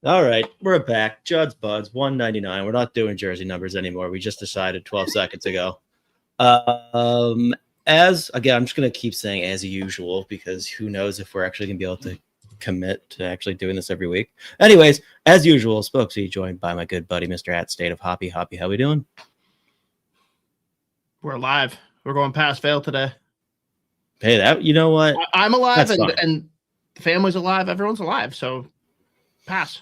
All right, we're back. Judd'z Budz, 199. We're not doing jersey numbers anymore. We just decided 12 seconds ago. As again, I'm just gonna keep saying as usual because who knows if we're actually gonna be able to commit to actually doing this every week. Anyways, as usual, Spokesy joined by my good buddy, Mr. At State of Hoppy. Hoppy, how we doing? We're alive. We're going past fail today. Hey, that you know what? I'm alive and the family's alive. Everyone's alive. So pass.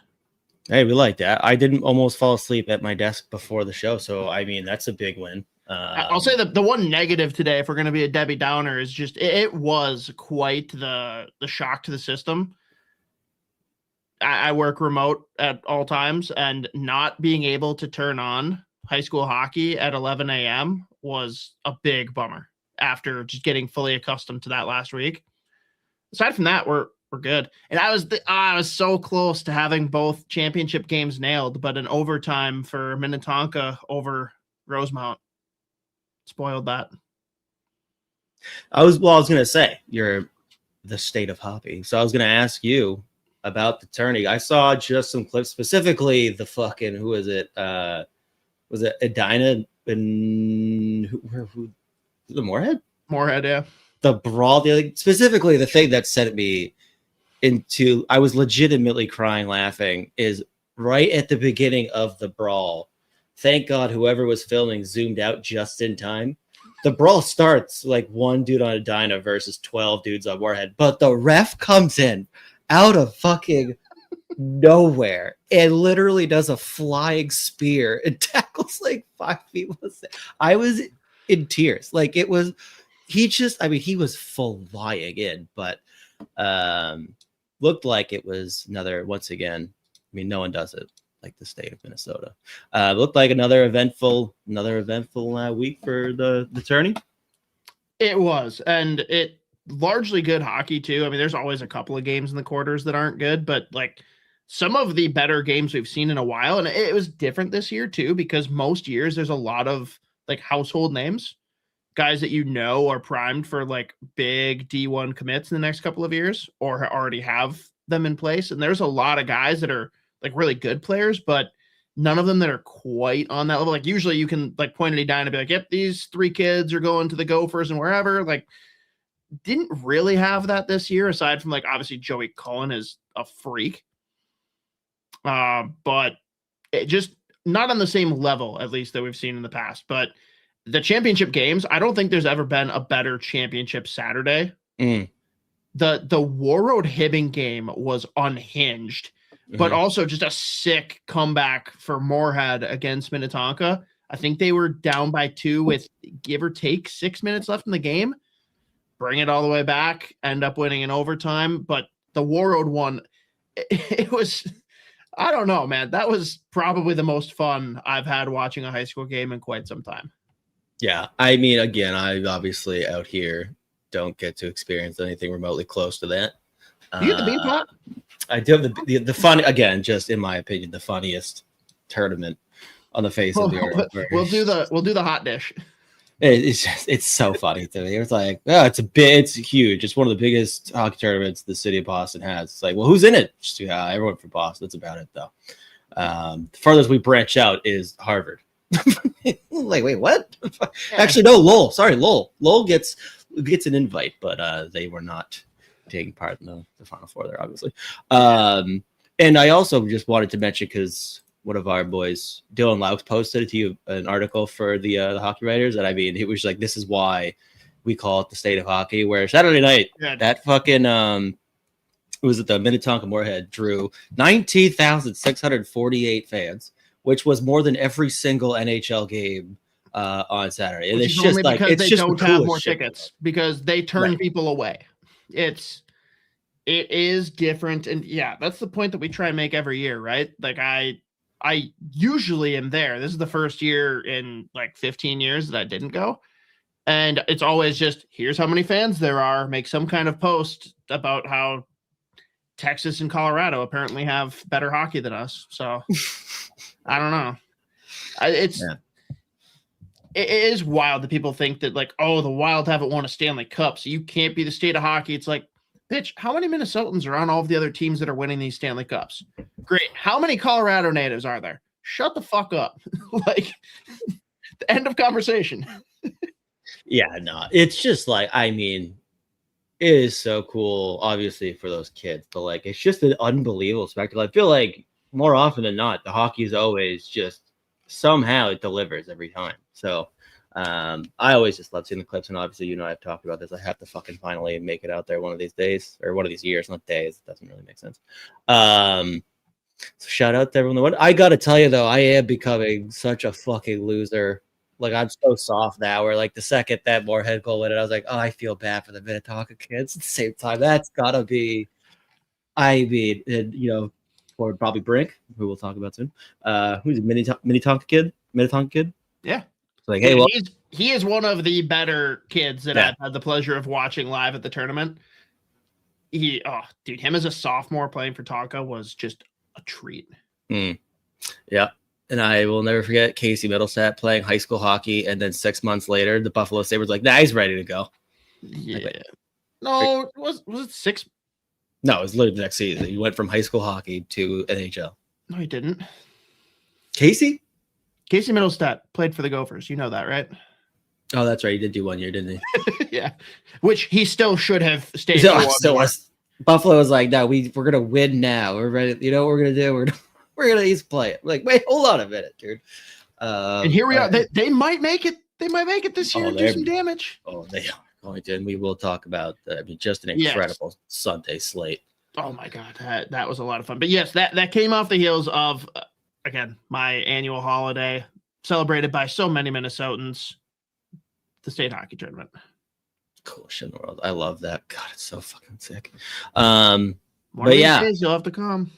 Hey, we like that. I didn't almost fall asleep at my desk before the show, so I mean that's a big win. I'll say that the one negative today, if we're going to be a Debbie Downer, is just it was quite the shock to the system. I work remote at all times, and not being able to turn on high school hockey at 11 a.m. was a big bummer after just getting fully accustomed to that last week. Aside from that, we're good. And I was so close to having both championship games nailed, but an overtime for Minnetonka over Rosemount spoiled that. I was going to say you're the state of hoppy. So I was going to ask you about the tourney. I saw just some clips, specifically the fucking, who was it? Was it Edina and who the Moorhead? Moorhead, yeah. The brawl, specifically the thing that sent me into, I was legitimately crying laughing, is right at the beginning of the brawl. Thank God whoever was filming zoomed out just in time. The brawl starts like one dude on Edina versus 12 dudes on Moorhead, but the ref comes in out of fucking nowhere and literally does a flying spear and tackles like 5 people. I was in tears. Like it was, he was flying in, but looked like it was another, once again, I mean, no one does it like the state of Minnesota. Looked like another eventful week for the tourney. It was, and it largely good hockey too. I mean, there's always a couple of games in the quarters that aren't good, but like some of the better games we've seen in a while, and it was different this year too, because most years there's a lot of like household names, guys that you know are primed for like big D1 commits in the next couple of years or already have them in place. And there's a lot of guys that are like really good players, but none of them that are quite on that level. Like usually you can like point at Edina and be like, yep, these 3 kids are going to the Gophers and wherever. Like didn't really have that this year, aside from like obviously Joey Cullen is a freak. But it just not on the same level, at least that we've seen in the past. But the championship games, I don't think there's ever been a better championship Saturday. The Warroad Hibbing game was unhinged, but also just a sick comeback for Moorhead against Minnetonka. I think they were down by 2 with give or take 6 minutes left in the game. Bring it all the way back, end up winning in overtime. But the Warroad one, it was, I don't know, man. That was probably the most fun I've had watching a high school game in quite some time. Yeah, I mean, again, I obviously out here don't get to experience anything remotely close to that. You get the bean pot? I do have the fun, again, just in my opinion, the funniest tournament on the face of the earth. We'll do the hot dish. It's so funny to me. It's like, oh, it's huge. It's one of the biggest hockey tournaments the city of Boston has. It's like, well, who's in it? Just everyone from Boston. That's about it, though. The furthest we branch out is Harvard. Like, wait, what? Actually, no, Lowell. Sorry, Lowell. Lowell gets an invite, but they were not taking part in the Final Four there, obviously. And I also just wanted to mention, because one of our boys, Dylan Laux, posted to you an article for the hockey writers, and I mean, it was like, this is why we call it the state of hockey, where Saturday night, that fucking it was at the Minnetonka Moorhead, drew 19,648 fans, which was more than every single NHL game on Saturday. And it's just like, it's just don't have more tickets because they turn people away. It is different. And yeah, that's the point that we try and make every year, right? Like I usually am there. This is the first year in like 15 years that I didn't go. And it's always just, here's how many fans there are. Make some kind of post about how Texas and Colorado apparently have better hockey than us. So I don't know. It is wild that people think that like, oh, the Wild haven't won a Stanley Cup, so you can't be the state of hockey. It's like, Bitch, how many Minnesotans are on all of the other teams that are winning these Stanley Cups? Great. How many Colorado natives are there? Shut the fuck up. Like, the end of conversation. Yeah, no, it's just like, I mean, it is so cool, obviously, for those kids, but like, it's just an unbelievable spectacle. I feel like more often than not, the hockey is always just somehow it delivers every time. So I always just love seeing the clips, and obviously, you know, I've talked about this. I have to fucking finally make it out there one of these days, or one of these years, not days. It doesn't really make sense. So shout out to everyone. I gotta tell you though, I am becoming such a fucking loser. Like, I'm so soft now, where like the second that Moorhead goal went in, I was like, oh, I feel bad for the Minnetonka kids. At the same time, that's gotta be, I mean, you know, or probably Brink, who we'll talk about soon. Who's a Minnetonka kid? Yeah. Like, hey, well, he is one of the better kids that I've had the pleasure of watching live at the tournament. Him as a sophomore playing for Tonka was just a treat. Yeah. And I will never forget Casey Middlestat playing high school hockey, and then 6 months later, the Buffalo Sabres like, nah, he's ready to go. Yeah. No, was it 6? No, it was literally the next season. He went from high school hockey to NHL. No, he didn't. Casey Middlestat played for the Gophers. You know that, right? Oh, that's right. He did do 1 year, didn't he? Yeah. Which he still should have stayed. Still was. Buffalo was like, no, we're going to win now. We're ready. You know what we're going to do? We're going to ease play it. Like, wait, hold on a minute, dude. And here we are. They might make it. They might make it this year and do some damage. Oh, they are going to. And we will talk about, just an incredible Sunday slate. Oh, my God. That was a lot of fun. But yes, that came off the heels of, again, my annual holiday celebrated by so many Minnesotans, the state hockey tournament. Coolest shit in the world. I love that. God, it's so fucking sick. But yeah, days you'll have to come.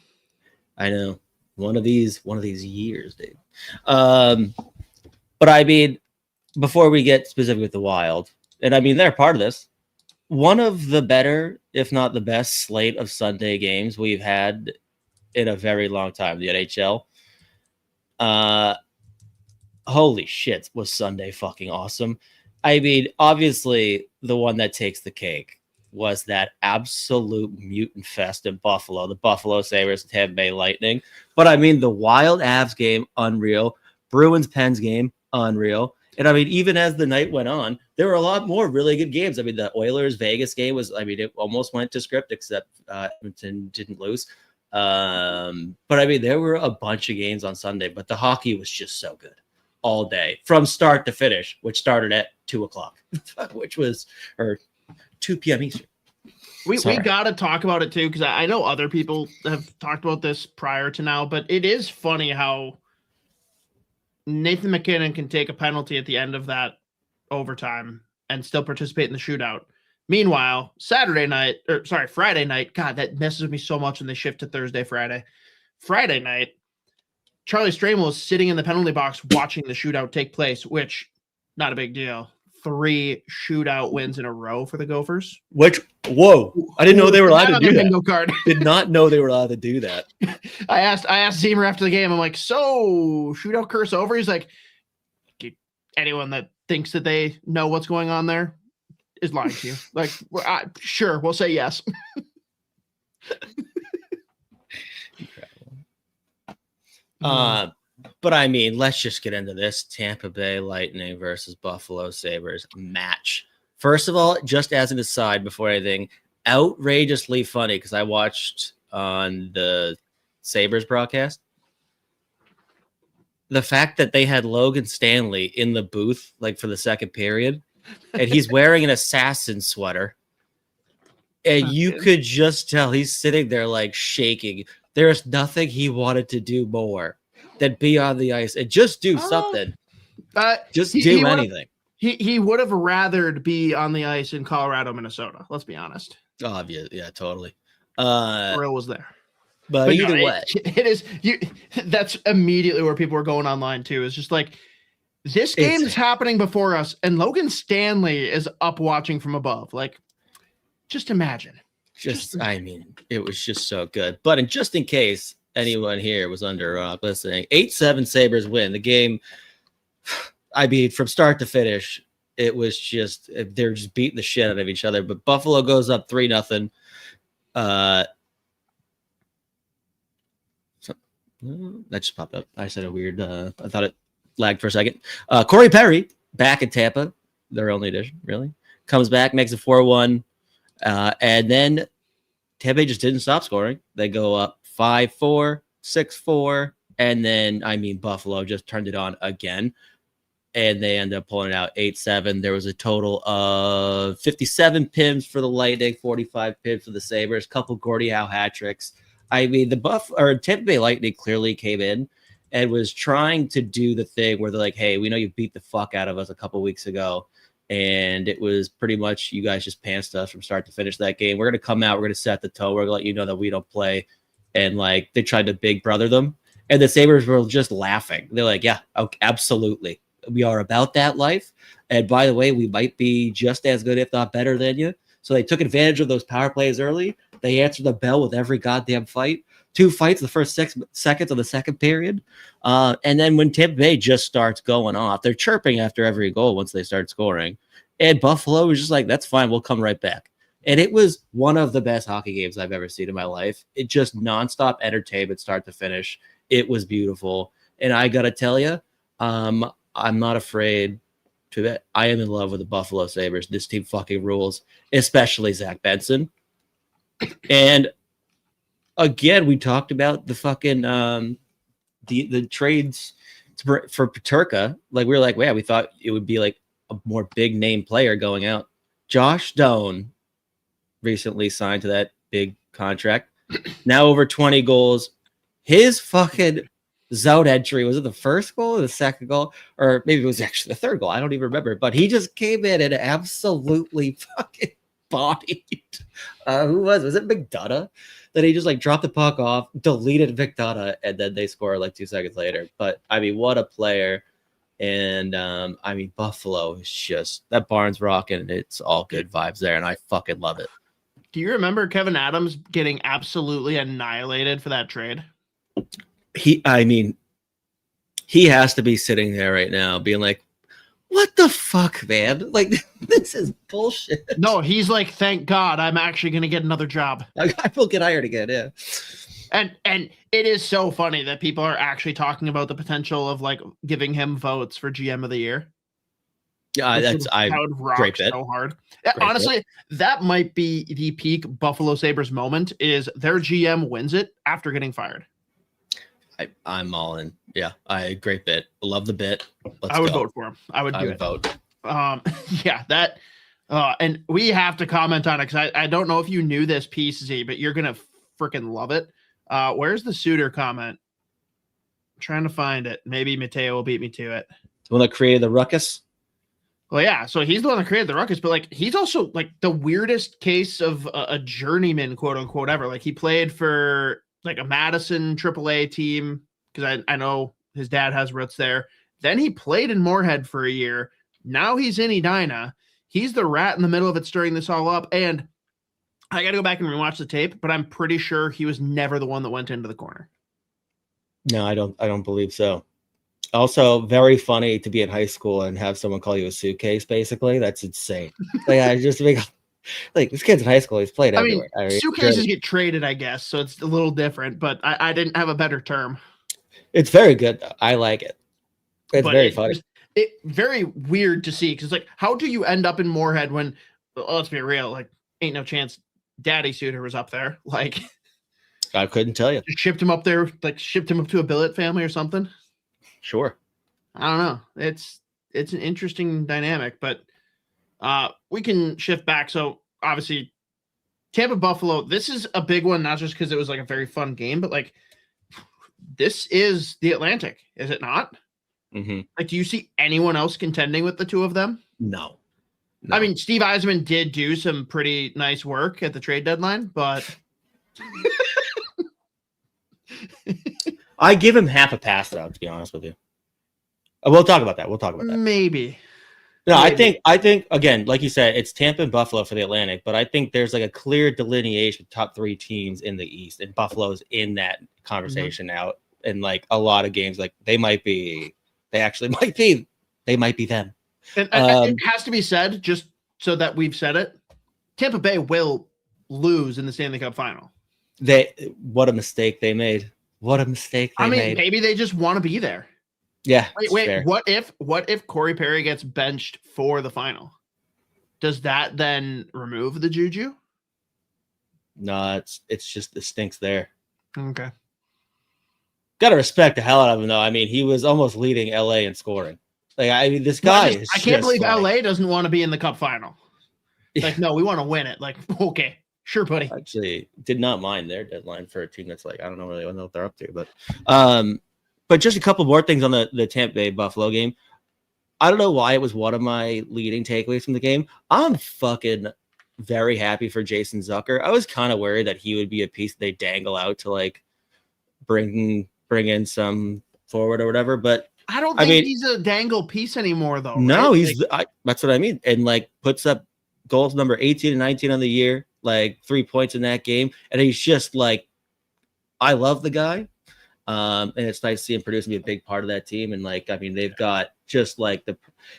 I know. One of these years, dude. But I mean, before we get specific with the Wild, and I mean they're part of this, one of the better, if not the best, slate of Sunday games we've had in a very long time. The NHL. Holy shit, was Sunday fucking awesome. I mean, obviously, the one that takes the cake was that absolute mutant fest in Buffalo, the Buffalo Sabres, Tampa Bay Lightning. But I mean, the Wild Avs game, unreal. Bruins-Pens game, unreal. And I mean, even as the night went on, there were a lot more really good games. I mean, the Oilers-Vegas game was, I mean, it almost went to script, except Edmonton didn't lose. But I mean, there were a bunch of games on Sunday, but the hockey was just so good all day from start to finish, which started at 2:00, which was, or 2 p.m. Eastern. We got to talk about it too, because I know other people have talked about this prior to now, but it is funny how Nathan McKinnon can take a penalty at the end of that overtime and still participate in the shootout. Meanwhile, Friday night, God, that messes with me so much when they shift to Thursday, Friday night, Charlie Stramel is sitting in the penalty box watching the shootout take place, which, not a big deal. 3 shootout wins in a row for the Gophers. Which, whoa, I didn't know they were allowed to do that. Card. Did not know they were allowed to do that. I asked Zemer after the game, I'm like, so shootout curse over? He's like, anyone that thinks that they know what's going on there is lying to you. Like, sure, we'll say yes. But I mean, let's just get into this Tampa Bay Lightning versus Buffalo Sabres match. First of all, just as an aside before anything, outrageously funny because I watched on the Sabres broadcast. The fact that they had Logan Stanley in the booth, like for the second period, and he's wearing an assassin sweater. And you could just tell he's sitting there like shaking. There's nothing he wanted to do more than be on the ice and just do something. Just do anything. He would have rathered be on the ice in Colorado, Minnesota. Let's be honest. Oh, yeah, totally. Thrill was there. But either way. It is. That's immediately where people are going online too. It's just like, this game is happening before us and Logan Stanley is up watching from above. Like, just imagine. I mean, it was just so good. But just in case anyone here was under a rock listening, 8-7 Sabres win. The game, I mean, from start to finish, It was just they're just beating the shit out of each other. But Buffalo goes up 3-0. That just popped up. I said a weird. I thought it lagged for a second. Corey Perry back in Tampa, their only addition, really comes back, makes a 4-1, and then Tampa just didn't stop scoring. They go up 5-4, 6-4, and then Buffalo just turned it on again, and they end up pulling it out 8-7. There was a total of 57 pims for the Lightning, 45 pims for the Sabres, couple Gordie Howe hat tricks. The Tampa Bay Lightning clearly came in and was trying to do the thing where they're like, hey, we know you beat the fuck out of us a couple weeks ago. And it was pretty much you guys just pantsed us from start to finish that game. We're going to come out. We're going to set the tone. We're going to let you know that we don't play. And they tried to big brother them. And the Sabres were just laughing. They're like, yeah, okay, absolutely. We are about that life. And by the way, we might be just as good, if not better than you. So they took advantage of those power plays early. They answered the bell with every goddamn fight. 2 fights the first 6 seconds of the second period. And then when Tampa Bay just starts going off, they're chirping after every goal once they start scoring. And Buffalo was just like, that's fine. We'll come right back. And it was one of the best hockey games I've ever seen in my life. It just nonstop entertainment, start to finish. It was beautiful. And I got to tell you, I'm not afraid to bet. I am in love with the Buffalo Sabres. This team fucking rules, especially Zach Benson. And again, we talked about the fucking the trades for Peterka. We were like, yeah, we thought it would be like a more big name player going out. Josh Doan recently signed to that big contract. Now over 20 goals. His fucking zone entry, was it the first goal or the second goal? Or maybe it was actually the third goal. I don't even remember. But he just came in and absolutely fucking bodied. Who was it McDonough? That he just dropped the puck off, deleted McDonough, and then they score 2 seconds later. But what a player. And Buffalo is just, that barn's rocking, and it's all good vibes there, and I fucking love it. Do you remember Kevin Adams getting absolutely annihilated for that trade? He has to be sitting there right now being like, what the fuck, man? This is bullshit. No, he's like, thank God I'm actually going to get another job. I will get hired again, yeah. And it is so funny that people are actually talking about the potential of giving him votes for GM of the year. Yeah, that would rock great bit. So hard. Great honestly, bit. That might be the peak Buffalo Sabres moment, is their GM wins it after getting fired. I'm all in. Yeah, great bit. Love the bit. I would vote for him. I would vote. Yeah, that. And we have to comment on it because I don't know if you knew this piece, Z, but you're gonna freaking love it. Where's the Sutor comment? I'm trying to find it. Maybe Mateo will beat me to it. The one that created the ruckus. Well, yeah. So he's the one that created the ruckus, but he's also the weirdest case of a journeyman, quote unquote, ever. He played for a Madison AAA team, because I know his dad has roots there. Then he played in Moorhead for a year. Now he's in Edina. He's the rat in the middle of it, stirring this all up. And I got to go back and rewatch the tape, but I'm pretty sure he was never the one that went into the corner. No, I don't believe so. Also, very funny to be in high school and have someone call you a suitcase. Basically, that's insane. I just make. This kid's in high school. He's played everywhere. Suitcases get traded, I guess, so it's a little different. But I didn't have a better term. It's very good, though. I like it. It's very funny. It's very weird to see, because how do you end up in Moorhead when? Let's be real. Ain't no chance. Daddy Sutor was up there. I couldn't tell you. Shipped him up there. Shipped him up to a billet family or something. Sure. I don't know. It's an interesting dynamic, but. We can shift back. So obviously Tampa Buffalo, this is a big one, not just because it was a very fun game, but this is the Atlantic, is it not? Mm-hmm. Do you see anyone else contending with the two of them? No. Steve Yzerman did do some pretty nice work at the trade deadline, but I give him half a pass, though, to be honest with you. We'll talk about that. Maybe. No, I think again, like you said, it's Tampa and Buffalo for the Atlantic, but I think there's a clear delineation of top 3 teams in the East, and Buffalo's in that conversation now. In a lot of games, they might be them. And it has to be said, just so that we've said it, Tampa Bay will lose in the Stanley Cup final. What a mistake they made. What a mistake they made. Maybe they just want to be there. Yeah. Wait, fair. what if Corey Perry gets benched for the final? Does that then remove the juju? No, it's just the stinks there. Okay. Gotta respect the hell out of him though. I mean, he was almost leading LA in scoring. Like, I mean, this guy I can't believe LA doesn't want to be in the cup final. Like, no, we want to win it. Like, okay, sure, buddy. Actually, did not mind their deadline for a team that's like, I don't know really know what they're up to, but just a couple more things on the Tampa Bay Buffalo game. I don't know why it was one of my leading takeaways from the game. I'm fucking very happy for Jason Zucker. I was kind of worried that he would be a piece they dangle out to like bring in some forward or whatever, but I don't think he's a dangle piece anymore though. No, right? he's that's what I mean. And like puts up goals number 18 and 19 on the year, like 3 points in that game. And he's just like, I love the guy. And it's nice to see him produce and be a big part of that team. And like, I mean, they've got just like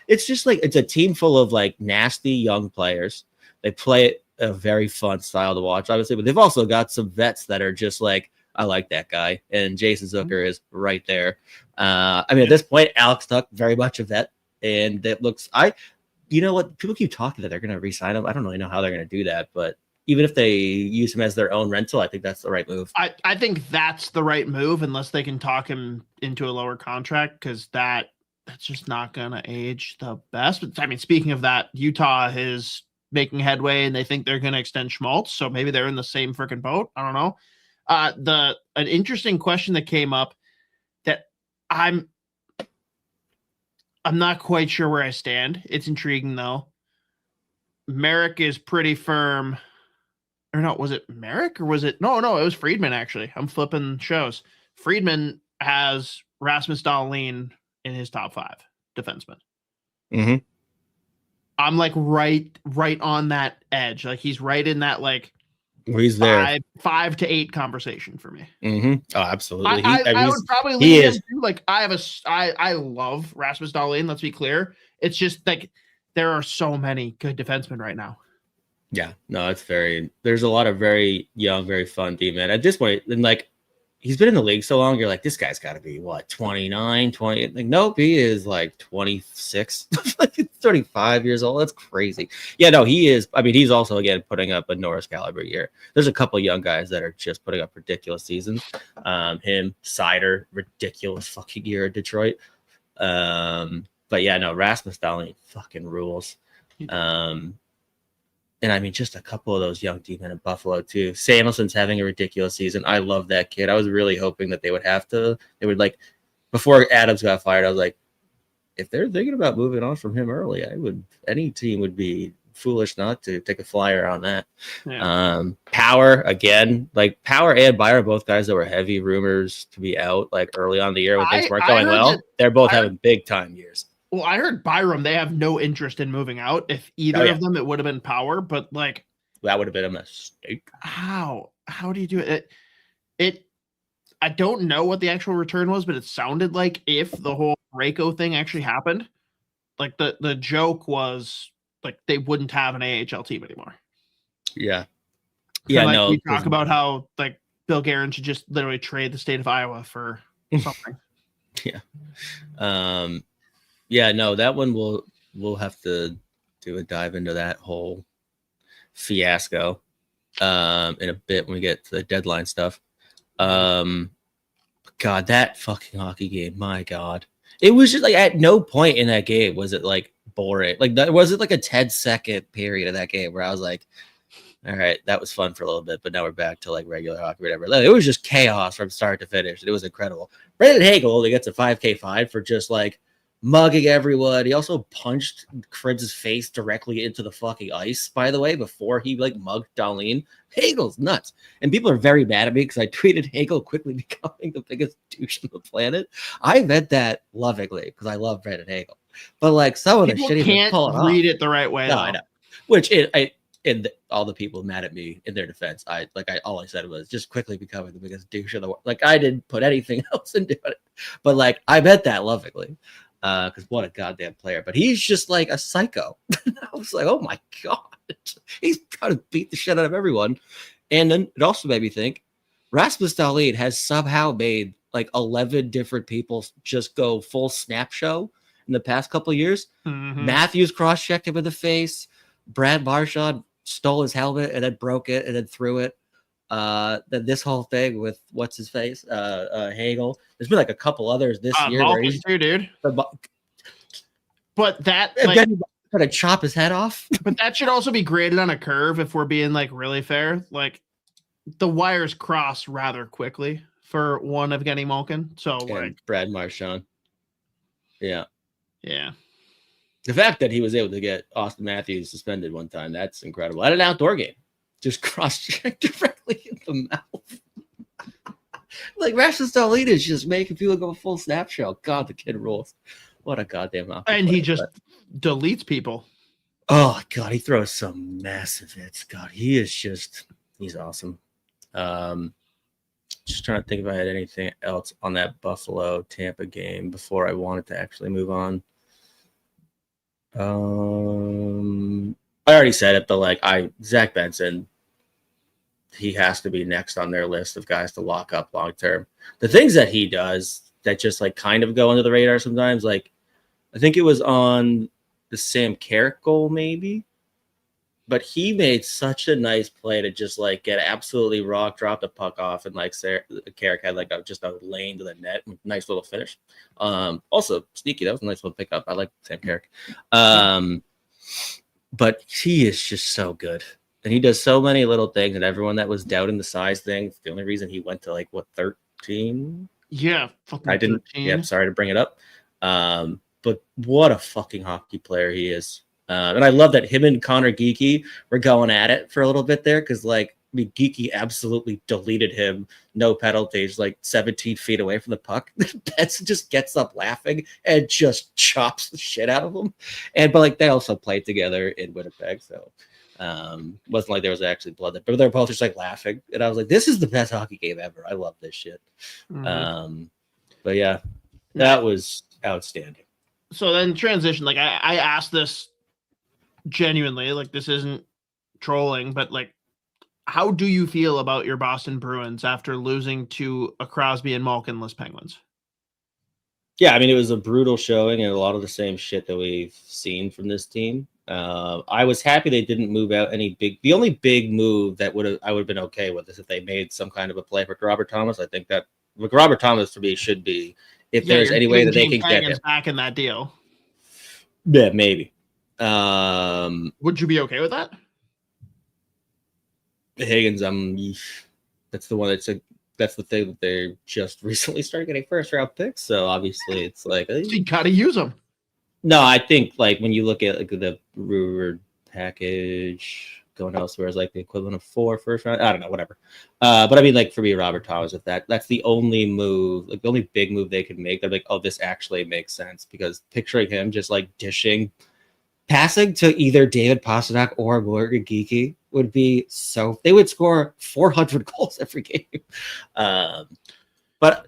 it's a team full of like nasty young players. They play a very fun style to watch, obviously, but they've also got some vets that are just like, I like that guy. And Jason Zucker is right there. I mean, at this point, Alex Tuck, very much a vet. And it looks, you know what? People keep talking that they're going to re-sign him. I don't really know how they're going to do that, but even if they use him as their own rental, I think that's the right move. I think that's the right move, unless they can talk him into a lower contract, because that's just not going to age the best. But I mean, speaking of that, Utah is making headway, and they think they're going to extend Schmaltz, so maybe they're in the same freaking boat. I don't know. An interesting question that came up that I'm not quite sure where I stand. It's intriguing though. Merrick is pretty firm. Or no, was it Merrick or was it? No, it was Friedman actually. I'm flipping shows. Friedman has Rasmus Dahlin in his top 5 defensemen. Mm-hmm. I'm like right on that edge. Like he's right in that like he's there 5 to 8 conversation for me. Mm-hmm. Oh, absolutely. I would probably lean him too. Like I love Rasmus Dahlin. Let's be clear. It's just like there are so many good defensemen right now. Yeah, no, there's a lot of very young, very fun team, man. At this point, and like he's been in the league so long, you're like, this guy's got to be what, 29, 20? Like, nope, he is like 26, like 35 years old. That's crazy. Yeah, no, he is. I mean, he's also again putting up a Norris caliber year. There's a couple young guys that are just putting up ridiculous seasons. Him, Sider, ridiculous fucking year at Detroit. But yeah, no, Rasmus Dahlin fucking rules. And I mean, just a couple of those young D-men in Buffalo too. Samuelson's having a ridiculous season. I love that kid. I was really hoping that they would like, before Adams got fired, I was like, if they're thinking about moving on from him early, any team would be foolish not to take a flyer on that. Yeah. Power again, like Power and Byron, both guys that were heavy rumors to be out like early on in the year when things weren't going well. They're both having big time years. Well, I heard Byram, they have no interest in moving out. If either of them, it would have been Power, but like that would have been a mistake. How do you do it? I don't know what the actual return was, but it sounded like if the whole Rako thing actually happened, like the joke was like they wouldn't have an AHL team anymore. Yeah. Yeah, like, no. We talk about how like Bill Garin should just literally trade the state of Iowa for something. Yeah. Yeah, no, that one we'll have to do a dive into that whole fiasco in a bit when we get to the deadline stuff. God, that fucking hockey game, my God. It was just like at no point in that game was it like boring. Like that was it like a 10-second period of that game where I was like, all right, that was fun for a little bit, but now we're back to like regular hockey, whatever. Like, it was just chaos from start to finish. It was incredible. Brandon Hagel only gets a 5K fine for just like mugging everyone. He also punched Kritz's face directly into the fucking ice, by the way, before he like mugged Dahlin. Hagel's nuts. And people are very mad at me because I tweeted Hagel quickly becoming the biggest douche on the planet. I meant that lovingly because I love Brandon Hagel. But like some of the shit can't read it the right way. No, I know. Which all the people mad at me in their defense, all I said was just quickly becoming the biggest douche in the world. Like I didn't put anything else into it. But like I meant that lovingly. because what a goddamn player. But he's just like a psycho. I was like, oh my God. He's trying to beat the shit out of everyone. And then it also made me think, Rasmus Dahlin has somehow made like 11 different people just go full snap show in the past couple of years. Mm-hmm. Matthews cross-checked him in the face. Brad Marchand stole his helmet and then broke it and then threw it. Then this whole thing with what's his face, Hagel. There's been like a couple others this year. Malkin too, dude. But that like, then trying to chop his head off. But that should also be graded on a curve if we're being like really fair. Like the wires cross rather quickly for one of Evgeny Malkin. So and like Brad Marchand. Yeah. Yeah. The fact that he was able to get Austin Matthews suspended one time, that's incredible. At an outdoor game. Just cross-check directly in the mouth. Like Rasmus Dahlin is just making people go full snapshot. God, the kid rules. What a goddamn hockey And player, he just deletes people. Oh God, he throws some massive hits. God, he's awesome. Just trying to think if I had anything else on that Buffalo Tampa game before I wanted to actually move on. I already said it, but like Zach Benson, he has to be next on their list of guys to lock up long term. The things that he does that just like kind of go under the radar sometimes, like I think it was on the Sam Carrick goal, maybe, but he made such a nice play to just like get absolutely drop the puck off, and like Carrick had like just a lane to the net, nice little finish. Also sneaky, that was a nice little pickup. I like Sam Carrick. But he is just so good. And he does so many little things, and everyone that was doubting the size thing, the only reason he went to like 13? Yeah, fucking I didn't. 13. Yeah, sorry to bring it up. But what a fucking hockey player he is. And I love that him and Connor Geekie were going at it for a little bit there, because like Geekie absolutely deleted him, no penalties, like 17 feet away from the puck. Benson just gets up laughing and just chops the shit out of him. But like they also played together in Winnipeg, so wasn't like there was actually blood there, but they're both just like laughing, and I was like, this is the best hockey game ever. I love this shit. Mm-hmm. But yeah, that was outstanding. So then transition, like I asked this genuinely, like this isn't trolling, but like how do you feel about your Boston Bruins after losing to a Crosby and Malkin-less Penguins? Yeah, I mean, it was a brutal showing and a lot of the same shit that we've seen from this team. I was happy they didn't move out any big. The only big move that I would have been okay with is if they made some kind of a play for Robert Thomas. I think that Robert Thomas for me should be, if there's any way that they can get him back in that deal. Yeah, maybe. Would you be okay with that? Higgins, that's the one that's the thing that they just recently started getting first round picks. So obviously it's like you gotta use them. No, I think like when you look at like the rumored package going elsewhere is like the equivalent of 4 first round. I don't know, whatever. But I mean, like for me, Robert Thomas, if that's the only move, like the only big move they could make, they're like, oh, this actually makes sense, because picturing him just like passing to either David Pastrnak or Morgan Geekie would be so. They would score 400 goals every game. But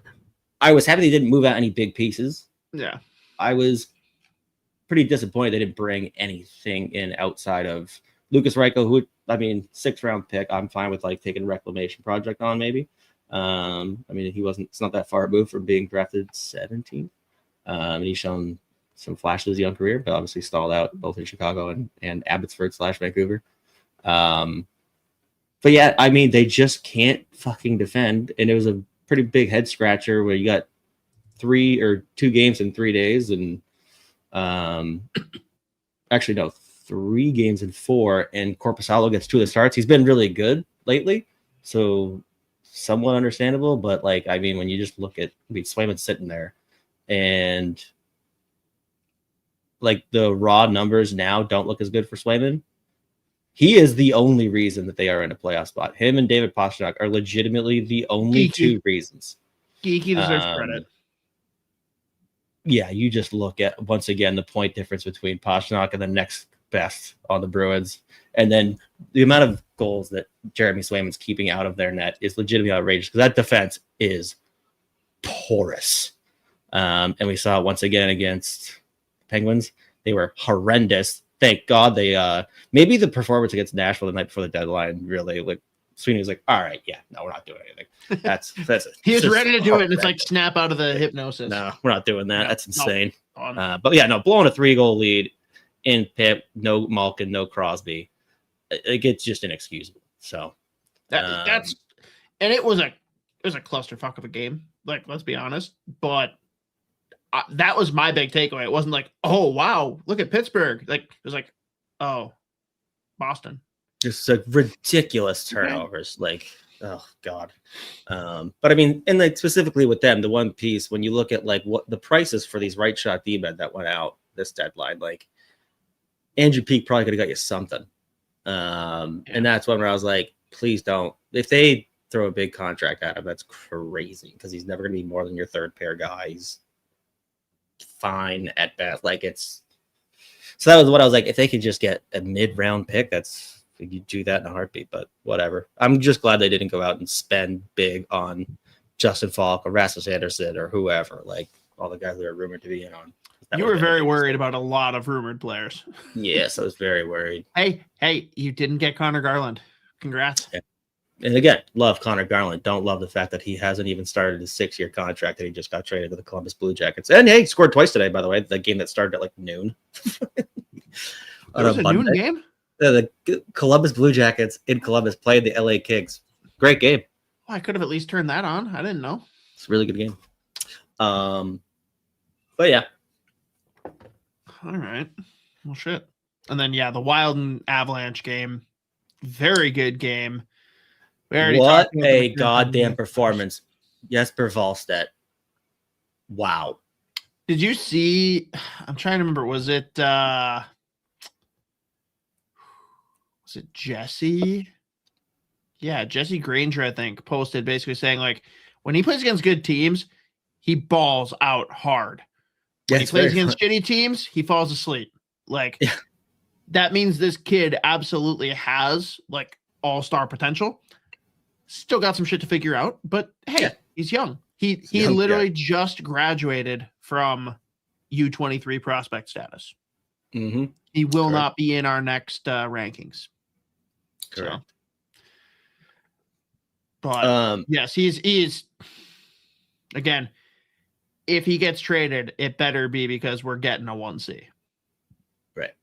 I was happy they didn't move out any big pieces. Yeah, I was pretty disappointed they didn't bring anything in outside of Lucas Reichel, who, I mean, 6th round pick. I'm fine with like taking a reclamation project on maybe. I mean, it's not that far removed from being drafted 17th. And he's shown some flashes of his young career, but obviously stalled out both in Chicago and Abbotsford / Vancouver. But yeah, I mean, they just can't fucking defend. And it was a pretty big head scratcher where you got 2 games in 3 days, and actually no, 3 games in 4, and Korpisalo gets 2 of the starts. He's been really good lately, so somewhat understandable. But like, I mean, when you just look at, Swayman's sitting there, and like the raw numbers now don't look as good for Swayman. He is the only reason that they are in a playoff spot. Him and David Pastrnak are legitimately the only 2 reasons. Geekie deserves credit. Yeah, you just look at, once again, the point difference between Pastrnak and the next best on the Bruins, and then the amount of goals that Jeremy Swayman's keeping out of their net is legitimately outrageous, because that defense is porous. And we saw it once again against Penguins. They were horrendous. Thank God they maybe the performance against Nashville the night before the deadline really like Sweeney was like, all right, yeah, no, we're not doing anything. That's he was ready to do it, and it's like snap out of the hypnosis. No, we're not doing that. That's insane. No. But yeah, no, blowing a 3-goal lead in Pitt, no Malkin, no Crosby. It's just inexcusable. So that's and it was a clusterfuck of a game. Like, let's be honest, but that was my big takeaway. It wasn't like, oh wow, look at Pittsburgh. Like, it was like, oh, Boston. Just like ridiculous turnovers. Like, oh god. But I mean, and like specifically with them, the one piece when you look at like what the prices for these right shot D-men that went out this deadline, like Andrew Peak probably could have got you something. And that's one where I was like, please don't. If they throw a big contract at him, that's crazy because he's never going to be more than your third pair guy. He's fine at best. Like it's so that was what I was like. If they could just get a mid-round pick, you do that in a heartbeat. But whatever. I'm just glad they didn't go out and spend big on Justin Falk or Rasmus Anderson or whoever. Like all the guys that are rumored to be in on. You were very worried about a lot of rumored players. Yes, I was very worried. Hey, you didn't get Connor Garland. Congrats. Yeah. And again, love Connor Garland. Don't love the fact that he hasn't even started his 6-year contract that he just got traded to the Columbus Blue Jackets. And hey, he scored twice today, by the way. The game that started at like noon. It was a noon game? The Columbus Blue Jackets in Columbus played the LA Kings. Great game. Oh, I could have at least turned that on. I didn't know. It's a really good game. But yeah. All right. Well, shit. And then, yeah, the Wild and Avalanche game. Very good game. What a goddamn performance. Jesper Wallstedt. Wow. Did you see? I'm trying to remember. Was it Jesse? Yeah, Jesse Granger, I think, posted basically saying, like, when he plays against good teams, he balls out hard. When he plays against shitty teams, he falls asleep. Like, that means this kid absolutely has, like, all-star potential. Still got some shit to figure out, but hey, he's young. He literally just graduated from U23 prospect status. Mm-hmm. He will not be in our next rankings. Correct. So. But yes, he's again, if he gets traded, it better be because we're getting a 1C. Right.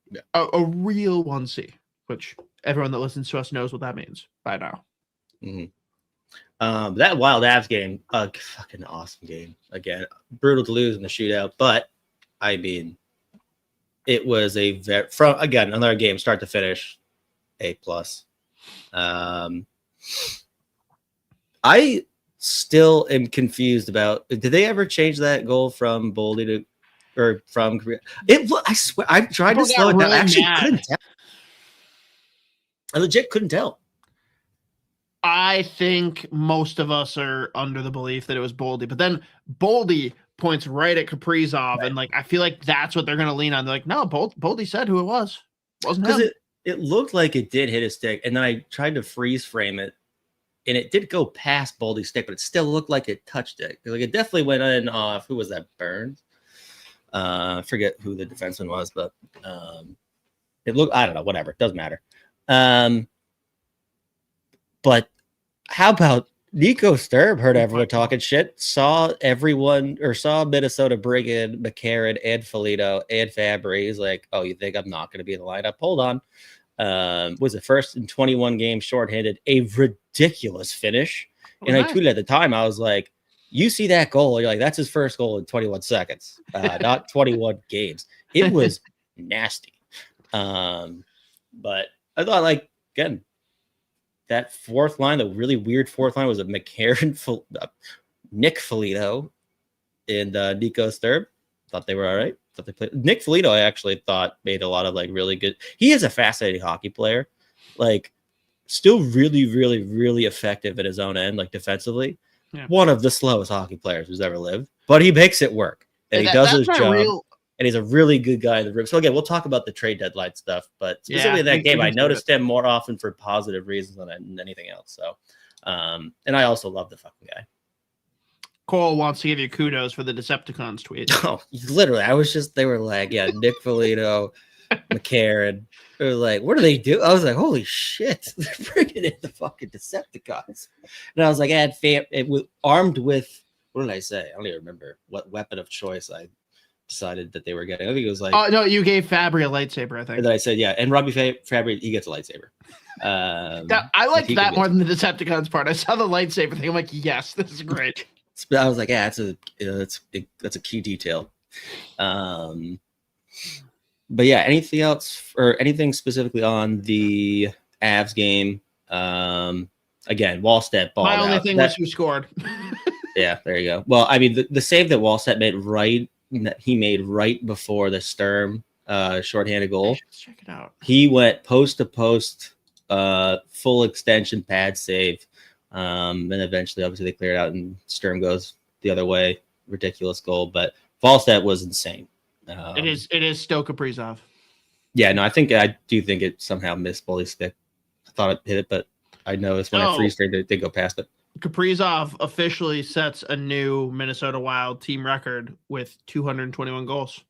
Yeah. A real 1C, which everyone that listens to us knows what that means by now. Mm-hmm. That Wild Avs game, a fucking awesome game. Again, brutal to lose in the shootout, but I mean, it was from again another game, start to finish, A+. I still am confused about. Did they ever change that goal from Boldy to, or from Korea? I swear, I've tried to slow it down. I actually couldn't tell. I legit couldn't tell. I think most of us are under the belief that it was Boldy, but then Boldy points right at Caprizov, and like I feel like that's what they're going to lean on. They're like, no, Boldy said who it was. Wasn't him. It looked like it did hit his stick, and then I tried to freeze frame it, and it did go past Boldy's stick, but it still looked like it touched it. Like it definitely went in off. Who was that? Burns. I forget who the defenseman was, but it looked. I don't know. Whatever. Doesn't matter. But how about Nico Sturb heard everyone talking shit, saw Minnesota bring in McCarron and Foligno and Fabry. He's like, oh, you think I'm not going to be in the lineup? Hold on. Was it first in 21 games shorthanded, a ridiculous finish. And I tweeted at the time, I was like, you see that goal, you're like, that's his first goal in 21 seconds, not 21 games. It was nasty. But I thought, like, again, that fourth line, the really weird fourth line was a McCarron, Nick Foligno, and Nico Sturb. Thought they were all right. Thought they played. Nick Foligno, I actually thought made a lot of like really good. He is a fascinating hockey player, like still really, really, really effective at his own end, like defensively. Yeah. One of the slowest hockey players who's ever lived, but he makes it work and he does his job. And he's a really good guy in the room. So again, we'll talk about the trade deadline stuff, but specifically in that game, I noticed him more often for positive reasons than anything else. So, and I also love the fucking guy. Cole wants to give you kudos for the Decepticons tweet. Oh, literally, they were like, yeah, Nick Foligno, McCarron. They were like, what do they do? I was like, holy shit, they're bringing in the fucking Decepticons. And I was like, it was armed with, what did I say? I don't even remember what weapon of choice I decided that they were getting. I think it was like, oh no, you gave Fabry a lightsaber, I think. And then I said, yeah, and Robbie Fabry, he gets a lightsaber. I liked that more than the Decepticons part. I saw the lightsaber thing. I'm like, yes, this is great. I was like, yeah, that's a key detail. But yeah, anything else or anything specifically on the Avs game? Again, Wallstedt balled out. My only thing was who scored. Yeah, there you go. Well, I mean, the save that Wallstedt made right before the Sturm shorthanded goal. Let's check it out. He went post to post, full extension pad save. And eventually, obviously, they cleared out and Sturm goes the other way. Ridiculous goal, but Wallstedt was insane. It is still Caprizov. Yeah, no, I do think it somehow missed Bully's stick. I thought it hit it, but I know it's when it freeze they did go past it. Kaprizov officially sets a new Minnesota Wild team record with 221 goals.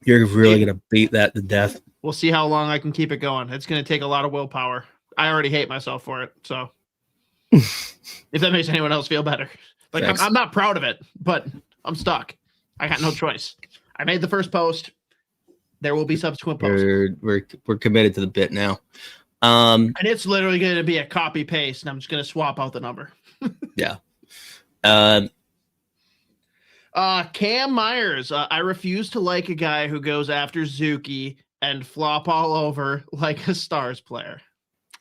You're really going to beat that to death. We'll see how long I can keep it going. It's going to take a lot of willpower. I already hate myself for it. So if that makes anyone else feel better. Like I'm not proud of it, but I'm stuck. I got no choice. I made the first post. There will be subsequent posts. We're committed to the bit now. And it's literally going to be a copy paste, and I'm just going to swap out the number. Yeah. Cam Myers. I refuse to like a guy who goes after Zuki and flop all over like a Stars player.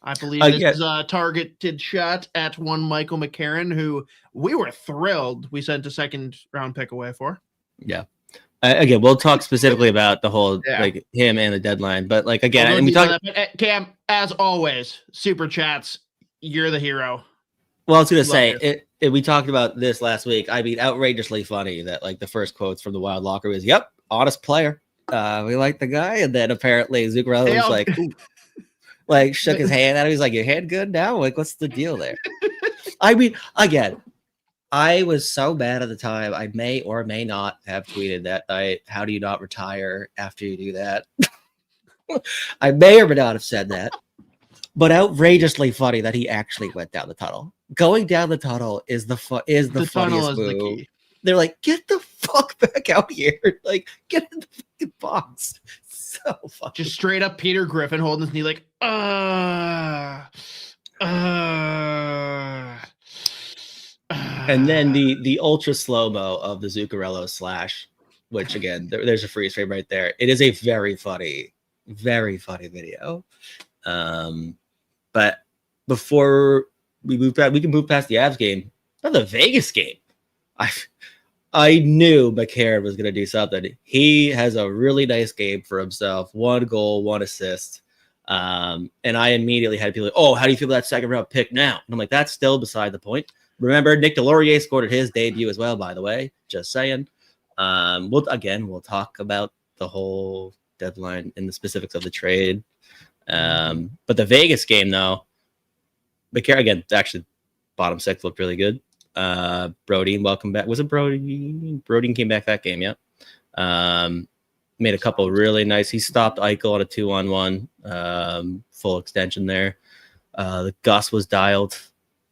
I believe this is a targeted shot at one Michael McCarron, who we were thrilled we sent a second round pick away for. Yeah. Again, we'll talk specifically about the whole like him and the deadline, but like again, and we talk. Cam, as always, super chats. You're the hero. Well, I was gonna say we talked about this last week. I mean, outrageously funny that like the first quotes from the Wild locker was, "Yep, honest player. We like the guy," and then apparently Zuccarello was like, ooh, like shook his hand at him. He's like, "Your hand good now? Like, what's the deal there?" I mean, again. I was so bad at the time. I may or may not have tweeted that. How do you not retire after you do that? I may or may not have said that, but outrageously funny that he actually went down the tunnel. Going down the tunnel is the funniest move. The They're like, get the fuck back out here! Like, get in the fucking box. So funny. Just straight up Peter Griffin holding his knee, like, And then the ultra slow-mo of the Zuccarello slash, which again, there's a freeze frame right there. It is a very funny video. But before we move past, we can move past the Avs game. Not the Vegas game. I knew McCarron was going to do something. He has a really nice game for himself. 1 goal, 1 assist. And I immediately had people like, oh, how do you feel about that second round pick now? And I'm like, that's still beside the point. Remember, Nick Delorier scored at his debut as well, by the way. Just saying. We'll talk about the whole deadline and the specifics of the trade. But the Vegas game, though, McCarron, again, actually, bottom 6 looked really good. Brodin, welcome back. Was it Brodin? Brodin came back that game, yeah. Made a couple really nice. He stopped Eichel on a 2-on-1, full extension there. The Gus was dialed.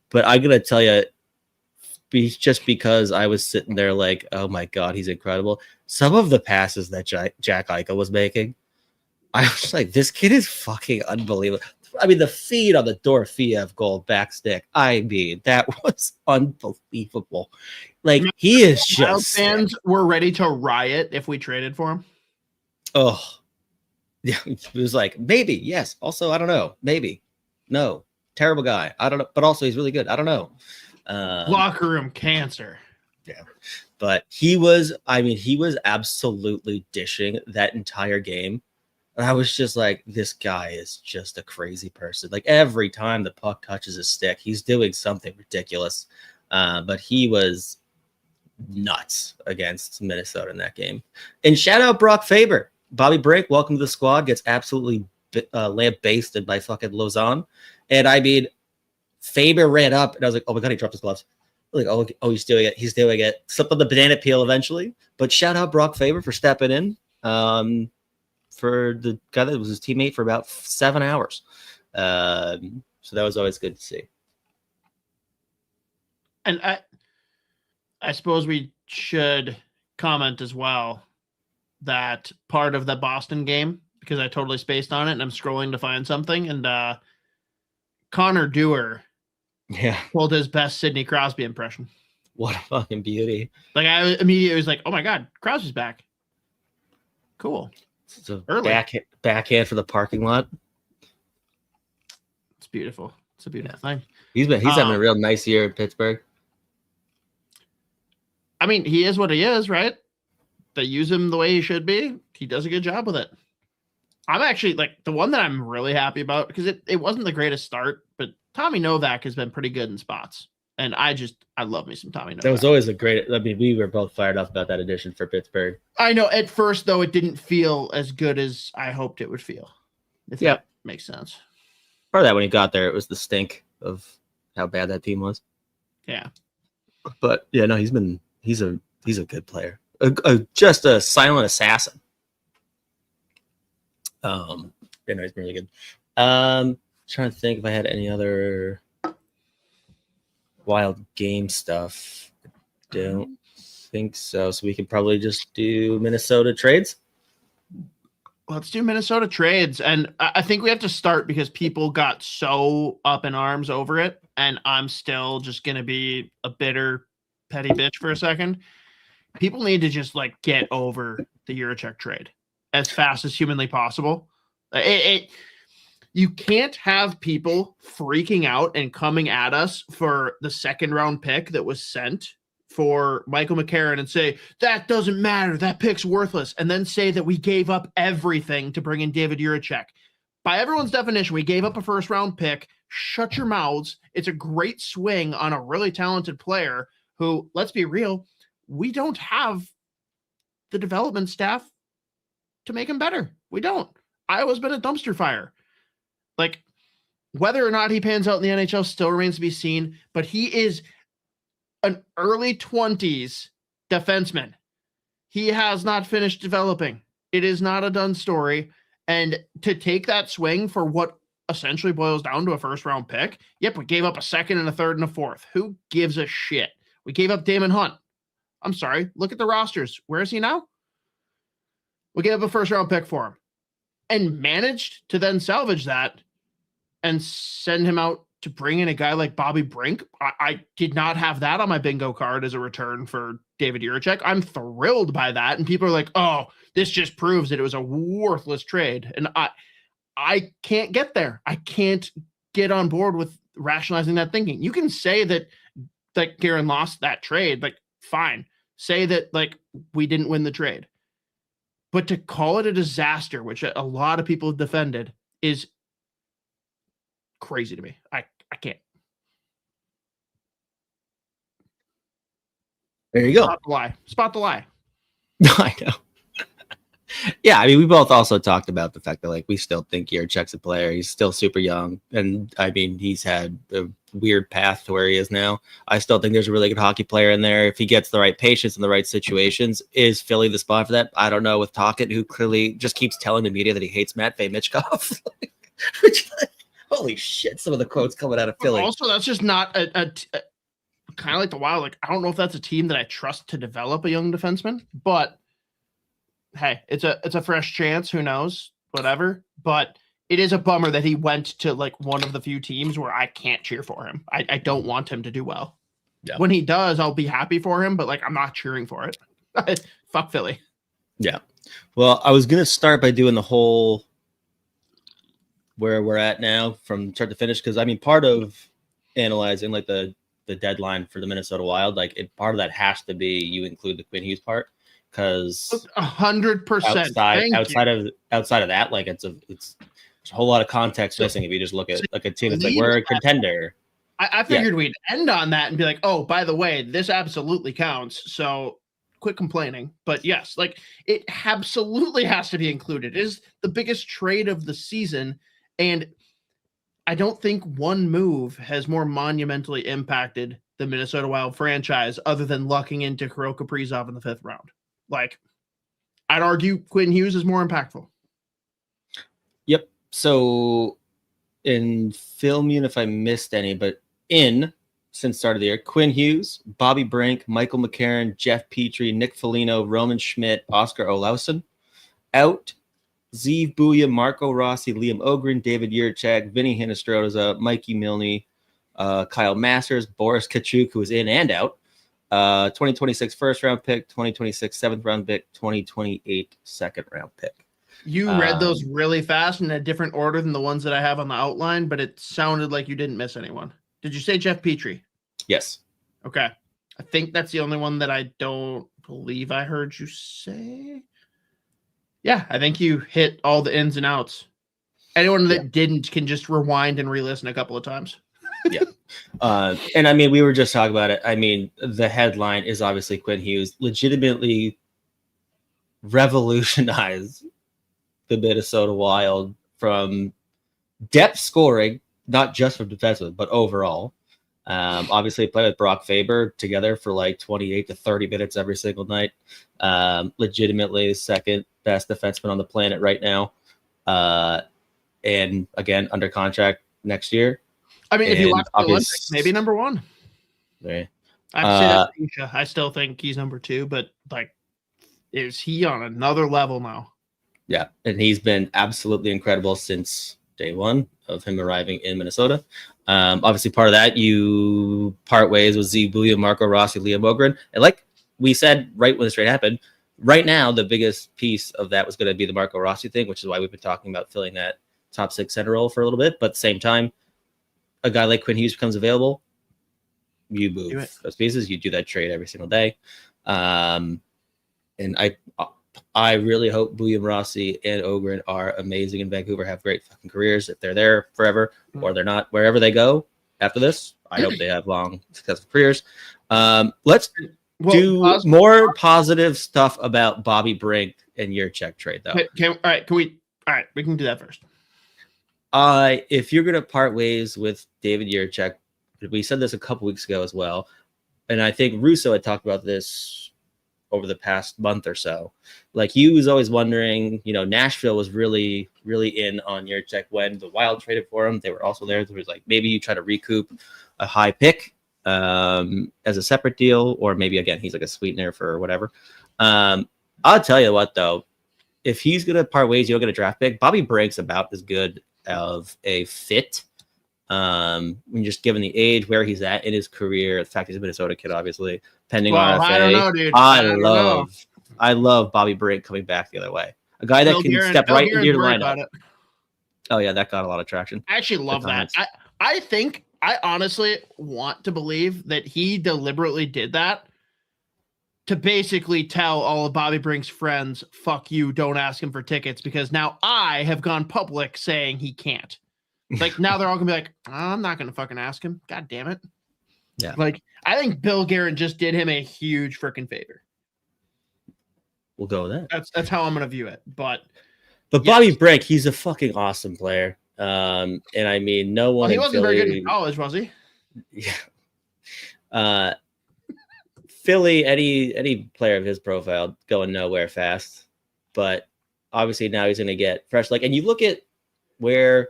But I'm going to tell you, just because I was sitting there like, oh my God, he's incredible. Some of the passes that Jack Eichel was making, I was like, this kid is fucking unbelievable. I mean, the feed on the Dorofeev goal back stick, I mean, that was unbelievable. Like, he is just... Wild fans were ready to riot if we traded for him. Oh. Yeah, it was like, maybe, yes. Also, I don't know. Maybe. No. Terrible guy. I don't know. But also, he's really good. I don't know. Locker room cancer. Yeah. But he was absolutely dishing that entire game. And I was just like, this guy is just a crazy person. Like, every time the puck touches his stick, he's doing something ridiculous. But he was nuts against Minnesota in that game. And shout out Brock Faber. Bobby Brink, welcome to the squad. Gets absolutely lamp-basted by fucking Lausanne. And I mean, Faber ran up, and I was like, oh my God, he dropped his gloves. like, he's doing it. Slipped on the banana peel eventually. But shout out Brock Faber for stepping in. For the guy that was his teammate for about 7 hours. So that was always good to see. And I suppose we should comment as well that part of the Boston game, because I totally spaced on it and I'm scrolling to find something, and Connor Dewar pulled his best Sidney Crosby impression. What a fucking beauty. Like, I immediately was like, oh my God, Crosby's back. Cool. It's a backhand for the parking lot. It's beautiful. It's a beautiful thing. He's having a real nice year in Pittsburgh. I mean, he is what he is, right? They use him the way he should be. He does a good job with it. I'm actually like the one that I'm really happy about, because it wasn't the greatest start, but Tommy Novak has been pretty good in spots. And I love me some Tommy Novak. That was always we were both fired up about that addition for Pittsburgh. I know at first, though, it didn't feel as good as I hoped it would feel. If that makes sense. Part of that when he got there, it was the stink of how bad that team was. Yeah. But yeah, no, he's a good player. Just a silent assassin. He's been really good. Trying to think if I had any other wild game stuff. I don't think so. So we can probably just do Minnesota trades. Let's do Minnesota trades. And I think we have to start because people got so up in arms over it. And I'm still just going to be a bitter, petty bitch for a second. People need to just like get over the Jurochek trade as fast as humanly possible. You can't have people freaking out and coming at us for the second round pick that was sent for Michael McCarron and say, that doesn't matter. That pick's worthless. And then say that we gave up everything to bring in David Jurochek. By everyone's definition, we gave up a first round pick. Shut your mouths. It's a great swing on a really talented player who, let's be real, we don't have the development staff to make him better. We don't. Iowa's been a dumpster fire. Like, whether or not he pans out in the NHL still remains to be seen, but he is an early 20s defenseman. He has not finished developing. It is not a done story. And to take that swing for what essentially boils down to a first round pick, we gave up a second and a third and a fourth. Who gives a shit? We gave up Damon Hunt. I'm sorry. Look at the rosters. Where is he now? We gave up a first round pick for him and managed to then salvage that and send him out to bring in a guy like Bobby Brink. I did not have that on my bingo card as a return for David Jurochek. I'm thrilled by that. And people are like, oh, this just proves that it was a worthless trade. And I can't get there. I can't get on board with rationalizing that thinking. You can say that Garin lost that trade, like, fine. Say that, like, we didn't win the trade. But to call it a disaster, which a lot of people have defended, is crazy to me. I can't. There you go. Spot the lie. I know. Yeah, I mean, we both also talked about the fact that, like, we still think Jurochek's a player. He's still super young. And, I mean, he's had a weird path to where he is now. I still think there's a really good hockey player in there. If he gets the right patience in the right situations, is Philly the spot for that? I don't know, with Tocchet, who clearly just keeps telling the media that he hates Matvei Michkov. Which, holy shit, some of the quotes coming out of Philly. Also, that's just not a kind of like the Wild. Like, I don't know if that's a team that I trust to develop a young defenseman, but hey, it's a fresh chance. Who knows? Whatever. But it is a bummer that he went to like one of the few teams where I can't cheer for him. I don't want him to do well. Yeah. When he does, I'll be happy for him, but like, I'm not cheering for it. Fuck Philly. Yeah. Well, I was going to start by doing the whole where we're at now from start to finish. Cause I mean, part of analyzing like the deadline for the Minnesota Wild, like part of that has to be, you include the Quinn Hughes part. Cause 100% outside of that, like it's a whole lot of context missing if you just look at like a team that's like, we're a contender. I figured we'd end on that and be like, oh, by the way, this absolutely counts. So quit complaining. But yes, like it absolutely has to be included. It is the biggest trade of the season. And I don't think one move has more monumentally impacted the Minnesota Wild franchise other than lucking into Kirill Kaprizov in the 5th round. Like, I'd argue Quinn Hughes is more impactful. Yep. So, in fill me in if I missed any, but since start of the year, Quinn Hughes, Bobby Brink, Michael McCarron, Jeff Petrie, Nick Foligno, Roman Schmidt, Oscar Olausen. Out, Zeev Booya, Marco Rossi, Liam Ogren, David Yurchak, Vinny Hinostroza, Mikey Milne, Kyle Masters, Boris Kachuk, who is in and out. 2026 first round pick, 2026 7th round pick, 2028 second round pick. You read those really fast in a different order than the ones that I have on the outline, but it sounded like you didn't miss anyone. Did you say Jeff Petrie? Yes. Okay. I think that's the only one that I don't believe I heard you say. Yeah, I think you hit all the ins and outs. Anyone that didn't can just rewind and re-listen a couple of times. Yeah. And I mean, we were just talking about it. I mean, the headline is obviously Quinn Hughes legitimately revolutionized the Minnesota Wild from depth scoring, not just from defensemen, but overall. Obviously played with Brock Faber together for like 28 to 30 minutes every single night. Legitimately the second best defenseman on the planet right now. And again, under contract next year. I mean, if you watch the Olympics, maybe number 1. Right. I still think he's number 2, but like, is he on another level now? Yeah. And he's been absolutely incredible since day one of him arriving in Minnesota. Obviously, part of that, you part ways with Zeev Booya, Marco Rossi, Liam Ogren. And like we said right when this trade happened, right now, the biggest piece of that was going to be the Marco Rossi thing, which is why we've been talking about filling that top 6 center role for a little bit. But at the same time, a guy like Quinn Hughes becomes available, you move those pieces. You do that trade every single day. And I really hope Booya, Rossi, and Ogren are amazing in Vancouver, have great fucking careers if they're there forever or they're not. Wherever they go after this, I hope they have long, successful careers. Let's do more positive stuff about Bobby Brink and Yurchak trade, though. All right, we can do that first. If you're going to part ways with David Yurchak, we said this a couple weeks ago as well, and I think Russo had talked about this over the past month or so. Like, he was always wondering, Nashville was really, really in on Yurchak when the Wild traded for him. They were also there. It was like, maybe you try to recoup a high pick as a separate deal, or maybe, again, he's like a sweetener for whatever. I'll tell you what, though, if he's going to part ways, you'll get a draft pick. Bobby Brink's about as good of a fit when just given the age, where he's at in his career, the fact he's a Minnesota kid, obviously, pending RFA. I don't know, dude. I love Bobby Brink coming back the other way. A guy that can step right into your lineup. Oh yeah, that got a lot of traction. I actually love that. I honestly want to believe that he deliberately did that to basically tell all of Bobby Brink's friends, fuck you, don't ask him for tickets, because now I have gone public saying he can't. Like, now they're all gonna be like, I'm not gonna fucking ask him. God damn it. Yeah. Like, I think Bill Garin just did him a huge freaking favor. We'll go with that. That's how I'm gonna view it. But Bobby Brink, he's a fucking awesome player. And I mean, no one. Well, he wasn't very good in college, was he? Yeah. Philly, any player of his profile going nowhere fast, but obviously now he's going to get fresh. Like, and you look at where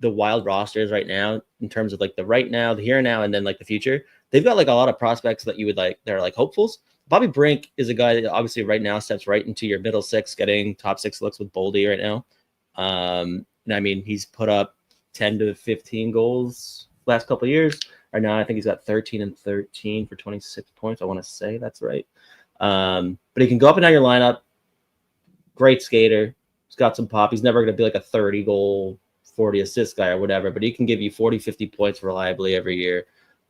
the Wild roster is right now in terms of like the right now, the here and now, and then like the future. They've got like a lot of prospects that you would like. They're like hopefuls. Bobby Brink is a guy that obviously right now steps right into your middle 6, getting top 6 looks with Boldy right now. And I mean, he's put up 10 to 15 goals last couple of years. Right now, I think he's got 13 and 13 for 26 points. I want to say that's right. But he can go up and down your lineup. Great skater. He's got some pop. He's never going to be like a 30 goal, 40 assist guy or whatever, but he can give you 40, 50 points reliably every year.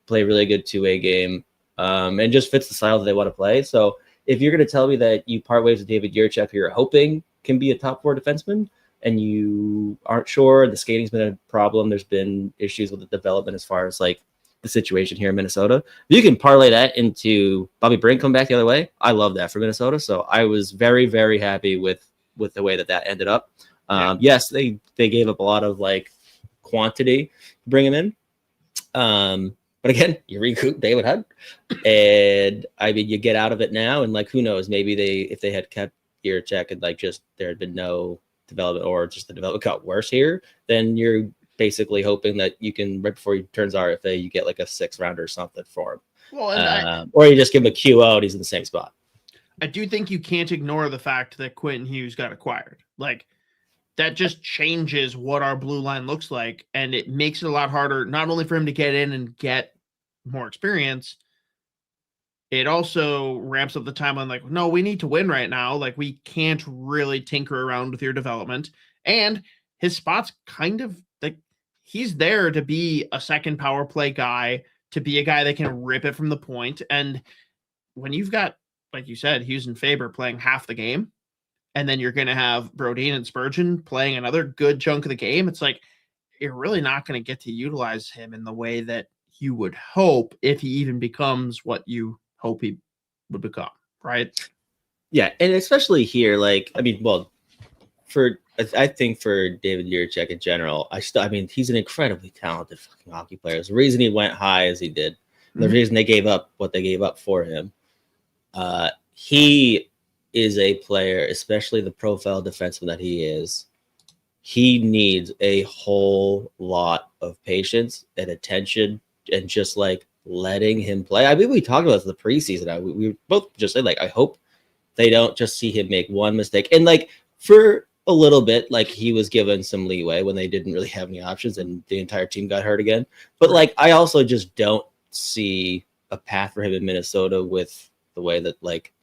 Play a really good two-way game. And just fits the style that they want to play. So if you're going to tell me that you part ways with David Yurchak, who you're hoping can be a top 4 defenseman, and you aren't sure, the skating's been a problem. There's been issues with the development as far as like the situation here in Minnesota. If you can parlay that into Bobby Brink coming back the other way, I love that for Minnesota. So I was very, very happy with the way that ended up. Yes, they gave up a lot of like quantity to bring him in. But again, you recoup David Hunt, and I mean, you get out of it now, and like, who knows? Maybe if they had kept Jiricek and like just there had been no development, or just the development got worse here, then you're basically hoping that you can, right before he turns RFA, you get like a 6th rounder or something for him. Well, or you just give him a QO and he's in the same spot. I do think you can't ignore the fact that Quinn Hughes got acquired. Like, that just changes what our blue line looks like, and it makes it a lot harder, not only for him to get in and get more experience, it also ramps up the timeline. Like, no, we need to win right now. Like, we can't really tinker around with your development. And his spot's kind of like, he's there to be a second power play guy, to be a guy that can rip it from the point. And when you've got, like you said, Hughes and Faber playing half the game, and then you're going to have Brodin and Spurgeon playing another good chunk of the game, it's like, you're really not going to get to utilize him in the way that you would hope, if he even becomes what you hope he would become, right? Yeah, and especially here, like, I mean, well, I think for David Jiricek in general, I mean, he's an incredibly talented fucking hockey player. It's the reason he went high as he did. The reason they gave up what they gave up for him. He is a player, especially the profile defenseman that he is. He needs a whole lot of patience and attention, and just like letting him play. I mean, we talked about this in the preseason. We both just said, like, I hope they don't just see him make one mistake. And like, for a little bit, like, he was given some leeway when they didn't really have any options and the entire team got hurt again. But like, I also just don't see a path for him in Minnesota with the way that, like,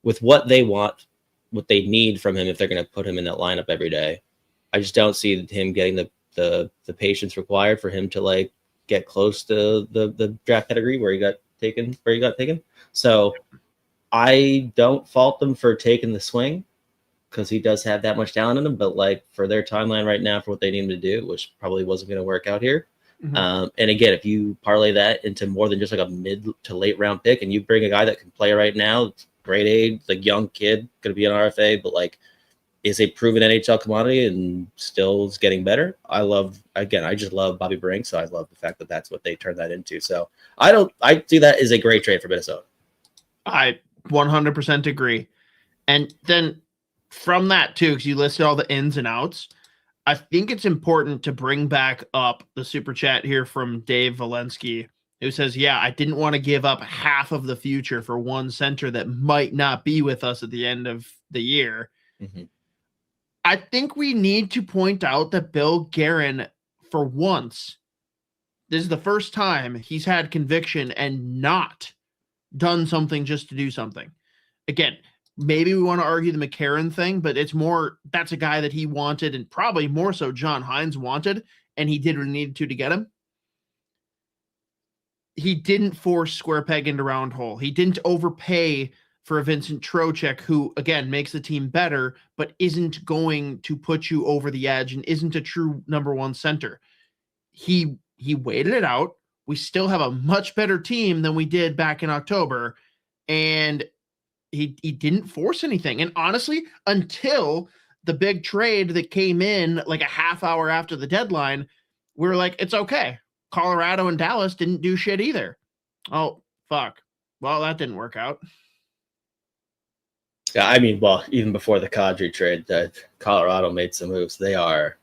with what they want, what they need from him, if they're going to put him in that lineup every day. I just don't see him getting the patience required for him to like get close to the draft pedigree where he got taken. So I don't fault them for taking the swing, because he does have that much talent in him. But like, for their timeline right now, for what they need him to do, which probably wasn't going to work out here. And again, if you parlay that into more than just like a mid to late round pick, and you bring a guy that can play right now, great age, like young kid, going to be an RFA, but like is a proven NHL commodity and still is getting better. I just love Bobby Brink, so I love the fact that that's what they turned that into. So I see that as a great trade for Minnesota. I 100% agree. And then from that too, because you listed all the ins and outs, I think it's important to bring back up the super chat here from Dave Valensky, who says, yeah, I didn't want to give up half of the future for one center that might not be with us at the end of the year. I think we need to point out that Bill Garin, for once, this is the first time he's had conviction and not done something just to do something. Again, maybe we want to argue the McCarron thing, but it's more, that's a guy that he wanted, and probably more so John Hines wanted, and he did what he needed to get him. He didn't force square peg into round hole. He didn't overpay for a Vincent Trocheck, who, again, makes the team better, but isn't going to put you over the edge and isn't a true number one center. He waited it out. We still have a much better team than we did back in October, and he didn't force anything. And honestly, until the big trade that came in like a half hour after the deadline, we were like, it's okay. Colorado and Dallas didn't do shit either. Oh, fuck. Well, that didn't work out. Yeah, I mean, well, even before the Kadri trade, Colorado made some moves. They are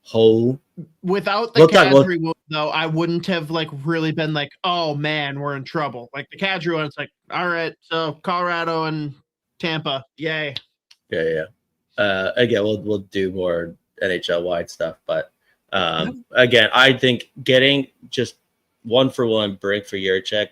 whole. Without the Kadri move, though, I wouldn't have like really been like, oh man, we're in trouble. Like the Kadri one, it's like, all right, so Colorado and Tampa, yay. Yeah. Again, we'll do more NHL wide stuff, but again, I think getting just 1-for-1 Brink for Jiricek,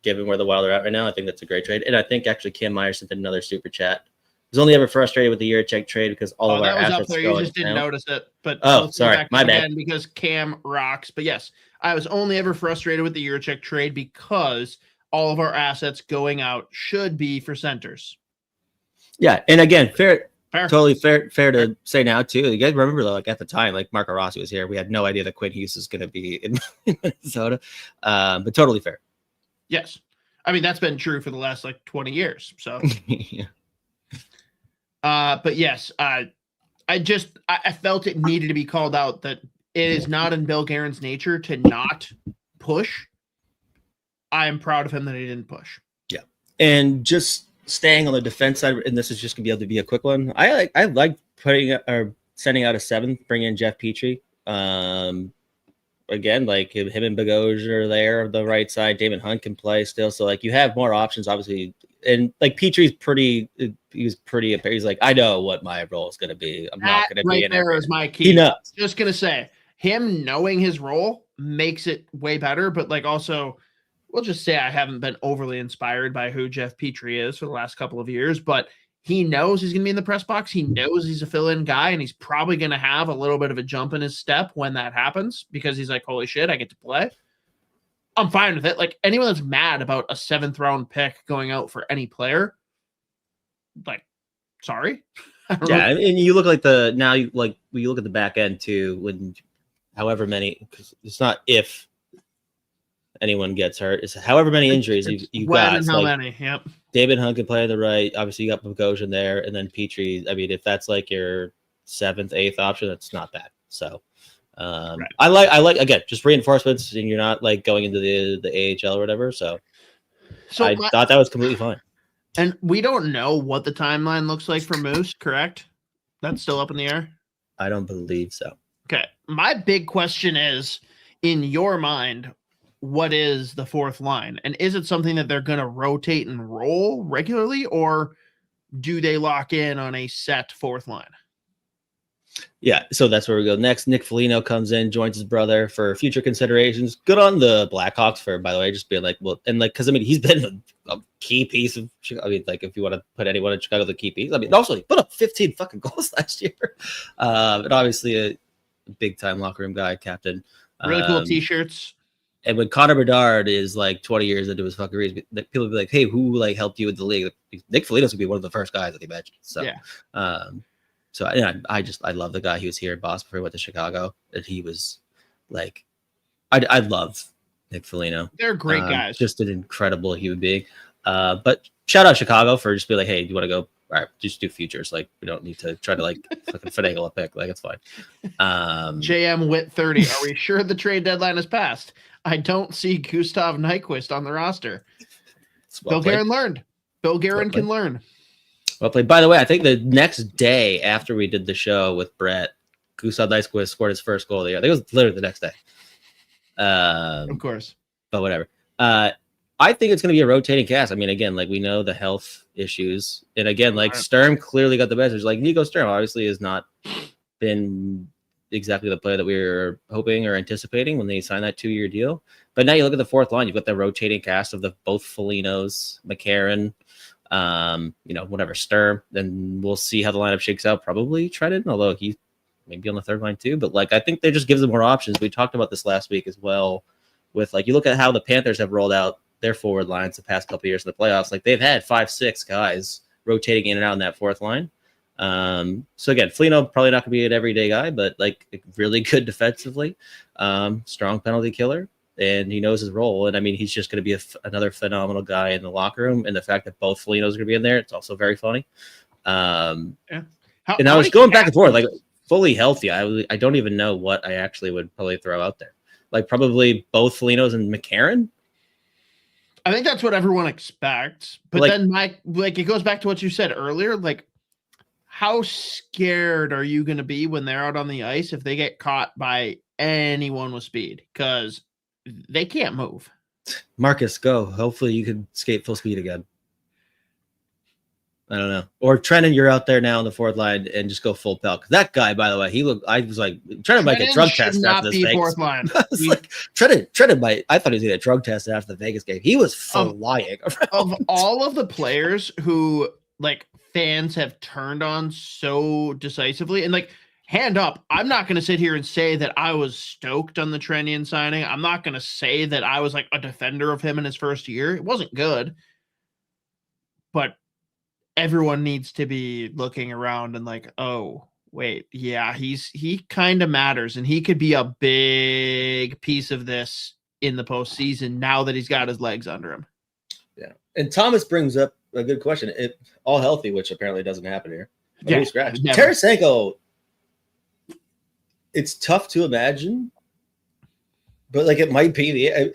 given where the Wild are at right now, I think that's a great trade. And I think actually Kim Meyer sent another super chat. I was only ever frustrated with the Jiricek trade because all of our assets up there. You just didn't notice it. But sorry, my bad. Because Cam rocks. But yes, I was only ever frustrated with the Jiricek trade because all of our assets going out should be for centers. Yeah, and again, fair. Totally fair to say now too. You guys remember though, like at the time, like Marco Rossi was here. We had no idea that Quinn Hughes is going to be in Minnesota, but totally fair. Yes, I mean that's been true for the last like 20 years. So, yeah. But yes, I felt it needed to be called out that it is not in Bill Garin's nature to not push I'm proud of him that he didn't push. Yeah. And just staying on the defense side, and this is just gonna be able to be a quick one. I like putting or sending out a 7th, bring in Jeff Petrie. Again, like him and Bogosian are there on the right side. Damon Hunt can play still, so like you have more options, obviously. And like Petrie's he's like, I know what my role is going to be. I'm not going to be in there. Is my key. He knows. Just gonna say, him knowing his role makes it way better. But like also, we'll just say I haven't been overly inspired by who Jeff Petrie is for the last couple of years, but he knows he's going to be in the press box. He knows he's a fill-in guy, and he's probably going to have a little bit of a jump in his step when that happens because he's like, holy shit, I get to play. I'm fine with it. Like anyone that's mad about a 7th round pick going out for any player, like, sorry. Yeah, and you look like you look at the back end too, when however many, because it's not if anyone gets hurt, it's however many injuries you've got. And how many? Yep. David Hunt can play on the right. Obviously, you got Bogosian there, and then Petrie. I mean, if that's like your 7th, 8th option, that's not bad. So, right. I like again just reinforcements, and you're not like going into the AHL or whatever. So I thought that was completely fine. And we don't know what the timeline looks like for Moose, correct? That's still up in the air? I don't believe so. Okay. My big question is, in your mind, what is the 4th line? And is it something that they're going to rotate and roll regularly, or do they lock in on a set 4th line? Yeah, so that's where we go next. Nick Foligno comes in, joins his brother for future considerations. Good on the Blackhawks for, by the way, just being like, well, and like, because I mean, he's been a key piece of Chicago. I mean, like, if you want to put anyone in Chicago, the key piece. I mean, also he put up 15 fucking goals last year, and obviously a big time locker room guy, captain. Really cool T-shirts. And when Connor Bedard is like 20 years into his fucking career, people will be like, hey, who like helped you with the league? Nick Foligno's gonna be one of the first guys that they mentioned. So, yeah. So I love the guy. He was here in Boston before he went to Chicago, and he was like, I love Nick Foligno. They're great guys. Just an incredible human being. But shout out Chicago for just being like, hey, do you want to go? All right, just do futures. Like, we don't need to try to like fucking finagle a pick. Like, it's fine. JM Witt 30. Are we sure the trade deadline has passed? I don't see Gustav Nyquist on the roster. Bill Garin learned. Bill Garin can learn. Well played. By the way, I think the next day after we did the show with Brett, Gustav Nyquist scored his first goal of the year. I think it was literally the next day. Of course. But whatever. I think it's going to be a rotating cast. I mean, again, like we know the health issues. And again, like Sturm clearly got the message. Like Nico Sturm obviously has not been exactly the player that we were hoping or anticipating when they signed that 2-year deal. But now you look at the 4th line, you've got the rotating cast of the both Folignos, McCarron, whatever, Sturm. Then we'll see how the lineup shakes out. Probably Trenton, although he may be on the 3rd line too. But like, I think they just gives them more options. We talked about this last week as well. With like, you look at how the Panthers have rolled out their forward lines the past couple of years in the playoffs. Like they've had 5-6 guys rotating in and out in that 4th line. So again, Foligno probably not going to be an everyday guy, but like really good defensively, strong penalty killer, and he knows his role. And I mean, he's just going to be another phenomenal guy in the locker room. And the fact that both Folignos are going to be in there, it's also very funny. And I was going back and forth, like fully healthy. I don't even know what I actually would probably throw out there. Like probably both Folignos and McCarron. I think that's what everyone expects. But like, then it goes back to what you said earlier. Like, how scared are you going to be when they're out on the ice if they get caught by anyone with speed? Because they can't move. Marcus, go. Hopefully you can skate full speed again. I don't know. Or Trenton, you're out there now on the 4th line and just go full pelt. Because that guy, by the way, I was like, Trenton might get drug test after this Vegas. 4th line. I was like, Trenton might. I thought he was going to get drug tested after the Vegas game. He was flying around. Of all of the players who like fans have turned on so decisively, and like, hand up, I'm not going to sit here and say that I was stoked on the Trennian signing. I'm not going to say that I was like a defender of him in his first year. It wasn't good, but everyone needs to be looking around and like, oh, wait, yeah, he kind of matters, and he could be a big piece of this in the postseason now that he's got his legs under him. Yeah, and Thomas brings up a good question. All healthy, which apparently doesn't happen here. Yeah, Tarasenko, it's tough to imagine, but like it might be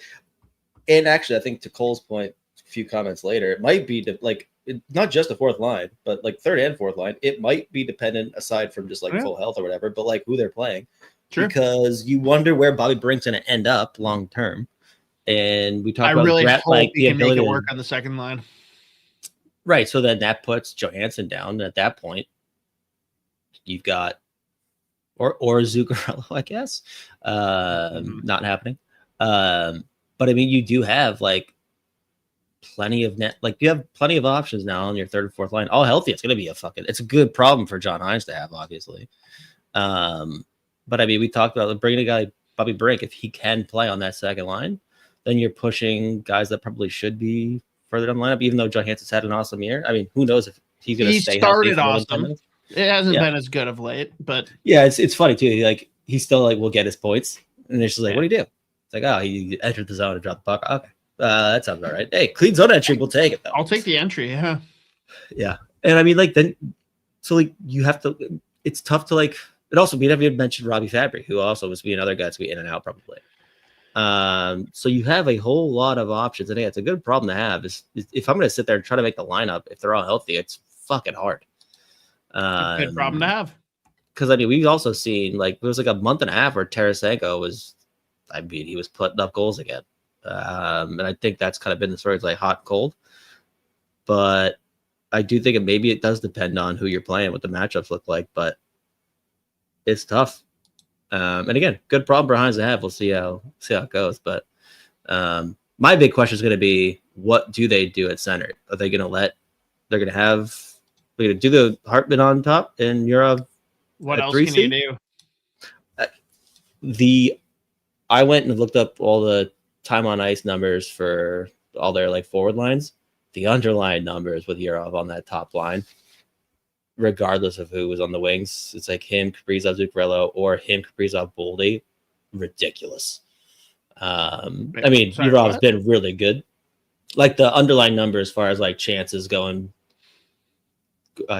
And actually, I think to Cole's point, a few comments later, it might be not just the fourth line, but like third and fourth line. It might be dependent aside from just like full health or whatever, but like who they're playing. Sure. Because you wonder where Bobby Brink's going to end up long term. And we talked about really hope he can make it work on the second line. Right. So then that puts Johansson down. And at that point, you've got or Zuccarello, I guess. Not happening. But I mean, you do have like plenty of you have plenty of options now on your third and fourth line. All healthy. It's going to be it's a good problem for John Hines to have, obviously. But I mean, we talked about bringing a guy like Bobby Brink. If he can play on that second line, then you're pushing guys that probably should be further down the lineup, even though Johansson's had an awesome year. I mean, who knows if he's going to stay healthy. He started awesome. It hasn't been as good of late, but yeah, it's funny too. Like he still will get his points, and they're just like, what do you do? It's like, oh, he entered the zone and dropped the puck. Okay, that sounds all right. Hey, clean zone entry, we'll take it though. I'll take the entry. Yeah, yeah, and I mean, you have to. It's tough to And also, we never even mentioned Robbie Fabry, who also was another guy to be in and out probably. So you have a whole lot of options. I think it's a good problem to have. If I'm going to sit there and try to make the lineup, if they're all healthy, it's fucking hard. Good problem to have. Because I mean, we've also seen it was like a month and a half where Tarasenko was, he was putting up goals again. And I think that's kind of been the story. It's like hot and cold. But I do think maybe it does depend on who you're playing, what the matchups look like. But it's tough. And again, good problem for Hines to have. We'll see how it goes. But my big question is going to be, what do they do at center? Are they going to they're going to do the Hartman on top and Yurov? What else can you do? I went and looked up all the time on ice numbers for all their forward lines. The underlying numbers with Yurov on that top line, regardless of who was on the wings, it's like him, Caprizov, Zuccarello, or him, Caprizov, Boldy. Ridiculous. I mean, Yurov's been really good. Like the underlying number as far as chances going,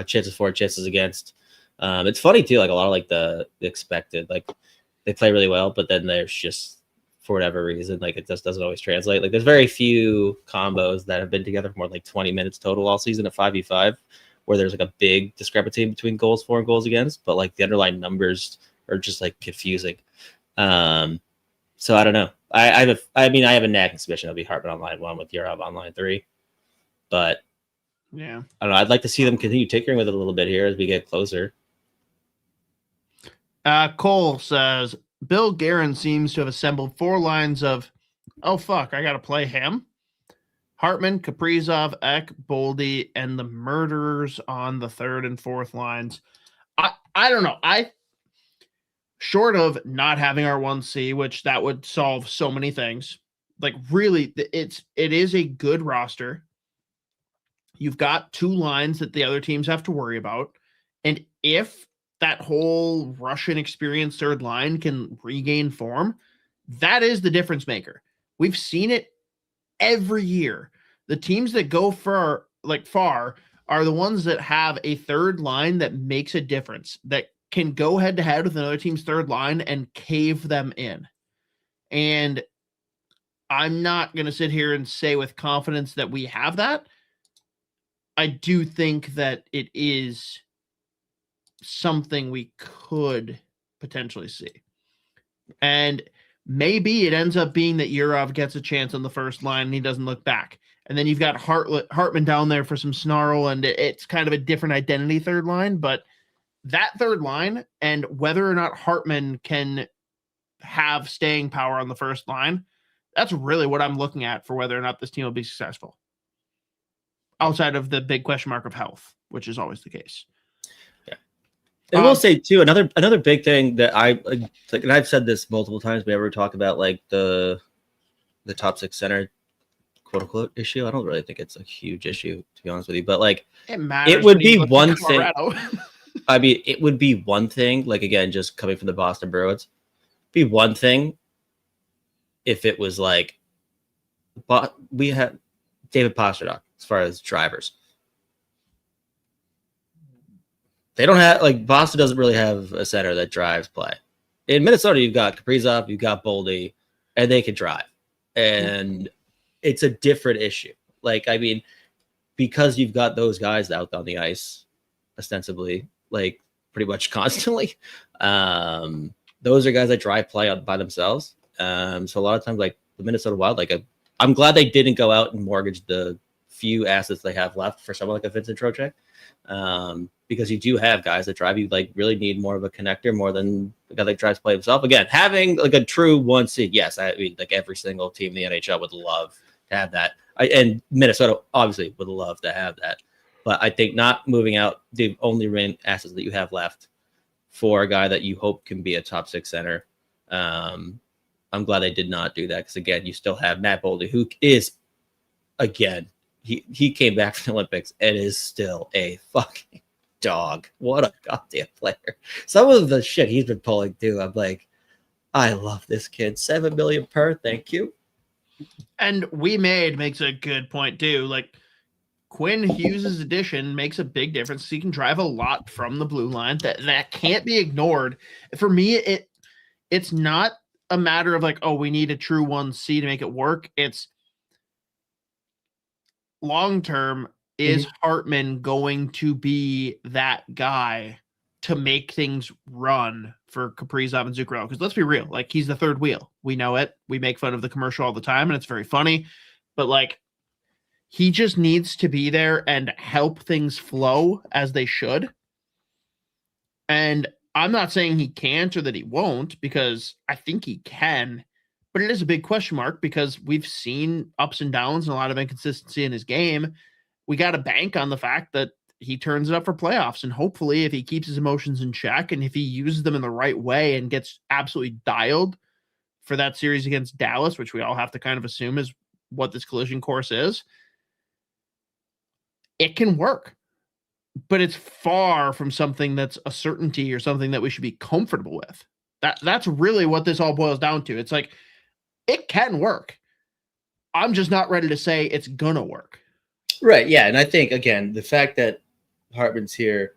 chances for, chances against. It's funny too. A lot of the expected, they play really well, but then there's just for whatever reason, it just doesn't always translate. There's very few combos that have been together for more than 20 minutes total all season at 5v5. Where there's a big discrepancy between goals for and goals against, but the underlying numbers are just confusing. So I don't know. I have a nagging suspicion it'll be Hartman on line 1 with Yurov on line 3, but yeah, I don't know. I'd like to see them continue tinkering with it a little bit here as we get closer. Cole says Bill Garin seems to have assembled 4 lines of, oh fuck, I got to play him. Hartman, Kaprizov, Ek, Boldy, and the Murderers on the third and fourth lines. I don't know. Short of not having our 1C, which that would solve so many things. Really, it is a good roster. You've got 2 lines that the other teams have to worry about. And if that whole Russian experienced third line can regain form, that is the difference maker. We've seen it every year. The teams that go far are the ones that have a third line that makes a difference, that can go head to head with another team's third line and cave them in. And I'm not going to sit here and say with confidence that we have that. I do think that it is something we could potentially see. And maybe it ends up being that Yurov gets a chance on the first line and he doesn't look back. And then you've got Hartman down there for some snarl, and it's kind of a different identity third line. But that third line and whether or not Hartman can have staying power on the first line, that's really what I'm looking at for whether or not this team will be successful. Outside of the big question mark of health, which is always the case. Yeah. And we'll say too, another big thing that and I've said this multiple times whenever we talk about the top 6 center quote unquote issue. I don't really think it's a huge issue, to be honest with you, but it would be one thing. I mean, it would be one thing, again, just coming from the Boston Bruins, be one thing if it was but we have David Pastrnak as far as drivers. They don't have, Boston doesn't really have a center that drives play. In Minnesota, you've got Caprizov, you've got Boldy, and they can drive. And it's a different issue. Like, I mean, because you've got those guys out on the ice, ostensibly, like pretty much constantly. Those are guys that drive play by themselves. So a lot of times, like the Minnesota Wild, like I'm glad they didn't go out and mortgage the few assets they have left for someone like a Vincent Trocheck, because you do have guys that drive. You like really need more of a connector more than the guy that drives play himself. Again, having like a true 1C, yes, I mean like every single team in the NHL would love to have that, and Minnesota obviously would love to have that. But I think not moving out the only ring assets that you have left for a guy that you hope can be a top 6 center. I'm glad they did not do that because, again, you still have Matt Boldy, who is, again, he came back from the Olympics and is still a fucking dog. What a goddamn player. Some of the shit he's been pulling, too, I'm like, I love this kid. $7 million per, thank you. And makes a good point, too. Like, Quinn Hughes' addition makes a big difference. He can drive a lot from the blue line. That can't be ignored. For me, it's not a matter of like, oh, we need a true 1C to make it work. It's long term. Is Hartman going to be that guy to make things run for Caprizov and Zuccarello? Because let's be real, like he's the third wheel. We know it. We make fun of the commercial all the time, and it's very funny. But like, he just needs to be there and help things flow as they should. And I'm not saying he can't or that he won't, because I think he can, but it is a big question mark because we've seen ups and downs and a lot of inconsistency in his game. We got to bank on the fact that he turns it up for playoffs. And hopefully if he keeps his emotions in check and if he uses them in the right way and gets absolutely dialed for that series against Dallas, which we all have to kind of assume is what this collision course is, it can work. But it's far from something that's a certainty or something that we should be comfortable with. That's really what this all boils down to. It's like, it can work. I'm just not ready to say it's gonna work. Right. Yeah. And I think, again, the fact that Hartman's here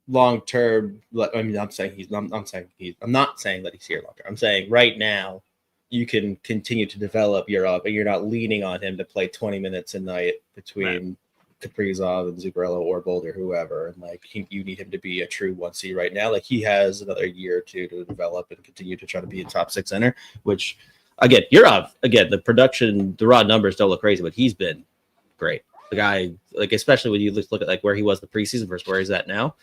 long term, I mean, I'm not saying that he's here long term. I'm saying right now you can continue to develop Europe and you're not leaning on him to play 20 minutes a night between Caprizov and Zuccarello or Boulder, whoever, and like you need him to be a true 1C right now. Like he has another year or two to develop and continue to try to be a top 6 center, which again, the production, the raw numbers don't look crazy, but he's been great. The guy, like, especially when you look at like where he was the preseason versus where he's at now,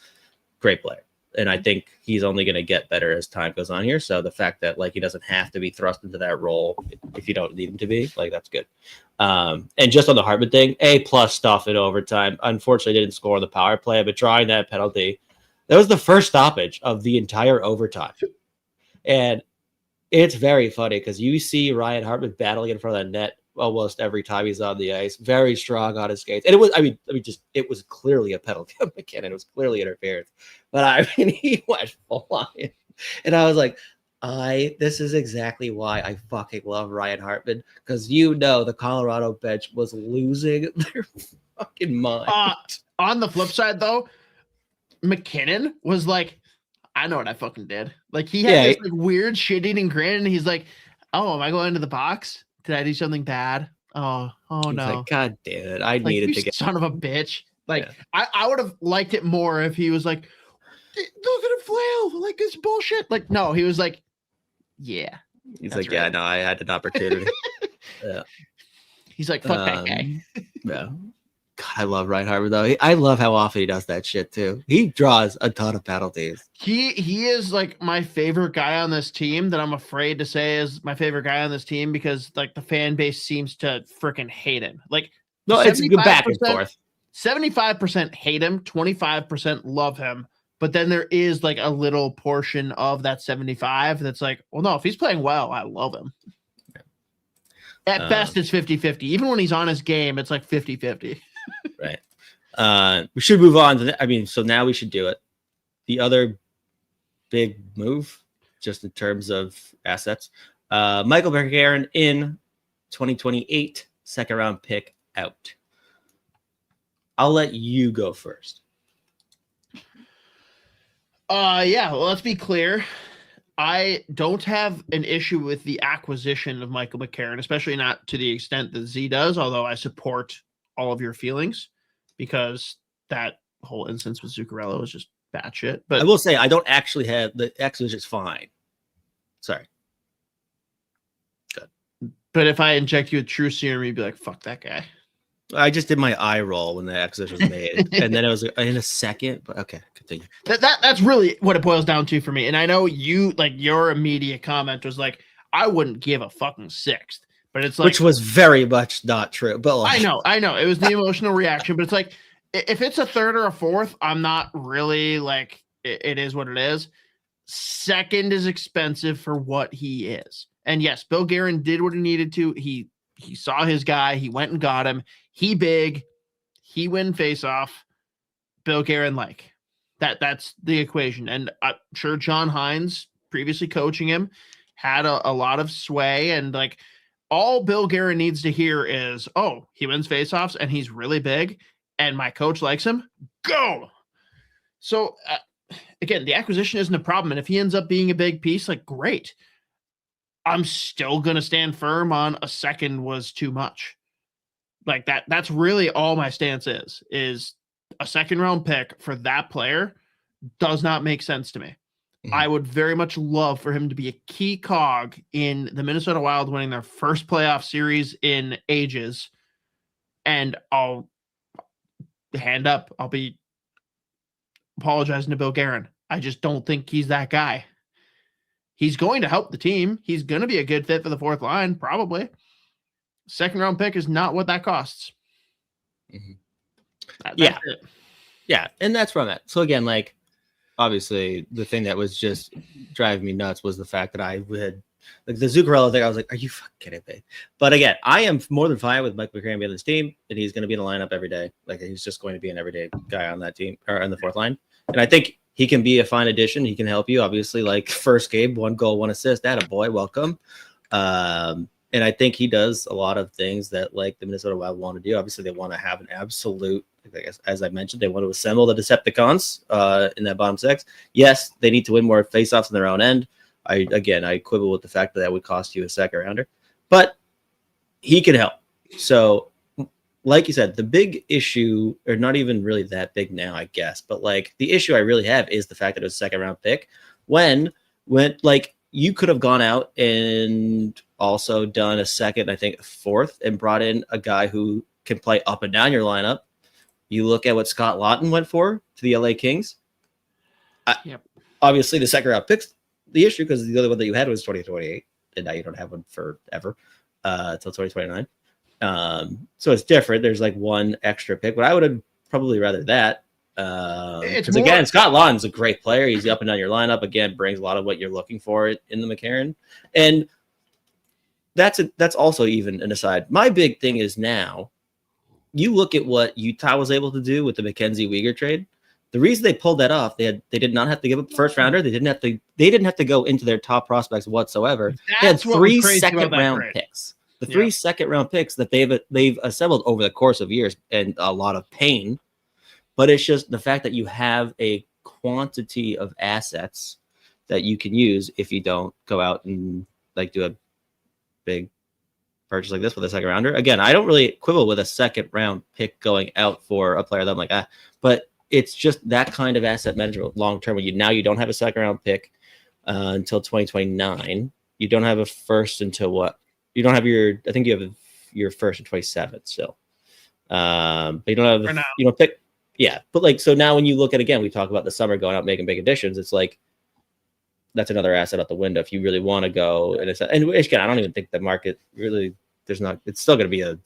great player. And I think he's only going to get better as time goes on here. So the fact that like he doesn't have to be thrust into that role if you don't need him to be, like that's good. And just on the Hartman thing, A+ stuff in overtime. Unfortunately, didn't score on the power play, but drawing that penalty, that was the first stoppage of the entire overtime. And it's very funny because you see Ryan Hartman battling in front of the net almost every time he's on the ice, very strong on his skates. And it was, it was clearly a penalty of McKinnon. It was clearly interference. But I mean, he went flying. And I was like, this is exactly why I fucking love Ryan Hartman, because the Colorado bench was losing their fucking mind. On the flip side, though, McKinnon was like, I know what I fucking did. Like he had this like weird shit-eating grin, and he's like, "Oh, am I going into the box? Did I do something bad? Oh no! Like, God damn it! I needed to get son of a bitch." Like I would have liked it more if he was like, "Look at him flail! Like it's bullshit." Like no, he was like, "Yeah." He's like, right. "Yeah, no, I had an opportunity." Yeah. He's like, "Fuck that guy." Yeah. God, I love Ryan Hartman though. I love how often he does that shit too. He draws a ton of penalties. He is like my favorite guy on this team that I'm afraid to say is my favorite guy on this team because like the fan base seems to freaking hate him. Like no, it's good back and forth. 75% hate him, 25% love him. But then there is like a little portion of that 75 that's like, well, no, if he's playing well, I love him. At best, it's 50-50. Even when he's on his game, it's like 50-50. Right. We should move on to so now we should do it. The other big move, just in terms of assets, Michael McCarron in 2028, second round pick out. I'll let you go first. Well, let's be clear. I don't have an issue with the acquisition of Michael McCarron, especially not to the extent that Z does, although I support all of your feelings because that whole instance with Zuccarello was just batshit. But I will say I don't actually have the acquisition is fine. Sorry. Good. But if I inject you with true serum, you'd be like, fuck that guy. I just did my eye roll when the acquisition was made. And then it was in a second. But okay, continue. That's really what it boils down to for me. And I know you, like, your immediate comment was like, I wouldn't give a fucking sixth. But it's like, which was very much not true. But like, I know. It was the emotional reaction. But it's like, if it's a third or a fourth, I'm not really like, it is what it is. Second is expensive for what he is. And yes, Bill Garin did what he needed to. He saw his guy. He went and got him. He big. He win face off. Bill Garin like. That's the equation. And I'm sure John Hines, previously coaching him, had a lot of sway. And like, all Bill Garin needs to hear is, oh, he wins faceoffs and he's really big and my coach likes him. Go. So again, the acquisition isn't a problem. And if he ends up being a big piece, like, great. I'm still going to stand firm on a second was too much. Like that's really all my stance is a second round pick for that player does not make sense to me. Mm-hmm. I would very much love for him to be a key cog in the Minnesota Wild winning their first playoff series in ages. And I'll hand up. I'll be apologizing to Bill Garin. I just don't think he's that guy. He's going to help the team. He's going to be a good fit for the fourth line, probably. Second round pick is not what that costs. Mm-hmm. That's it. Yeah. And that's where I'm at. So again, like, obviously the thing that was just driving me nuts was the fact that I had like the Zuccarello thing. I was like, are you fucking kidding me? But again, I am more than fine with Mike McCarron being on this team, and he's going to be in the lineup every day. Like, he's just going to be an everyday guy on that team or on the fourth line. And I think he can be a fine addition. He can help you, obviously. Like, first game, 1 goal, 1 assist. That a boy, welcome. And I think he does a lot of things that, like, the Minnesota Wild want to do. Obviously, they want to have an absolute, I guess, as I mentioned, they want to assemble the Decepticons in that bottom six. Yes, they need to win more faceoffs on their own end. I quibble with the fact that would cost you a second rounder, but he can help. So, like you said, the big issue, or not even really that big now, I guess, but like the issue I really have is the fact that it was a second round pick when like you could have gone out and also done a second, I think a fourth, and brought in a guy who can play up and down your lineup. You look at what Scott Laughton went for to the LA Kings. Yep. Obviously, the second round picks the issue because the other one that you had was 2028, and now you don't have one forever until 2029. So it's different. There's like one extra pick, but I would have probably rather that. Because again, Scott Laughton's a great player. He's up and down your lineup. Again, brings a lot of what you're looking for in the McCarron, and that's also even an aside. My big thing is now you look at what Utah was able to do with the Mackenzie Weegar trade. The reason they pulled that off, they did not have to give up the first rounder. They didn't have to go into their top prospects whatsoever. They had 3 second round picks. The 3 second round picks that they've assembled over the course of years and a lot of pain. But it's just the fact that you have a quantity of assets that you can use if you don't go out and like do a big purchase like this with a second rounder. Again, I don't really quibble with a second round pick going out for a player that I'm like, but it's just that kind of asset management long term when you don't have a second round pick until 2029. You don't have a first until what? You don't have I think you have your first in 27 still. But you don't have pick. Yeah, but like, so now when you look at, again, we talk about the summer going out making big additions. It's like that's another asset out the window if you really want to go. And again, I don't even think the market really it's still going to be a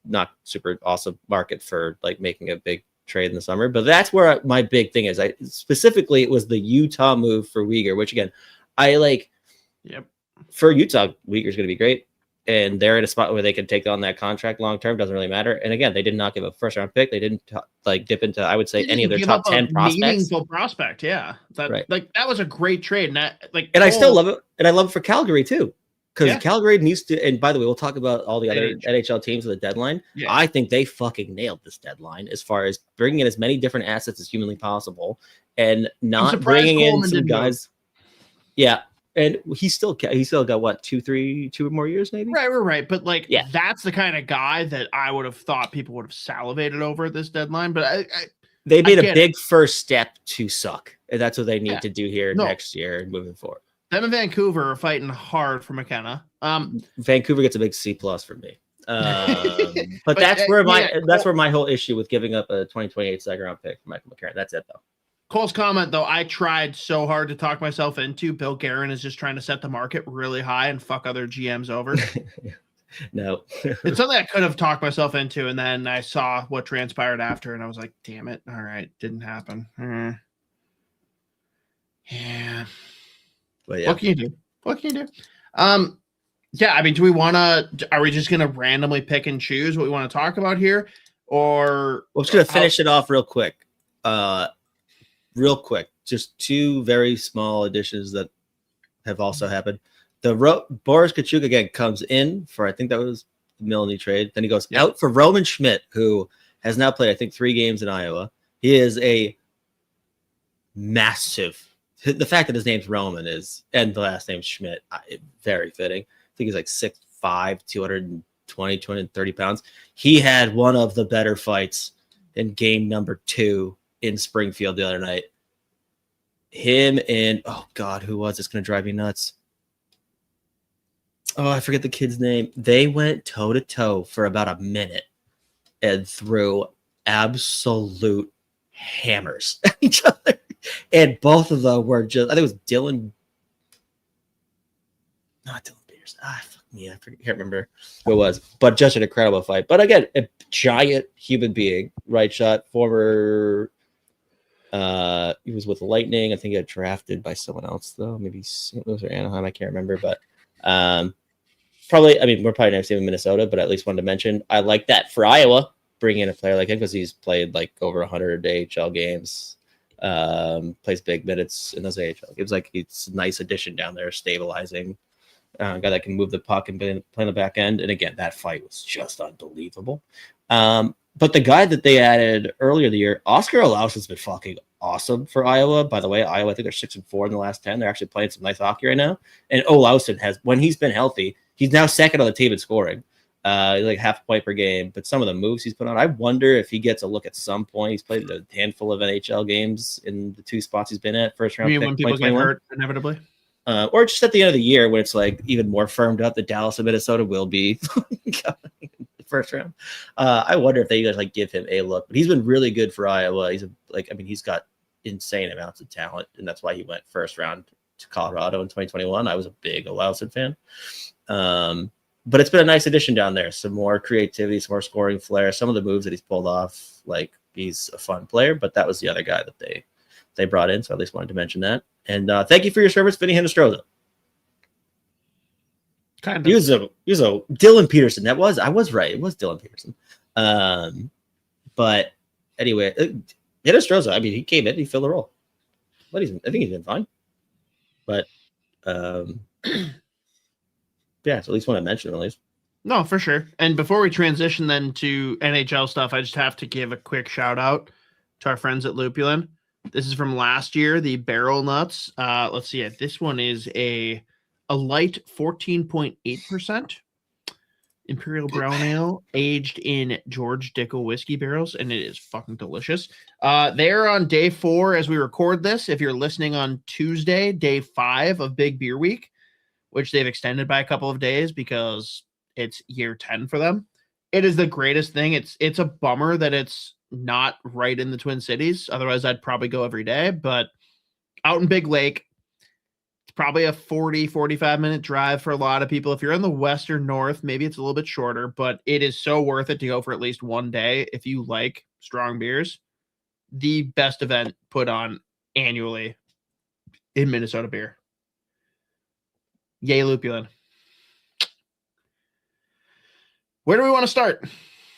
not super awesome market for like making a big trade in the summer. But that's where my big thing is. Specifically, it was the Utah move for Weegar, which again, I like. Yep. For Utah, Weegar's going to be great. And they're in a spot where they can take on that contract long term. Doesn't really matter. And again, they did not give a first round pick. They didn't like dip into, I would say, any of their top 10 prospects. Meaningful prospect, yeah. Like that was a great trade. And I still love it. And I love it for Calgary too, because Calgary needs to. And by the way, we'll talk about all the other NHL teams with the deadline. Yeah. I think they fucking nailed this deadline as far as bringing in as many different assets as humanly possible, and not bringing in some guys. Yeah. And he still got what, 2 more years maybe. Right. But like, Yeah. that's the kind of guy that I would have thought people would have salivated over at this deadline. But they made a big first step to suck, and that's what they need to do here next year and moving forward. Them and Vancouver are fighting hard for McKenna. Vancouver gets a big C+ from me. But that's where my whole issue with giving up a 2028 second round pick for Michael McCarron. That's it though. Cole's comment though, I tried so hard to talk myself into. Bill Garin is just trying to set the market really high and fuck other GMs over. No. It's something I could have talked myself into, and then I saw what transpired after, and I was like, damn it. All right, didn't happen. Yeah. But yeah. What can you do? Yeah, I mean, are we just going to randomly pick and choose what we want to talk about here? Or we're just going to finish it off real quick. Just two very small additions that have also happened. Boris Kachuk again comes in for, I think that was the Milne trade. Then he goes out for Roman Schmidt, who has now played, I think, 3 games in Iowa. He is a massive. The fact that his name's Roman and the last name's Schmidt, very fitting. I think he's like 6'5", 220, 230 pounds. He had one of the better fights in game number 2 in Springfield the other night. Him and, oh God, who was this? Going to drive me nuts. Oh, I forget the kid's name. They went toe-to-toe for about a minute and threw absolute hammers at each other. And both of them were just, I think it was not Dylan Peterson. Fuck me. I can't remember who it was, but just an incredible fight. But again, a giant human being, right shot, former, he was with the Lightning. I think he got drafted by someone else, though. Maybe St. Louis or Anaheim. I can't remember, but probably, I mean, we're probably never seeing him in Minnesota, but at least wanted to mention, I like that for Iowa, bring in a player like him because he's played like over 100 AHL games. Plays big minutes in those AHL games. Like, it's a nice addition down there, stabilizing guy that can move the puck and play on the back end. And again, that fight was just unbelievable. But the guy that they added earlier in the year, Oscar Olaus, has been fucking awesome for Iowa. By the way, Iowa, I think they're 6-4 in the last 10. They're actually playing some nice hockey right now. And Olaus has, when he's been healthy, he's now second on the team in scoring. Like half a point per game, but some of the moves he's put on, I wonder if he gets a look at some point. He's played a handful of NHL games in the 2 spots he's been at, first round. You mean when people get hurt inevitably? Or just at the end of the year when it's like even more firmed up that Dallas and Minnesota will be first round. I wonder if they like give him a look, but he's been really good for Iowa. He's got insane amounts of talent, and that's why he went first round to Colorado in 2021. I was a big Olausen fan. But it's been a nice addition down there. Some more creativity, some more scoring flair. Some of the moves that he's pulled off, like, he's a fun player. But that was the other guy that they brought in, so I at least wanted to mention that. And thank you for your service, Vinny Hinostroza. Kind of. He was a Dylan Peterson. I was right. It was Dylan Peterson. But anyway, Hinostroza, I mean, he came in, he filled the role. But I think he's been fine. But yeah, so at least want to mention at least. No, for sure. And before we transition then to NHL stuff, I just have to give a quick shout out to our friends at Lupulin. This is from last year, the Barrel Nuts. Let's see. This one is a light 14.8% Imperial Brown Ale aged in George Dickel whiskey barrels, and it is fucking delicious. They're on day 4 as we record this. If you're listening on Tuesday, day 5 of Big Beer Week, which they've extended by a couple of days because it's year 10 for them. It is the greatest thing. It's a bummer that it's not right in the Twin Cities. Otherwise, I'd probably go every day. But out in Big Lake, it's probably a 45 minute drive for a lot of people. If you're in the Western North, maybe it's a little bit shorter, but it is so worth it to go for at least one day if you like strong beers. The best event put on annually in Minnesota beer. Yay, Lupulin. Where do we want to start?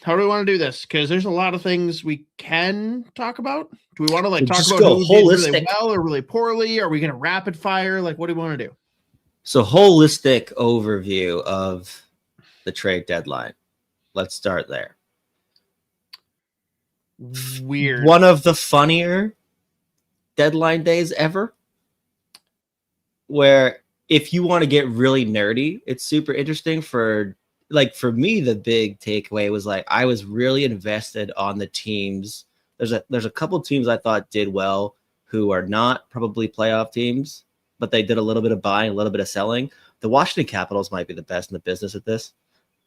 How do we want to do this? Because there's a lot of things we can talk about. Do we want to talk about who did really well or really poorly? Are we going to rapid fire? What do we want to do? So, holistic overview of the trade deadline. Let's start there. Weird. One of the funnier deadline days ever, where if you want to get really nerdy, it's super interesting for me, the big takeaway was like, I was really invested on the teams. There's a couple teams I thought did well who are not probably playoff teams, but they did a little bit of buying, a little bit of selling. The Washington Capitals might be the best in the business at this.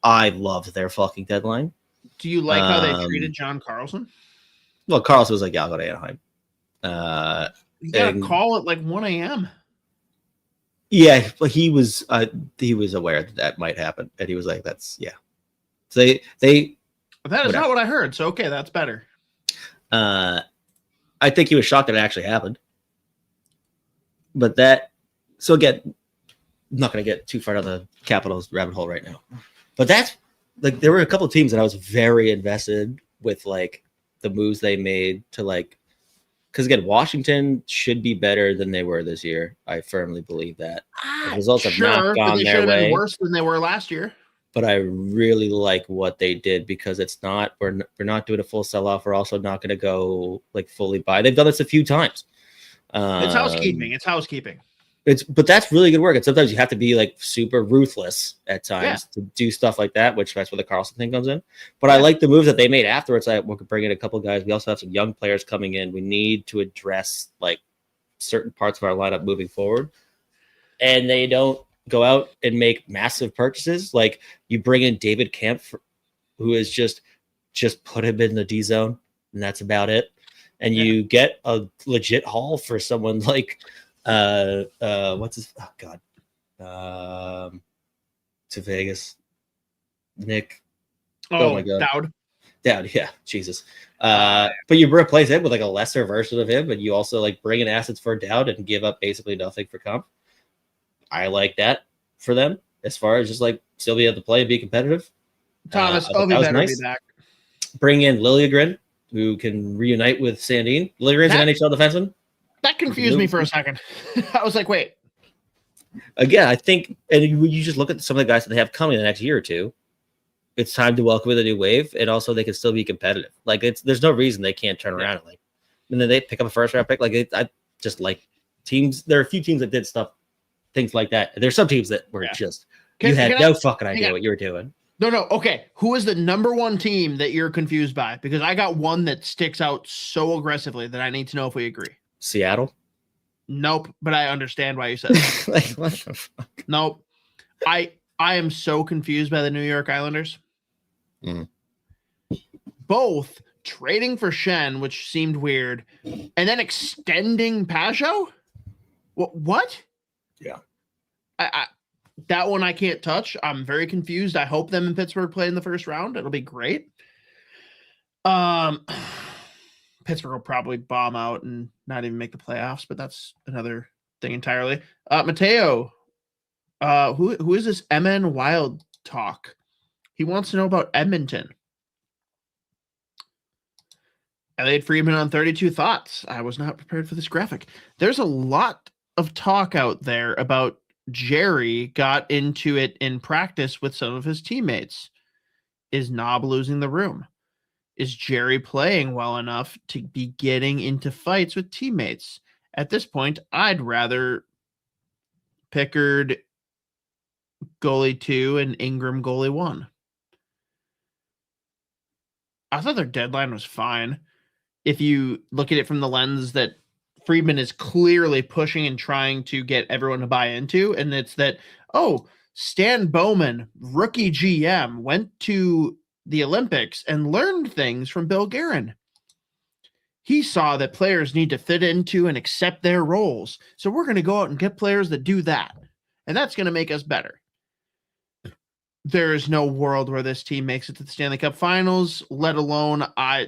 I loved their fucking deadline. Do you like how they treated John Carlson? Well, Carlson was like, yeah, I'll go to Anaheim. You got to call it like 1 a.m. Yeah, but he was aware that might happen, and he was like, "That's yeah." So they that is not what I heard. So okay, that's better. I think he was shocked that it actually happened. But that, so again, I'm not going to get too far down the Capitals rabbit hole right now. But that's like, there were a couple of teams that I was very invested with, like the moves they made to like, because again, Washington should be better than they were this year. I firmly believe that. The results have not gone their way. Worse than they were last year. But I really like what they did, because it's not, we're not doing a full sell-off. We're also not going to go like fully buy. They've done this a few times. It's housekeeping. But that's really good work. And sometimes you have to be like super ruthless at times to do stuff like that, which that's where the Carlson thing comes in. But I like the moves that they made afterwards. We could bring in a couple of guys. We also have some young players coming in. We need to address like certain parts of our lineup moving forward. And they don't go out and make massive purchases. Like you bring in David Kemp, who is just put him in the D zone, and that's about it. And you get a legit haul for someone like what's his to Vegas, Nick. Oh my God, Dowd, yeah, Jesus. But you replace it with like a lesser version of him, and you also like bring in assets for Dowd and give up basically nothing for comp. I like that for them as far as just like still be able to play and be competitive. Thomas, Ovi better be back. Bring in Liljegren, who can reunite with Sandin. Liljegren's an NHL defenseman. That confused me for a second. I was like, wait. Again, I think, and when you just look at some of the guys that they have coming in the next year or two, it's time to welcome in a new wave, and also they can still be competitive. Like there's no reason they can't turn around and then they pick up a first round pick. Like I just like teams. There are a few teams that did things like that. There's some teams that were just you had no fucking idea what you were doing. No. Okay. Who is the number one team that you're confused by? Because I got one that sticks out so aggressively that I need to know if we agree. Seattle? Nope. But I understand why you said that. Like, what the fuck? Nope. I am so confused by the New York Islanders. Both trading for Shen, which seemed weird, and then extending Pajot? What? Yeah. I that one I can't touch. I'm very confused. I hope them in Pittsburgh play in the first round. It'll be great. Pittsburgh will probably bomb out and not even make the playoffs, but that's another thing entirely. Mateo, who is this MN Wild Talk? He wants to know about Edmonton. Elliot Friedman on 32 Thoughts. I was not prepared for this graphic. There's a lot of talk out there about Jerry got into it in practice with some of his teammates. Is Knob losing the room? Is Jerry playing well enough to be getting into fights with teammates? At this point, I'd rather Pickard goalie 2 and Ingram goalie 1. I thought their deadline was fine. If you look at it from the lens that Friedman is clearly pushing and trying to get everyone to buy into, and it's that, Stan Bowman, rookie GM, went to the Olympics and learned things from Bill Garin. He saw that players need to fit into and accept their roles. So we're going to go out and get players that do that. And that's going to make us better. There is no world where this team makes it to the Stanley Cup Finals, let alone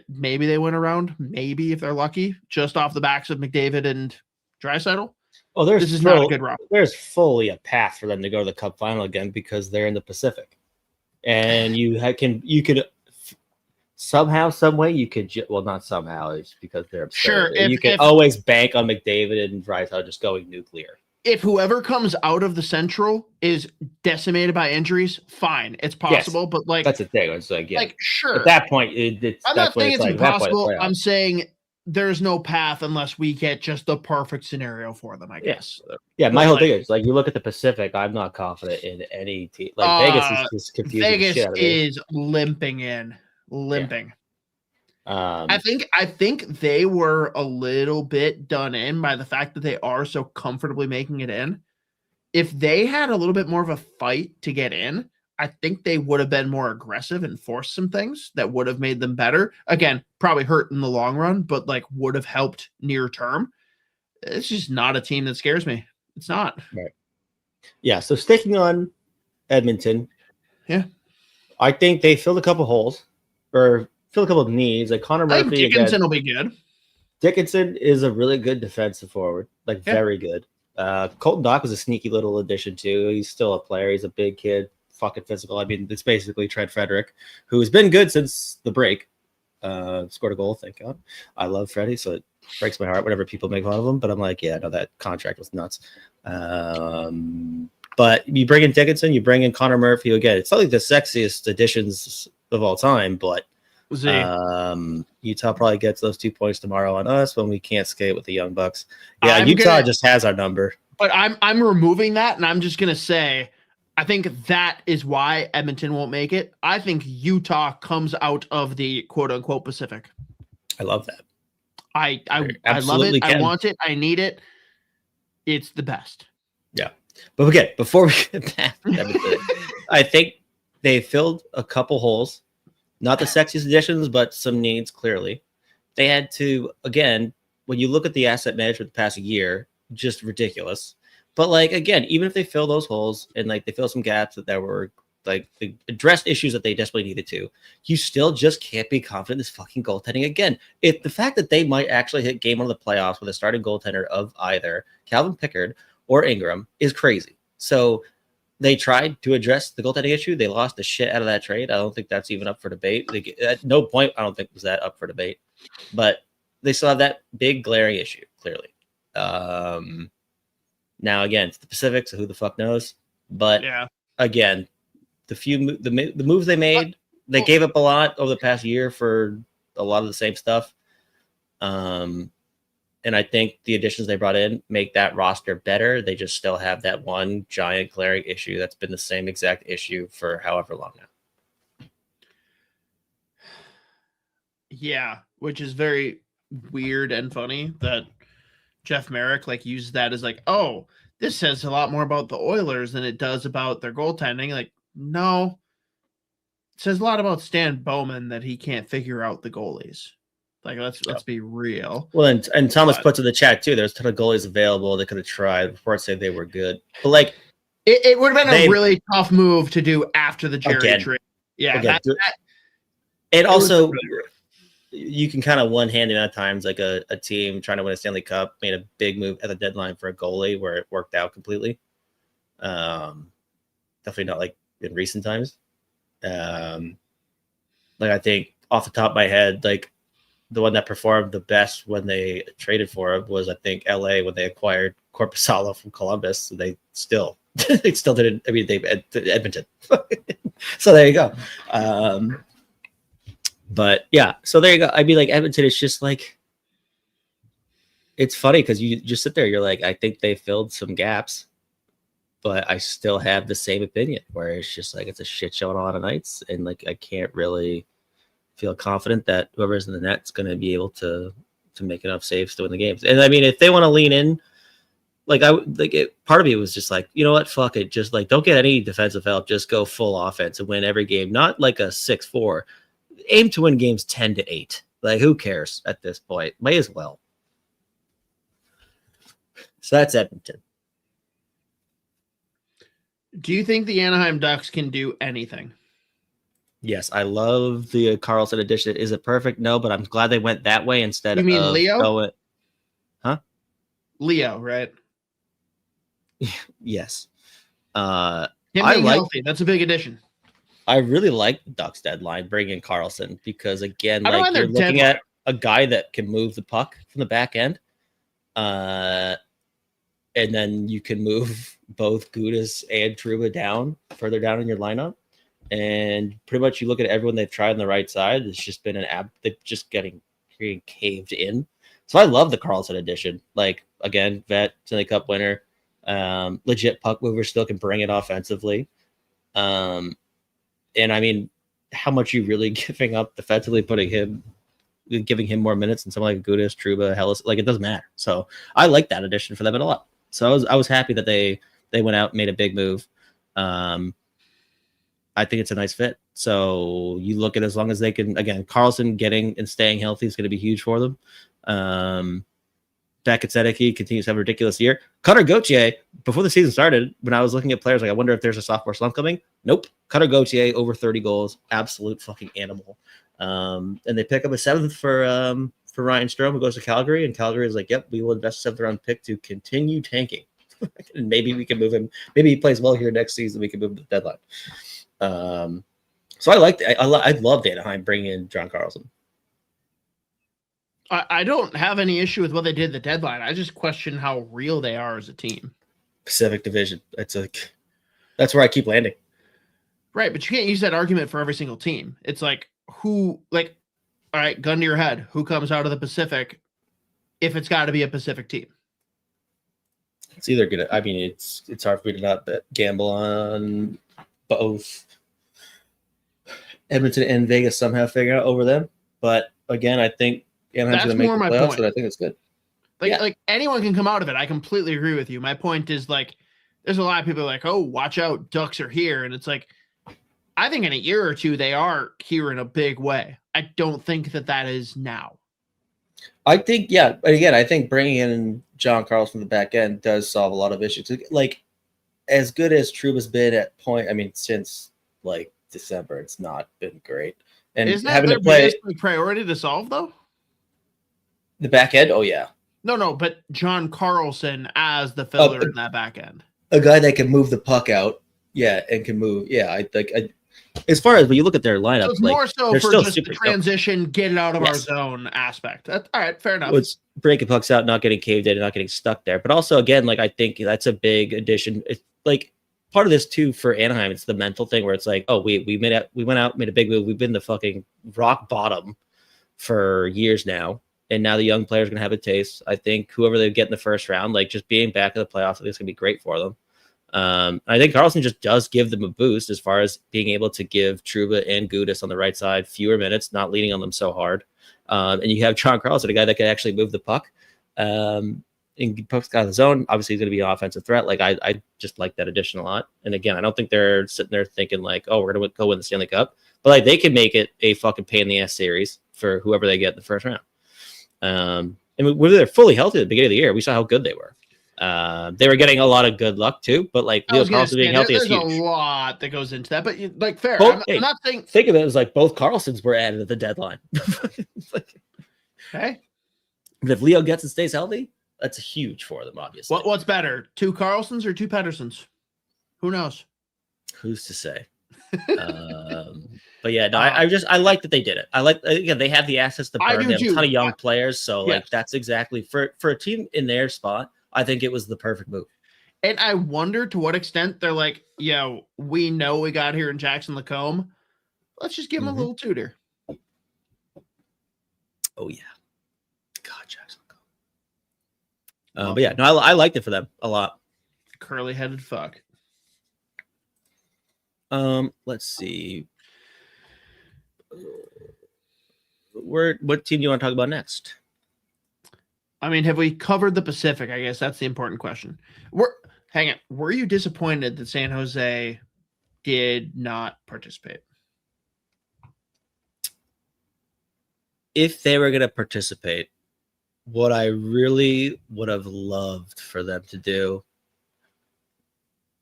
maybe they win around, maybe if they're lucky, just off the backs of McDavid and Draisaitl. Oh, this is not a good route. There's fully a path for them to go to the Cup Final again because they're in the Pacific, and you could somehow, some way, you could not somehow, it's because they're absurd. Sure, you can always bank on McDavid and Draisaitl just going nuclear. If whoever comes out of the Central is decimated by injuries, fine, it's possible. Yes, but like that's the thing. It's like, yeah, sure. At that point, I'm not saying it's impossible. I'm saying there's no path unless we get just the perfect scenario for them, I guess. Yeah, my But, whole like, thing is like you look at the Pacific. I'm not confident in any team. Like Vegas is just confusing the Vegas shit out of me. is limping. I I think they were a little bit done in by the fact that they are so comfortably making it in. If they had a little bit more of a fight to get in, I think they would have been more aggressive and forced some things that would have made them better. Again, probably hurt in the long run, but like would have helped near term. It's just not a team that scares me. It's not. Right. Yeah. So sticking on Edmonton. Yeah. I think they filled a couple holes or filled a couple of needs. Like Connor I think Murphy. Dickinson will be good. Dickinson is a really good defensive forward. Like very good. Colton Dock was a sneaky little addition too. He's still a player. He's a big kid, fucking physical. I mean, it's basically Trent Frederick, who has been good since the break. Scored a goal, thank God. I love Freddie, so it breaks my heart whenever people make fun of him. But I'm like, yeah, no, that contract was nuts. But you bring in Dickinson, you bring in Connor Murphy again. It's not like the sexiest additions of all time, but Utah probably gets those 2 points tomorrow on us when we can't skate with the Young Bucks. Yeah, Utah just has our number. But I'm removing that, and I'm just gonna say, I think that is why Edmonton won't make it. I think Utah comes out of the quote unquote Pacific. I love that. I love it. I want it. I need it. It's the best. Yeah. But again, before we get back to Edmonton, I think they filled a couple holes. Not the sexiest additions, but some needs, clearly. They had to, again, when you look at the asset management the past year, just ridiculous. But, like, again, even if they fill those holes and, like, they fill some gaps that were, like, they addressed issues that they desperately needed to, you still just can't be confident in this fucking goaltending again. If the fact that they might actually hit game one of the playoffs with a starting goaltender of either Calvin Pickard or Ingram is crazy. So they tried to address the goaltending issue. They lost the shit out of that trade. I don't think that's even up for debate. At no point, I don't think was that up for debate. But they still have that big glaring issue, clearly. Now, again, it's the Pacific, so who the fuck knows? But again, the moves they made, they gave up a lot over the past year for a lot of the same stuff. And I think the additions they brought in make that roster better. They just still have that one giant glaring issue that's been the same exact issue for however long now. Yeah, which is very weird and funny that Jeff Merrick like uses that as like, oh, this says a lot more about the Oilers than it does about their goaltending. Like, no, it says a lot about Stan Bowman that he can't figure out the goalies. Like, let's be real. Well, and Thomas puts in the chat too. There's a ton of goalies available. They could have tried. Reports say they were good, but like, it would have been a really tough move to do after the Jerry trade. Yeah, and also you can kind of one-handed at times, like a team trying to win a Stanley Cup made a big move at the deadline for a goalie where it worked out completely. Definitely not like in recent times. Like I think off the top of my head, like the one that performed the best when they traded for him was I think LA when they acquired Korpisalo from Columbus. So they still didn't. I mean, they Edmonton. So there you go. But yeah, so there you go. I mean, like Edmonton is just like, it's funny because you just sit there. You're like, I think they filled some gaps, but I still have the same opinion where it's just like it's a shit show on a lot of nights, and like I can't really feel confident that whoever's in the net's going to be able to make enough saves to win the games. And I mean, if they want to lean in, like part of me was just like, you know what, fuck it, just like don't get any defensive help, just go full offense and win every game, not like a 6-4. Aim to win games 10-8. Like who cares at this point? May as well. So that's Edmonton. Do you think the Anaheim Ducks can do anything? Yes, I love the Carlson edition. Is it perfect? No, but I'm glad they went that way instead of Leo? Huh? Leo, right? Yes. Him being healthy, that's a big addition. I really like the Ducks deadline, bringing Carlson, because again, like you're looking at a guy that can move the puck from the back end. And then you can move both Gudas and Trouba down, further down in your lineup. And pretty much you look at everyone they've tried on the right side, it's just been they're just getting caved in. So I love the Carlson addition. Like, again, vet, Stanley Cup winner, legit puck mover, still can bring it offensively. And I mean, how much you really giving up defensively, giving him more minutes than someone like Gudas, Trouba, Hellas, like it doesn't matter. So I like that addition for them a lot. So I was happy that they went out and made a big move. I think it's a nice fit. So you look at, as long as they can, again, Carlson getting and staying healthy is going to be huge for them. Beck and Sedecki continues to have a ridiculous year. Cutter Gauthier, before the season started, when I was looking at players, like, I wonder if there's a sophomore slump coming. Nope. Cutter Gauthier, over 30 goals. Absolute fucking animal. And they pick up a 7th for Ryan Strome, who goes to Calgary. And Calgary is like, yep, we will invest a 7th round pick to continue tanking. And maybe we can move him. Maybe he plays well here next season. We can move him to the deadline. So I liked it. I loved Anaheim bringing in John Carlson. I don't have any issue with what they did at the deadline. I just question how real they are as a team. Pacific Division. That's where I keep landing. Right, but you can't use that argument for every single team. It's like, all right, gun to your head, who comes out of the Pacific if it's got to be a Pacific team? It's either gonna. I mean, it's hard for me to not gamble on both Edmonton and Vegas somehow figure out over them. But again, I think Anaheim's going to make the playoffs, point. And I think it's good. Like anyone can come out of it. I completely agree with you. My point is, like, there's a lot of people like, oh, watch out, Ducks are here. And it's like, I think in a year or two, they are here in a big way. I don't think that is now. I think, yeah. But again, I think bringing in John Carlson from the back end does solve a lot of issues. Like, as good as Trouba's been at point, I mean, since like December, it's not been great. And isn't that their biggest priority to solve, though? The back end? Oh, yeah. No, but John Carlson as the filler in that back end. A guy that can move the puck out, yeah, and can move. Yeah, I think as far as when you look at their lineup, so it's more so for just the transition, get it out of our zone aspect. All right, fair enough. It's breaking pucks out, not getting caved in, and not getting stuck there. But also, again, like, I think that's a big addition. It's like part of this too for Anaheim. It's the mental thing where it's like, oh, we went out, made a big move. We've been the fucking rock bottom for years now. And now the young players are going to have a taste. I think whoever they get in the first round, like, just being back in the playoffs, I think it's going to be great for them. I think Carlson just does give them a boost as far as being able to give Trouba and Gudas on the right side fewer minutes, not leaning on them so hard. And you have John Carlson, a guy that can actually move the puck. And pucks out of the zone. Obviously, he's going to be an offensive threat. Like, I just like that addition a lot. And again, I don't think they're sitting there thinking like, oh, we're going to go win the Stanley Cup. But like, they can make it a fucking pain in the ass series for whoever they get in the first round. And when they're fully healthy at the beginning of the year, we saw how good they were. They were getting a lot of good luck too, but like Leo Carlson being healthy is huge. There's a lot that goes into that, but like, fair. I'm not saying. Think of it as like both Carlsons were added at the deadline. Okay. But if Leo gets and stays healthy, that's huge for them, obviously. What's better, 2 Carlsons or 2 Pedersons? Who knows? Who's to say? But yeah, no, I like that they did it. I like, again, they have the assets to burn. They have a ton of young players, so like that's exactly for a team in their spot. I think it was the perfect move. And I wonder to what extent they're like, yo, we know we got here in Jackson Lacombe. Let's just give him a little tutor. Oh yeah, God, Jackson Lacombe. But yeah, no, I liked it for them a lot. Curly-headed fuck. Let's see. What team do you want to talk about next? I mean, have we covered the Pacific? I guess that's the important question. Hang on. Were you disappointed that San Jose did not participate? If they were going to participate, what I really would have loved for them to do,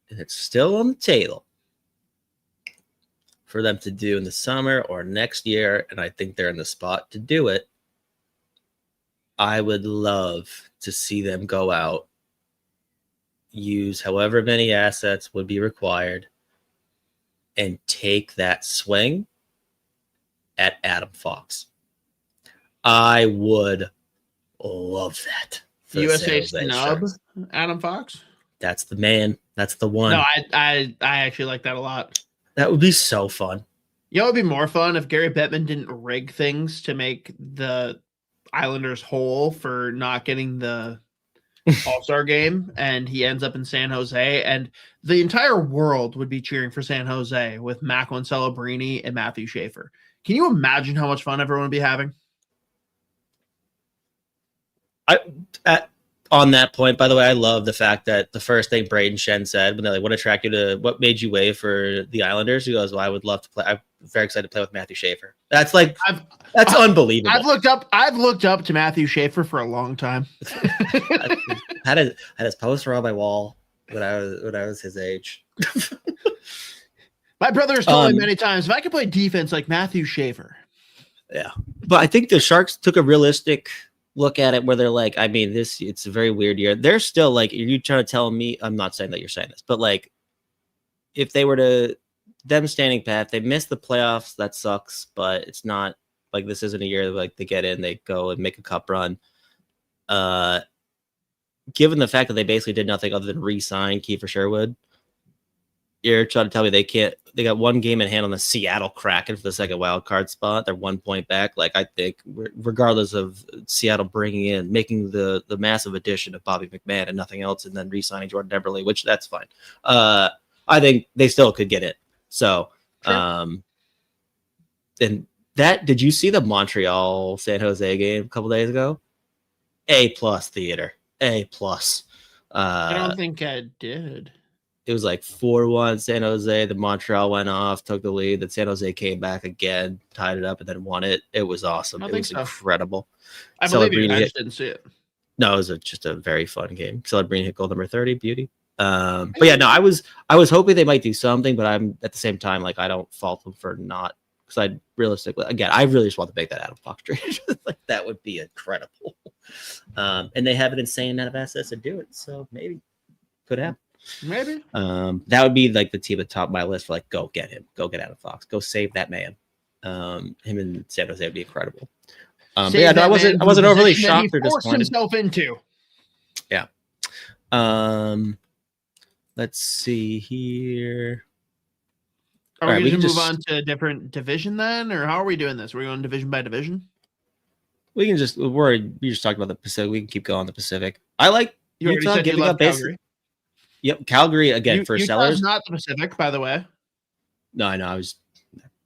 and it's still on the table, for them to do in the summer or next year, and I think they're in the spot to do it, I would love to see them go out, use however many assets would be required, and take that swing at Adam Fox. I would love that. USA snub Adam Fox? That's the man. That's the one. No, I actually like that a lot. That would be so fun. You know, it would be more fun if Gary Bettman didn't rig things to make the Islanders whole for not getting the All-Star game, and he ends up in San Jose, and the entire world would be cheering for San Jose with Macklin Celebrini and Matthew Schaefer. Can you imagine how much fun everyone would be having? On that point, by the way, I love the fact that the first thing Braden Shen said when they're like, what made you wave for the Islanders? He goes, well, I would love to play. I'm very excited to play with Matthew Schaefer. That's like, that's unbelievable. I've looked up to Matthew Schaefer for a long time. I had his poster on my wall when I was his age. My brother has told me many times, if I could play defense like Matthew Schaefer. Yeah. But I think the Sharks took a realistic look at it where they're like, I mean, it's a very weird year. They're still like, are you trying to tell me? I'm not saying that you're saying this, but like, if they were to them standing pat, they missed the playoffs. That sucks, but it's not like this isn't a year like they get in, they go and make a cup run. Given the fact that they basically did nothing other than re-sign Kiefer Sherwood, you're trying to tell me they got one game in hand on the Seattle Kraken for the second wild card spot. They're 1 point back. Like, I think regardless of Seattle making the massive addition of Bobby McMahon and nothing else, and then re-signing Jordan Eberle, which that's fine. I think they still could get it. So, sure. And did you see the Montreal San Jose game a couple days ago? A+ theater. A+. I don't think I did. It was like 4-1 San Jose. The Montreal went off, took the lead. Then San Jose came back again, tied it up, and then won it. It was awesome. It was incredible. I believe you guys didn't see it. No, it was just a very fun game. Celebrini hit goal number 30, beauty. But yeah, no, I was hoping they might do something, but I'm at the same time, like, I don't fault them for not, because I realistically, again, I really just want to make that Adam Fox trade. Like, that would be incredible. And they have an insane amount of assets to do it, so maybe could happen. Maybe. That would be like the team at the top of my list for like, go get him, go get Adam Fox, go save that man. Him and San Jose would be incredible. But yeah, no, I wasn't overly shocked or disappointed. Himself into. Yeah. Let's see here. Are we going to move on to a different division then, or how are we doing this? Are we going division by division? We can just we just talked about the Pacific. We can keep going on the Pacific. I like Utah giving up Calgary. Yep, Calgary again for sellers. Not the Pacific, by the way. No, I know. I was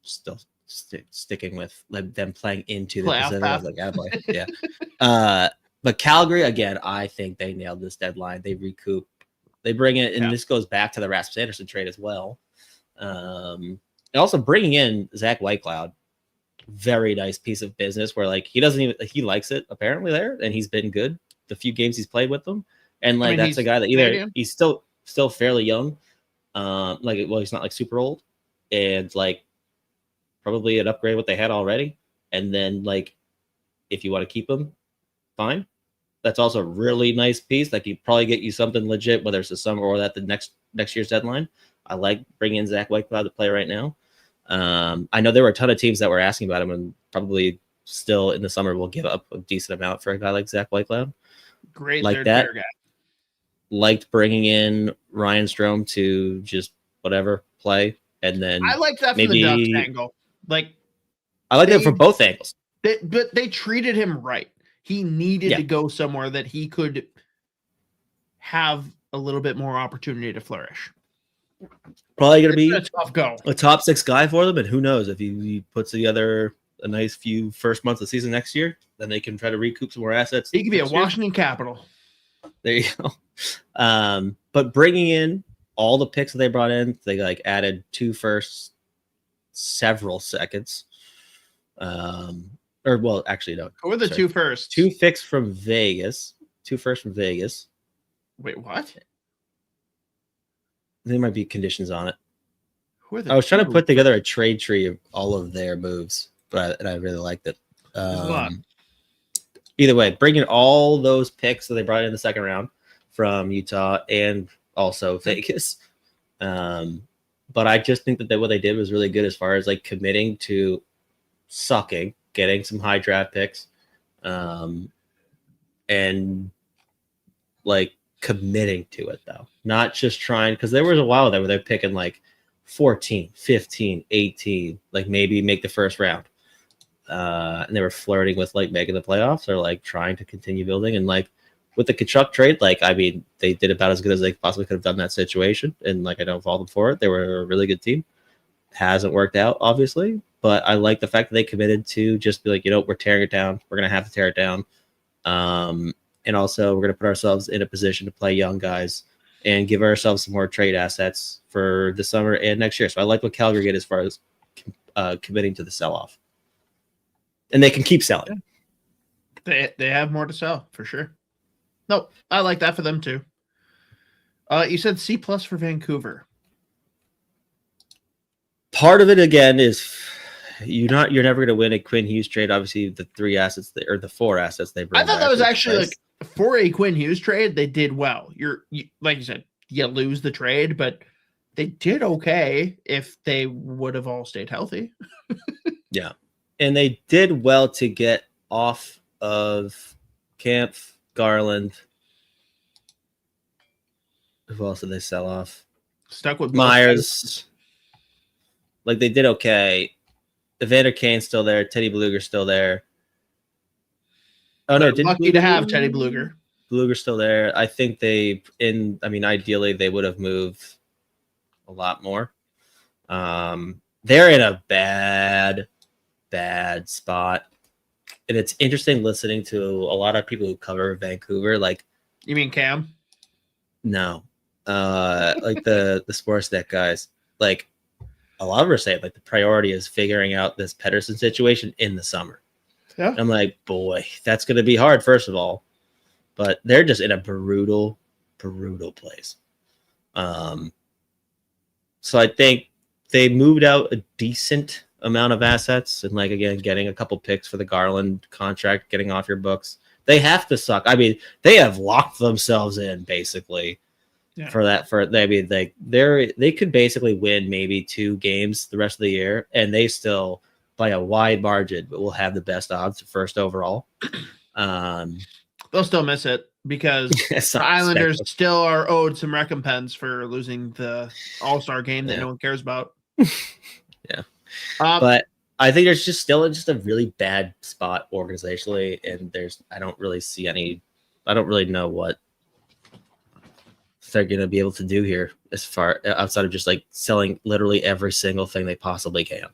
still sticking with them playing into the Pacific. I was like, yeah, boy. Yeah. But Calgary again, I think they nailed this deadline. They recoup. They bring it, and this goes back to the Rasmus Anderson trade as well. And also bringing in Zach Whitecloud, very nice piece of business. Where like he likes it apparently there, and he's been good the few games he's played with them. And like that's a guy that either he's still fairly young, he's not like super old, and like probably an upgrade what they had already. And then like if you want to keep him, fine. That's also a really nice piece that could probably get you something legit, whether it's the summer or at the next year's deadline. I like bringing in Zach Whitecloud to play right now. I know there were a ton of teams that were asking about him, and probably still in the summer will give up a decent amount for a guy like Zach Whitecloud. Great, like that. Guy. Liked bringing in Ryan Strome to just whatever play, and then I like that from the Ducks angle. Like I like that from both angles. But they treated him right. He needed to go somewhere that he could have a little bit more opportunity to flourish. Probably going to be a tough go. A top 6 guy for them, and who knows if he puts together a nice few first months of the season next year, then they can try to recoup some more assets. He could be a Washington Capital. There you go. But bringing in all the picks that they brought in, they like added 2 firsts, several seconds. Actually, no. Who are the 2 firsts? 2 picks from Vegas. 2 firsts from Vegas. Wait, what? There might be conditions on it. I was trying to put together a trade tree of all of their moves, but I really liked it. Either way, bringing all those picks that they brought in the second round from Utah and also Vegas. But I just think that what they did was really good as far as like committing to sucking, getting some high draft picks, and like committing to it though, not just trying, because there was a while there where they're picking like 14, 15, 18, like maybe make the first round. and they were flirting with like making the playoffs or like trying to continue building. And like with the Kachuk trade, like I mean, they did about as good as they possibly could have done in that situation. And like I don't fault them for it. They were a really good team. Hasn't worked out, obviously, but I like the fact that they committed to just be like, we're tearing it down. We're gonna have to tear it down. And also we're gonna put ourselves in a position to play young guys and give ourselves some more trade assets for the summer and next year. So I like what Calgary did as far as committing to the sell-off. And they can keep selling. They have more to sell, for sure. No, I like that for them, too. You said C+ for Vancouver. Part of it, again, is you're never going to win a Quinn Hughes trade. Obviously, the 4 assets they bring. I thought that was actually like for a Quinn Hughes trade, they did well. Like you said, you lose the trade, but they did okay if they would have all stayed healthy. Yeah. And they did well to get off of Camp, Garland. Who else did they sell off? Stuck with Myers. Like they did okay. Evander Kane's still there. Teddy Bluger's still there. Oh no, lucky to have Teddy Bluger. Bluger's still there. I think ideally they would have moved a lot more. They're in a bad spot. And it's interesting listening to a lot of people who cover Vancouver. Like, you mean Cam? No. Like the Sportsnet guys. Like a lot of them are saying like the priority is figuring out this Pedersen situation in the summer. Yeah. And I'm like, boy, that's gonna be hard, first of all. But they're just in a brutal place. So I think they moved out a decent amount of assets and like again getting a couple picks for the Garland contract, getting off your books. They have to suck. I mean, they have locked themselves in basically for that. They could basically win maybe 2 games the rest of the year, and they still by a wide margin, but will have the best odds first overall. They'll still miss it because the Islanders still are owed some recompense for losing the All-Star game that no one cares about. Yeah. But I think there's just still a really bad spot organizationally, and I don't really know what they're going to be able to do here as far outside of just like selling literally every single thing they possibly can.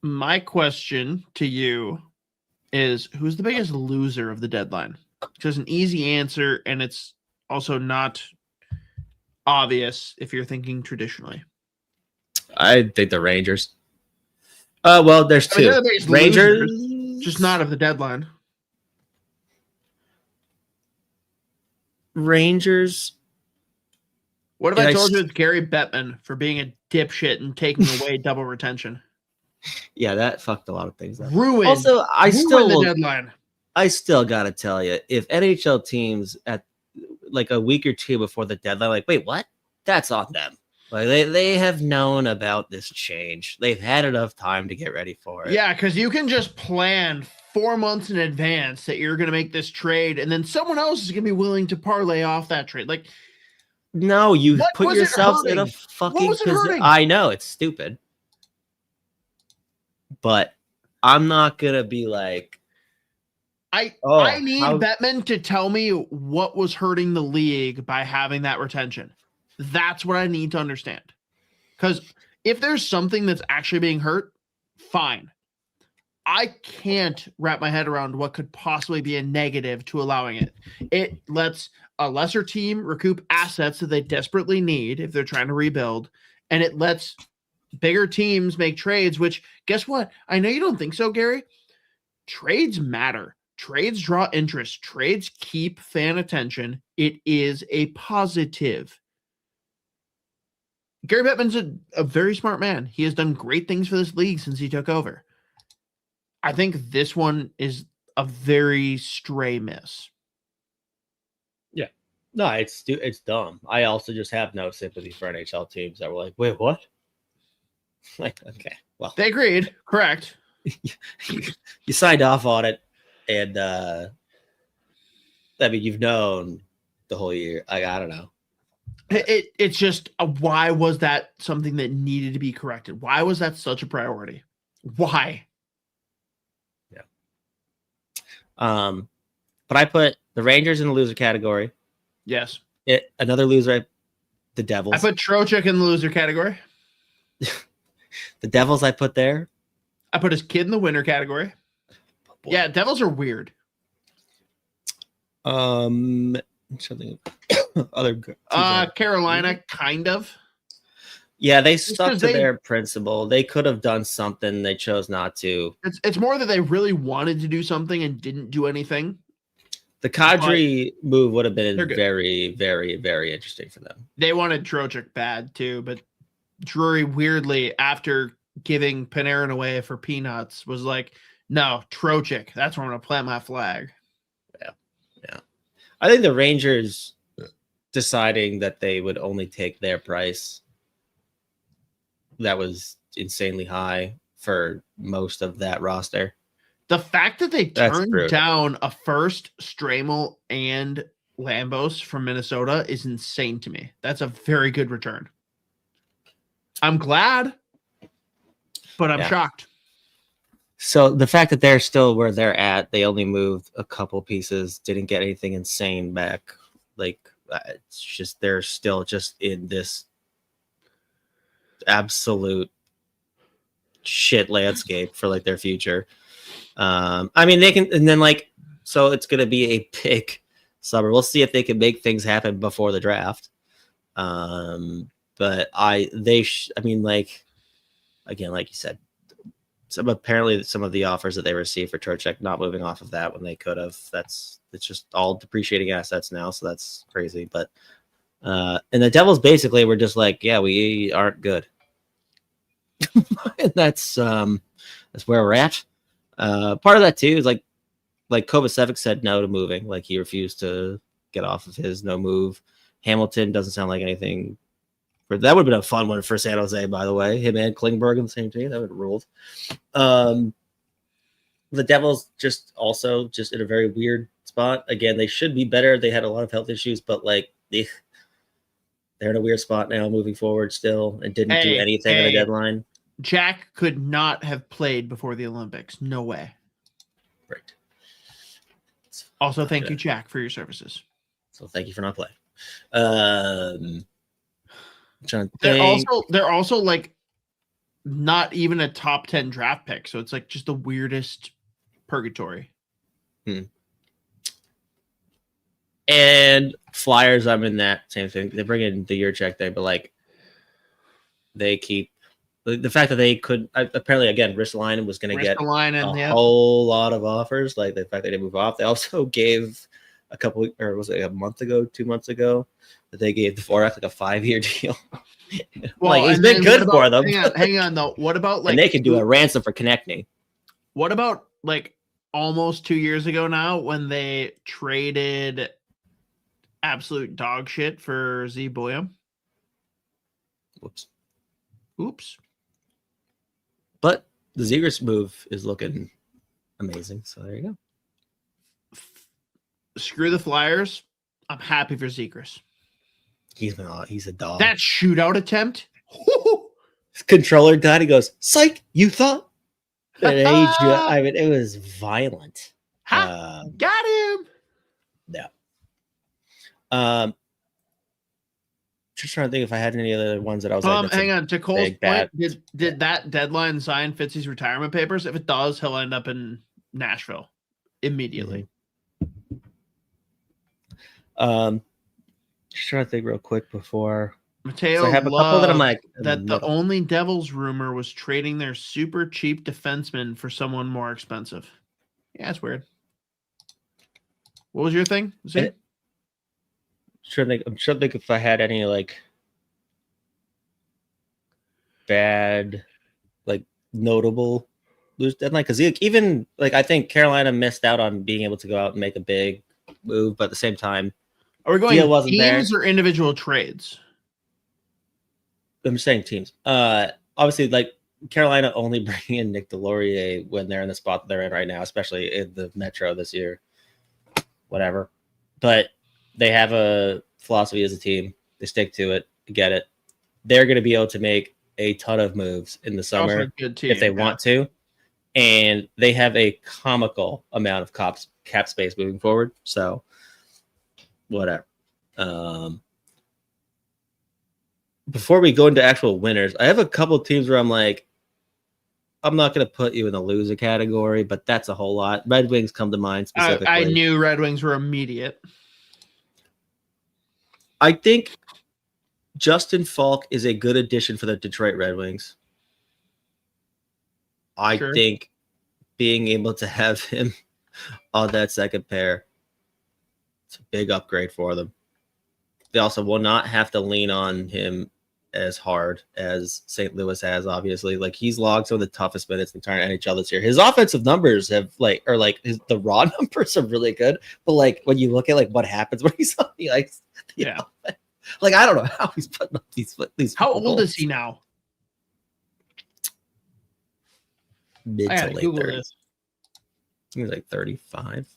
My question to you is, who's the biggest loser of the deadline? Because an easy answer, and it's also not obvious if you're thinking traditionally. I think the Rangers. Well, there's 2. The Rangers, just not of the deadline. Rangers. What if I told you it's Gary Bettman for being a dipshit and taking away double retention? Yeah, that fucked a lot of things up. Ruined. Also, the deadline. I still gotta tell you, if NHL teams at like a week or 2 before the deadline, like, wait, what? That's on them. Like they have known about this change. They've had enough time to get ready for it. Yeah, because you can just plan 4 months in advance that you're going to make this trade, and then someone else is going to be willing to parlay off that trade. Like, no, you put yourselves in a fucking position. I know it's stupid, but I'm not gonna be like, I need Bettman to tell me what was hurting the league by having that retention. That's what I need to understand. Because if there's something that's actually being hurt, fine. I can't wrap my head around what could possibly be a negative to allowing it. It lets a lesser team recoup assets that they desperately need if they're trying to rebuild, and it lets bigger teams make trades, which, guess what? I know you don't think so, Gary. Trades matter. Trades draw interest. Trades keep fan attention. It is a positive. Gary Bettman's a very smart man. He has done great things for this league since he took over. I think this one is a very stray miss. Yeah. No, it's dumb. I also just have no sympathy for NHL teams that were like, wait, what? Like, okay, well. They agreed. Correct. You signed off on it, and I mean, you've known the whole year. I don't know. It's just why was that something that needed to be corrected? Why was that such a priority? Why? Yeah. But I put the Rangers in the loser category. Yes. Another loser, the Devils. I put Trocheck in the loser category. The Devils I put there. I put his kid in the winner category. Boy. Yeah, Devils are weird. Something other Carolina, kind of. Yeah, they stuck to their principle. They could have done something. They chose not to. It's more that they really wanted to do something and didn't do anything. The Kadri move would have been very, very, very interesting for them. They wanted Trocheck bad too, but Drury weirdly, after giving Panarin away for peanuts, was like, no, Trocheck, that's where I'm going to plant my flag. Yeah. I think the Rangers deciding that they would only take their price, that was insanely high for most of that roster. The fact that they turned down a first, Stramel and Lambos from Minnesota is insane to me. That's a very good return. I'm glad, but I'm shocked. So the fact that they're still where they're at, they only moved a couple pieces, didn't get anything insane back. Like, it's just, they're still just in this absolute shit landscape for like their future. I mean, they can, and then like, so it's going to be a big summer. We'll see if they can make things happen before the draft. But I mean, like, again, like you said, apparently some of the offers that they received for Trocheck, not moving off of that when they could have, it's just all depreciating assets now. So that's crazy. But, and the Devils basically were just like, yeah, we aren't good. And that's where we're at. Part of that too is like Kovacevic said no to moving. Like he refused to get off of his no move. Hamilton doesn't sound like anything. That would have been a fun one for San Jose, by the way. Him and Klingberg on the same team. That would have ruled. The Devils just in a very weird spot. Again, they should be better. They had a lot of health issues, but like they're in a weird spot now moving forward still and didn't do anything in the deadline. Jack could not have played before the Olympics. No way. Right. Also, thank you, Jack, for your services. So thank you for not playing. They're also like not even a top 10 draft pick. So it's like just the weirdest purgatory. And Flyers, I'm in that same thing. They bring in the Judd'z thing, but like they keep the fact that they could apparently again Ristolainen was going to get a whole lot of offers. Like the fact they didn't move off. They also gave a couple, or was it a month ago, 2 months ago, that they gave the Dvorak like a 5-year deal. Well, like he's been good for them. Hang on though. What about like? And they can do a ransom for connecting. What about like almost 2 years ago now when they traded absolute dog shit for Z Boyum? Oops. But the Zegras move is looking amazing. So there you go. Screw the Flyers. I'm happy for Zegras. He's a dog. That shootout attempt. His controller died. He goes, "Psych! You thought?" I mean, it was violent. Got him. Yeah. Just trying to think if I had any other ones that I was like, hang on. To Cole's point, did that deadline sign Fitzy's retirement papers? If it does, he'll end up in Nashville immediately. Just trying to think real quick before Mateo. I have a couple that I'm like that the only Devils rumor was trading their super cheap defenseman for someone more expensive. Yeah, it's weird. What was your thing? I'm trying to think if I had any like bad, like notable lose deadline, because even like I think Carolina missed out on being able to go out and make a big move, but at the same time, are we going teams or individual trades? I'm just saying teams. Obviously, like Carolina only bringing in Nick Delorier when they're in the spot that they're in right now, especially in the Metro this year. Whatever, but they have a philosophy as a team. They stick to it. Get it. They're going to be able to make a ton of moves in the summer if they want to. and they have a comical amount of cap space moving forward. So whatever. Before we go into actual winners, I have a couple of teams where I'm like, I'm not going to put you in the loser category, but that's a whole lot. Red Wings come to mind specifically. I knew Red Wings were immediate. I think Justin Falk is a good addition for the Detroit Red Wings. I think being able to have him on that second pair, it's a big upgrade for them. They also will not have to lean on him as hard as St. Louis has, obviously. Like, he's logged some of the toughest minutes in the entire NHL this year. His offensive numbers have the raw numbers are really good, but like when you look at like what happens when he's on the ice, like I don't know how he's putting up these. How old is he now? Mid to late 30s. He's like 35.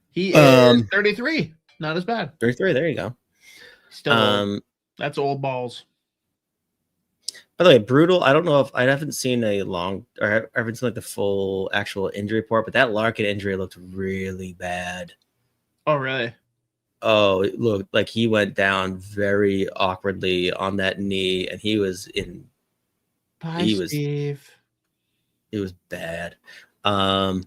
He is 33. Not as bad. 33. There you go. Still, that's old balls. By the way, brutal. I don't know if I haven't seen I haven't seen like the full actual injury report, but that Larkin injury looked really bad. Oh, really? Oh, it looked like he went down very awkwardly on that knee, and he was in. Steve. It was bad. But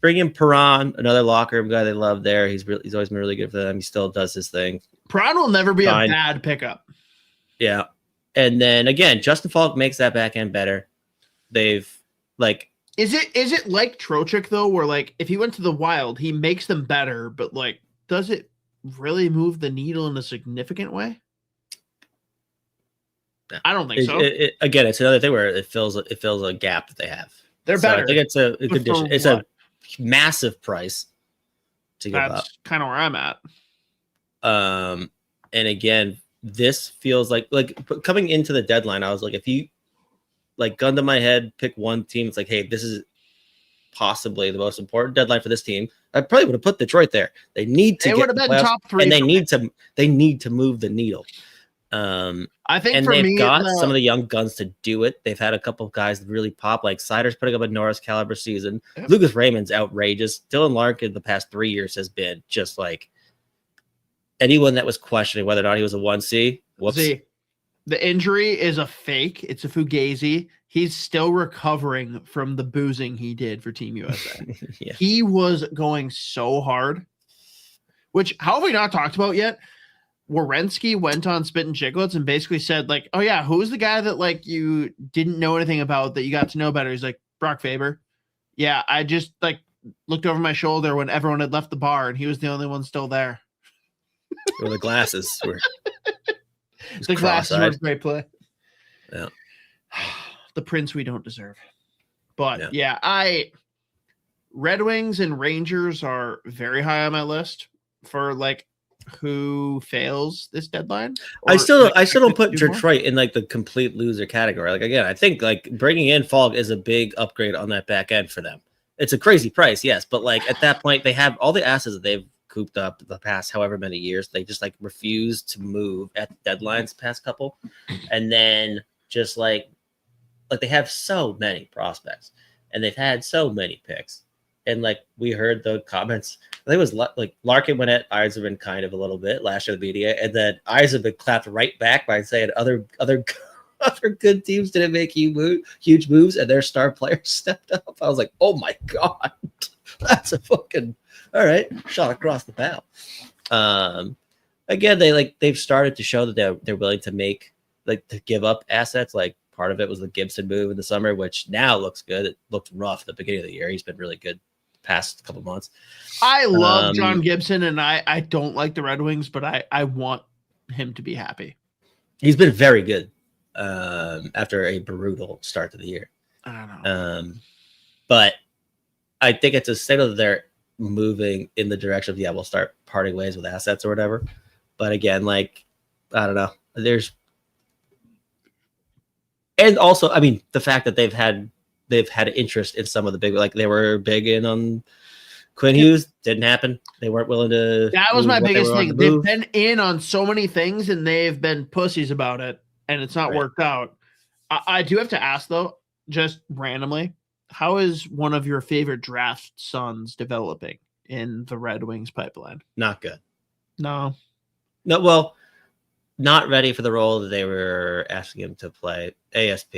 bring in Perron, another locker room guy they love there. He's always been really good for them. He still does his thing. Perron will never be a bad pickup. Yeah. And then again, Justin Falk makes that back end better. They've is it like Trocheck though, where like if he went to the Wild, he makes them better, but like does it really move the needle in a significant way? I don't think so. Again, it's another thing where it fills a gap that they have. They're better. I think it's a condition. It's a massive price to give up. That's kind of where I'm at. And again, this feels like coming into the deadline, I was like, if you like gun to my head, pick one team, it's like, hey, this is possibly the most important deadline for this team. I probably would have put Detroit there. They need to get the playoffs, top 3, and they need to move the needle. I think and for they've me, got some of the young guns to do it. They've had a couple of guys that really pop, like Sider's putting up a Norris caliber season. Yep. Lucas Raymond's outrageous. Dylan Larkin the past 3 years has been just like anyone that was questioning whether or not he was a 1C. Whoops. See, the injury is a fake. It's a fugazi. He's still recovering from the boozing he did for Team USA. Yeah. He was going so hard, which how have we not talked about yet? Werenski went on Spit and Chicklets and basically said, like, oh, yeah, who's the guy that, like, you didn't know anything about that you got to know better? He's like, Brock Faber. Yeah, I just, like, looked over my shoulder when everyone had left the bar, and he was the only one still there. Or the glasses were. The glasses were a great play. Yeah. The prince we don't deserve. But, yeah, Red Wings and Rangers are very high on my list for, like, who fails this deadline. I still don't put Detroit in like the complete loser category. Like, again, I think like bringing in Falk is a big upgrade on that back end for them. It's a crazy price, yes, but like at that point they have all the assets that they've cooped up the past however many years. They just like refuse to move at the deadlines past couple, and then just like they have so many prospects and they've had so many picks. And like we heard the comments, I think it was like Larkin went at Yzerman kind of a little bit last year in the media, and then Yzerman clapped right back by saying other good teams didn't make huge moves and their star players stepped up. I was like, oh my god, that's a fucking all right shot across the bow. Again, they've started to show that they're willing to make to give up assets. Like part of it was the Gibson move in the summer, which now looks good. It looked rough at the beginning of the year. He's been really good past couple months. I love John Gibson, and I don't like the Red Wings, but I want him to be happy. He's been very good after a brutal start to the year. I don't know. But I think it's a signal that they're moving in the direction of we'll start parting ways with assets or whatever. But again, like I don't know. And also, I mean, the fact that they've had interest in some of the big, like they were big in on Quinn Hughes, didn't happen. They weren't willing to. That was my biggest thing. They've been in on so many things and they've been pussies about it, and it's not worked out. I do have to ask though, just randomly, how is one of your favorite draft sons developing in the Red Wings pipeline? Not good. No. Well, not ready for the role that they were asking him to play. ASP.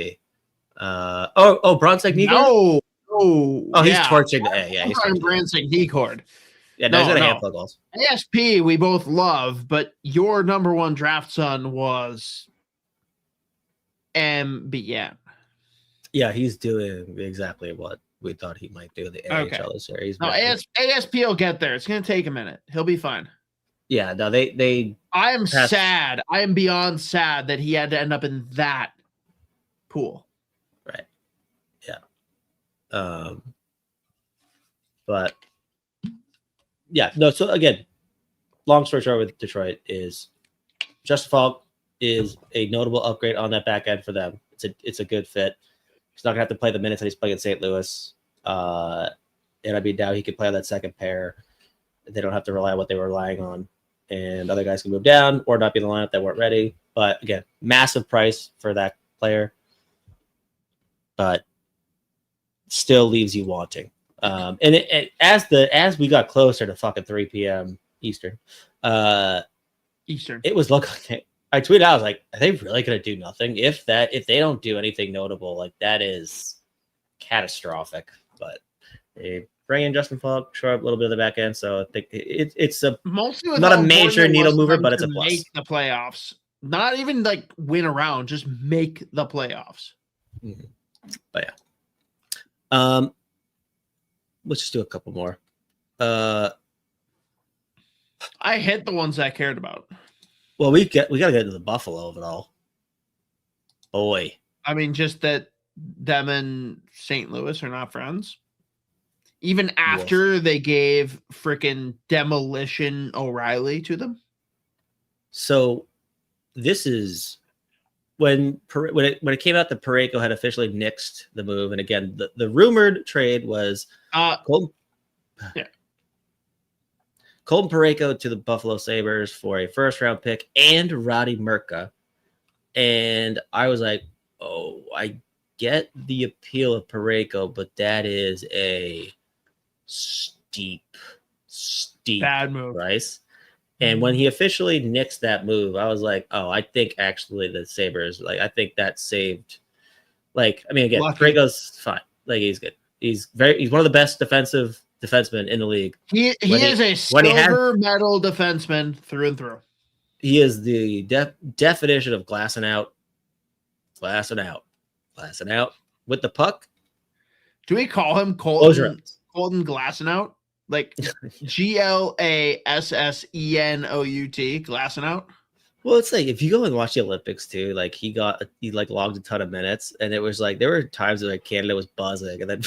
Bronzek Nigord? Oh, he's torching the A. Yeah, he's Brandsick Nigord. Yeah, he's got a handful of goals. ASP we both love, but your number one draft son was MBN. Yeah, he's doing exactly what we thought he might do in the AHL this year. No, ASP will get there. It's going to take a minute. He'll be fine. Yeah, no, they. I am sad. I am beyond sad that he had to end up in that pool. Right. Yeah. But yeah, no. So again, long story short with Detroit is Justin Falk is a notable upgrade on that back end for them. It's a good fit. He's not gonna have to play the minutes that he's playing in St. Louis. And I mean, now he could play on that second pair. They don't have to rely on what they were relying on, and other guys can move down or not be in the lineup that weren't ready. But again, massive price for that player, but still leaves you wanting. And as we got closer to fucking 3 p.m. Eastern, it was looking. I tweeted out, I was like, "Are they really going to do nothing? If they don't do anything notable, like that is catastrophic." But they bring in Justin Falk, shore up a little bit of the back end, so I think it's not a major needle mover, but it's a plus. Make the playoffs, not even like win around, just make the playoffs. Mm-hmm. But yeah, let's just do a couple more. I hit the ones I cared about. Well, we got to get to the Buffalo of it all. Boy, I mean, just that them and St. Louis are not friends. Even after they gave freaking Demolition O'Reilly to them. So this is when it came out that Parayko had officially nixed the move. And again, the rumored trade was Colton Parayko to the Buffalo Sabres for a first-round pick and Roddy Murka. And I was like, oh, I get the appeal of Parayko, but that is a steep bad move price. And when he officially nixed that move, I was like, oh, I think actually the Sabres, like, I think that saved, like, I mean, again, Parayko's fine. Like, he's good. He's one of the best defensemen in the league. He is a silver medal defenseman through and through. He is the definition of glassing out with the puck. Do we call him Colton glassing out? Like GLASSENOUT, glassing out? Well, it's like if you go and watch the Olympics too, like he logged a ton of minutes, and it was like there were times that like Canada was buzzing, and then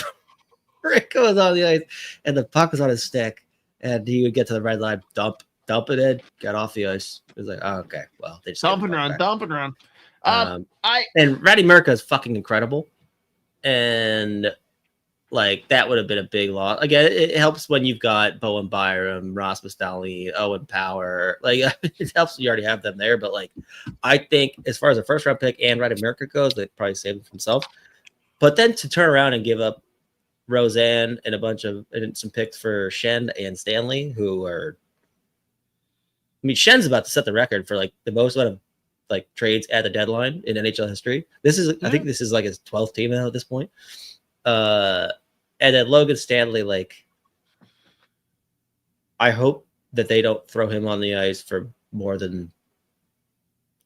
Rick was on the ice, and the puck was on his stick, and he would get to the red line, dump it in, get off the ice. It was like, oh, okay, well, they just dump and run. And Roddy Murka is fucking incredible, and like that would have been a big loss. Again, it helps when you've got Bowen Byram, Rasmus Dahlin, Owen Power. Like it helps you already have them there. But like, I think as far as a first round pick and Roddy Murka goes, they probably saved him for himself. But then to turn around and give up Roseanne and some picks for Shen and Stanley, who are, I mean, Shen's about to set the record for like the most amount of like trades at the deadline in NHL history. I think this is like his 12th team now at this point. And then Logan Stanley, like, I hope that they don't throw him on the ice for more than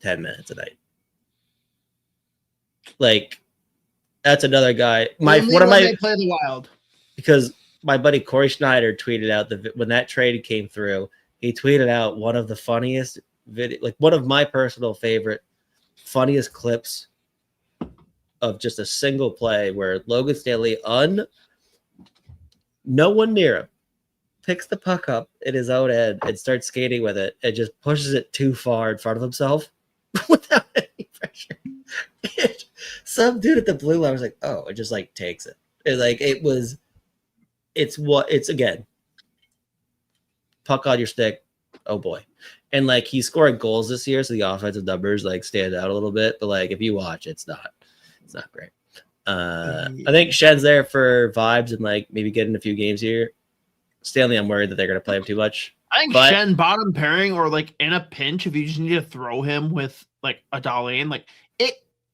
10 minutes a night. Like, that's another guy. They play the Wild. Because my buddy Corey Schneider tweeted out when that trade came through, he tweeted out one of the funniest one of my personal favorite, funniest clips of just a single play where Logan Stanley, no one near him, picks the puck up in his own end and starts skating with it and just pushes it too far in front of himself without any pressure. Some dude at the blue line was like, oh, it just like takes it. It's again, puck on your stick. Oh boy. And like he's scoring goals this year, so the offensive numbers like stand out a little bit, but like if you watch, it's not. It's not great. I think Shen's there for vibes and like maybe getting a few games here. Stanley, I'm worried that they're going to play him too much. I think Shen bottom pairing or like in a pinch, if you just need to throw him with like a Dahlin, like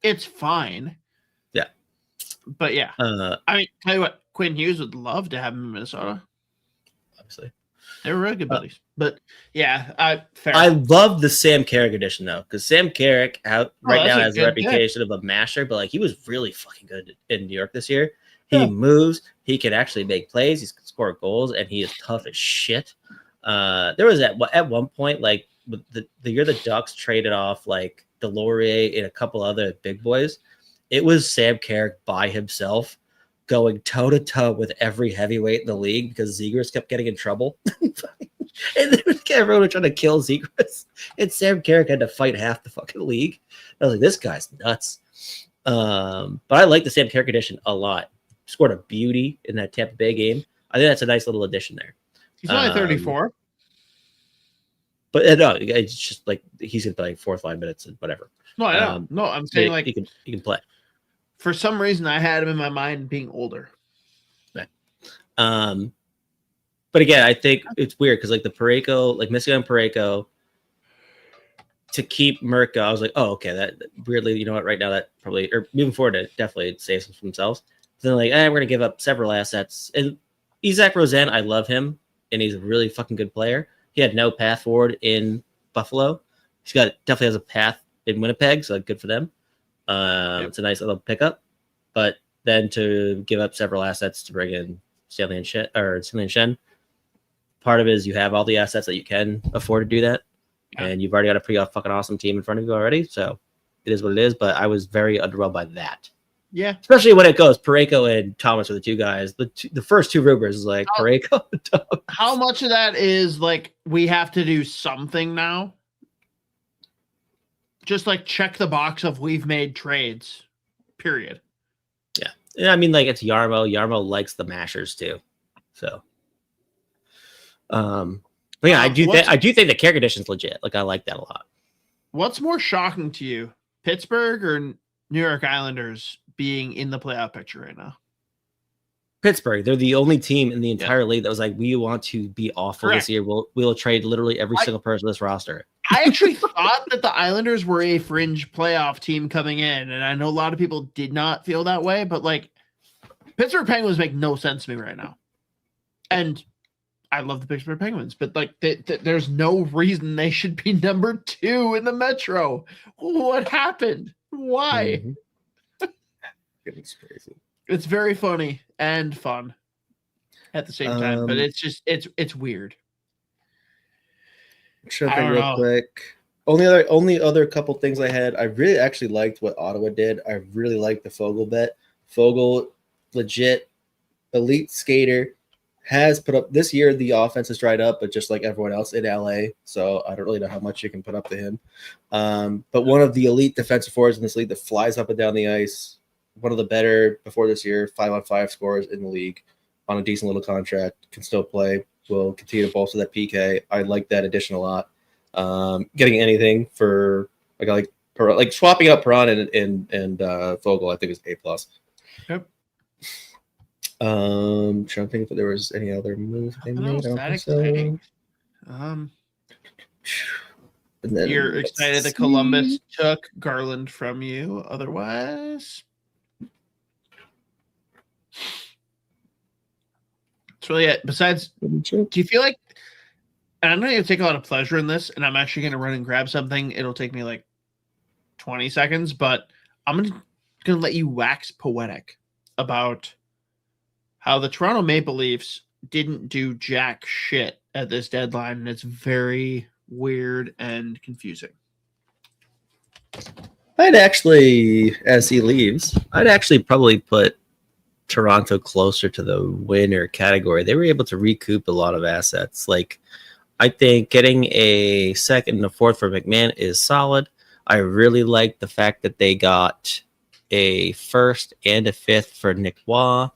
it's fine. Yeah. But yeah. I mean, tell you what, Quinn Hughes would love to have him in Minnesota. Obviously. They were really good buddies. But yeah, fair. I love the Sam Carrick edition though, because Sam Carrick now has a reputation of a masher, but like he was really fucking good in New York this year. He moves, he can actually make plays, he can score goals, and he is tough as shit. There was at one point, like the year the Ducks traded off like Delorier and a couple other big boys, it was Sam Carrick by himself going toe to toe with every heavyweight in the league because Zegras kept getting in trouble. And then everyone was trying to kill Zegras, and Sam Carrick had to fight half the fucking league. I was like, this guy's nuts. But I like the Sam Carrick edition a lot. Scored a beauty in that Tampa Bay game. I think that's a nice little addition there. He's only 34. But no, it's just like he's gonna play 4 or 5 minutes and whatever. No, I know. No, I'm saying like he can play. For some reason, I had him in my mind being older. Right. But again, I think it's weird because like the Parayko, like missing on Parayko to keep Mirka, I was like, oh, okay, that weirdly, you know what? Right now, that probably or moving forward, it definitely saves them for themselves. Then like, we're gonna give up several assets. And Isaac Rosen, I love him, and he's a really fucking good player. He had no path forward in Buffalo. Definitely has a path in Winnipeg, so good for them. It's a nice little pickup. But then to give up several assets to bring in Stanley and Shen, part of it is you have all the assets that you can afford to do that, and you've already got a pretty fucking awesome team in front of you already. So it is what it is. But I was very underwhelmed by that. Yeah, especially when it goes Parayko and Thomas are the two guys. The first two rubrics is like Parayko. How much of that is like we have to do something now? Just like check the box of we've made trades. Period. Yeah, and I mean like it's Yarmo. Yarmo likes the mashers too. So, but yeah, I do think the Carrick edition is legit. Like I like that a lot. What's more shocking to you, Pittsburgh or New York Islanders being in the playoff picture right now? Pittsburgh. They're the only team in the entire league that was like, we want to be awful this year. We'll trade literally every single person on this roster. I actually thought that the Islanders were a fringe playoff team coming in, and I know a lot of people did not feel that way, but like Pittsburgh Penguins make no sense to me right now. And I love the Pittsburgh Penguins, but like there's no reason they should be number 2 in the Metro. What happened? Why? Mm-hmm. It's crazy. It's very funny and fun at the same time, but it's just it's weird. Tripping real quick. Only other couple things I had. I really actually liked what Ottawa did. I really liked the Fogel bet. Fogel, legit elite skater, has put up this year. The offense has dried up, but just like everyone else in LA, so I don't really know how much you can put up to him. But one of the elite defensive forwards in this league that flies up and down the ice. One of the better before this year 5-on-5 scorers in the league on a decent little contract, can still play, will continue to bolster that PK. I like that addition a lot. Getting anything for like swapping out Perron and Fogel, I think is A+. Yep. Trying to think if there was any other moves they made. Exciting. And then you're excited that Columbus took Garland from you. Otherwise, that's really it. Besides, do you feel like, and I'm not going to take a lot of pleasure in this, and I'm actually going to run and grab something. It'll take me like 20 seconds, but I'm going to let you wax poetic about how the Toronto Maple Leafs didn't do jack shit at this deadline, and it's very weird and confusing. I'd actually, as he leaves, I'd actually probably put Toronto closer to the winner category. They were able to recoup a lot of assets. Like, I think getting a second and a fourth for McMahon is solid. I really like the fact that they got a first and a fifth for Nick Waugh,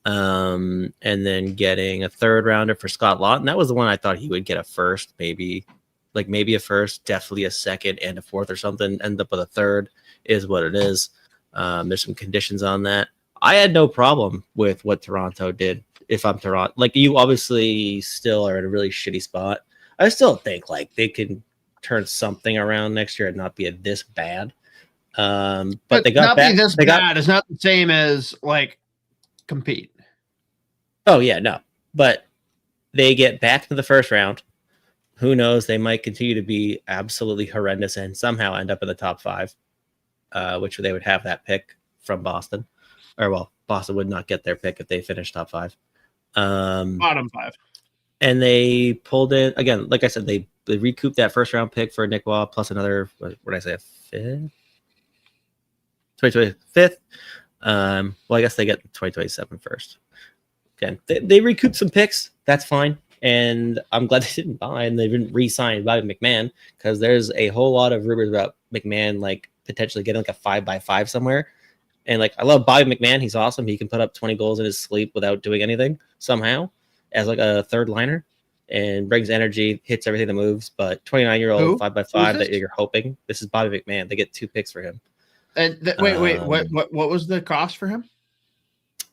and then getting a third rounder for Scott Lawton. That was the one I thought he would get a first, maybe a first, definitely a second and a fourth or something. End up with a third is what it is. There's some conditions on that. I had no problem with what Toronto did. If I'm Toronto, like you obviously still are in a really shitty spot. I still think like they can turn something around next year and not be this bad. But they got not back. Be this bad. It's not the same as like compete. Oh yeah, no. But they get back to the first round. Who knows? They might continue to be absolutely horrendous and somehow end up in the top 5, which they would have that pick from Boston. Or well, Boston would not get their pick if they finished top 5. Bottom 5. And they pulled in again, like I said, they recouped that first round pick for Nick Waugh plus another. What did I say? A 5th, 2025th. Well, I guess they get 2027 first. Again, they recouped some picks. That's fine, and I'm glad they didn't buy and they didn't re-sign Bobby McMahon because there's a whole lot of rumors about McMahon like potentially getting like a 5x5 somewhere. And like I love Bobby McMahon, he's awesome. He can put up 20 goals in his sleep without doing anything somehow, as like a third liner, and brings energy, hits everything that moves. But 29-year-old 5x5 that you're hoping. This is Bobby McMahon. They get 2 picks for him. And wait, what was the cost for him?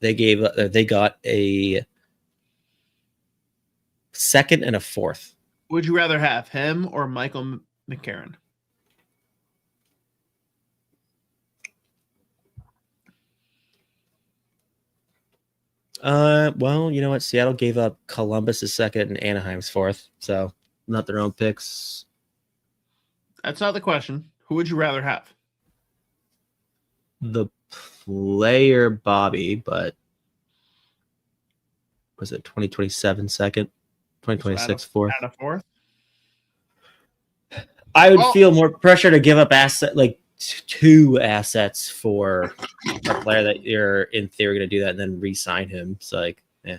They got a 2nd and a 4th. Would you rather have him or Michael McCarron? Well, you know what? Seattle gave up Columbus' 2nd and Anaheim's 4th, so not their own picks. That's not the question. Who would you rather have? The player Bobby, but was it 2027 2nd, 2026 4th? At a 4th? I would feel more pressure to give up like 2 assets for a player that you're in theory going to do that and then re-sign him. So like, yeah,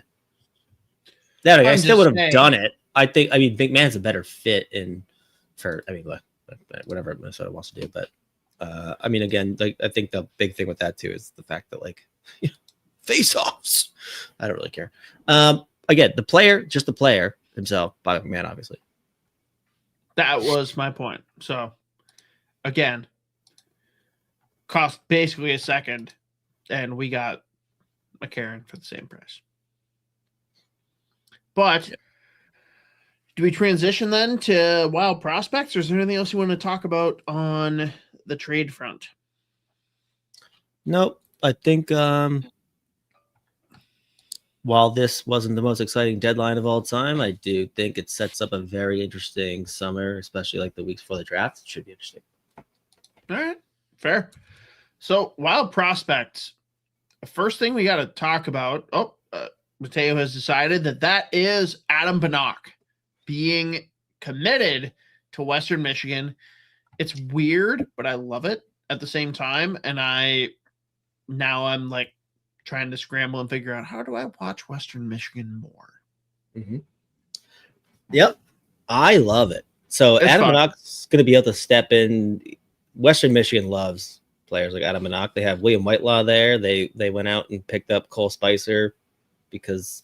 that I still would have done it. I mean, Big Man's a better fit whatever Minnesota wants to do. But I mean, again, like I think the big thing with that too is the fact that like face-offs. I don't really care. Again, the player himself, Bobby McMahon, obviously. That was my point. So again, cost basically a 2nd, and we got McCarron for the same price. But do we transition then to wild prospects, or is there anything else you want to talk about on the trade front? Nope. I think while this wasn't the most exciting deadline of all time, I do think it sets up a very interesting summer, especially like the weeks before the draft. It should be interesting. All right. Fair. So, wild prospects. The first thing we got to talk about. Mateo has decided that is Adam Benak being committed to Western Michigan. It's weird, but I love it at the same time. And I'm like trying to scramble and figure out how do I watch Western Michigan more. Mm-hmm. Yep, I love it. So it's Adam Benak's going to be able to step in. Western Michigan loves players like Adam Benak. They have William Whitelaw there. They went out and picked up Cole Spicer because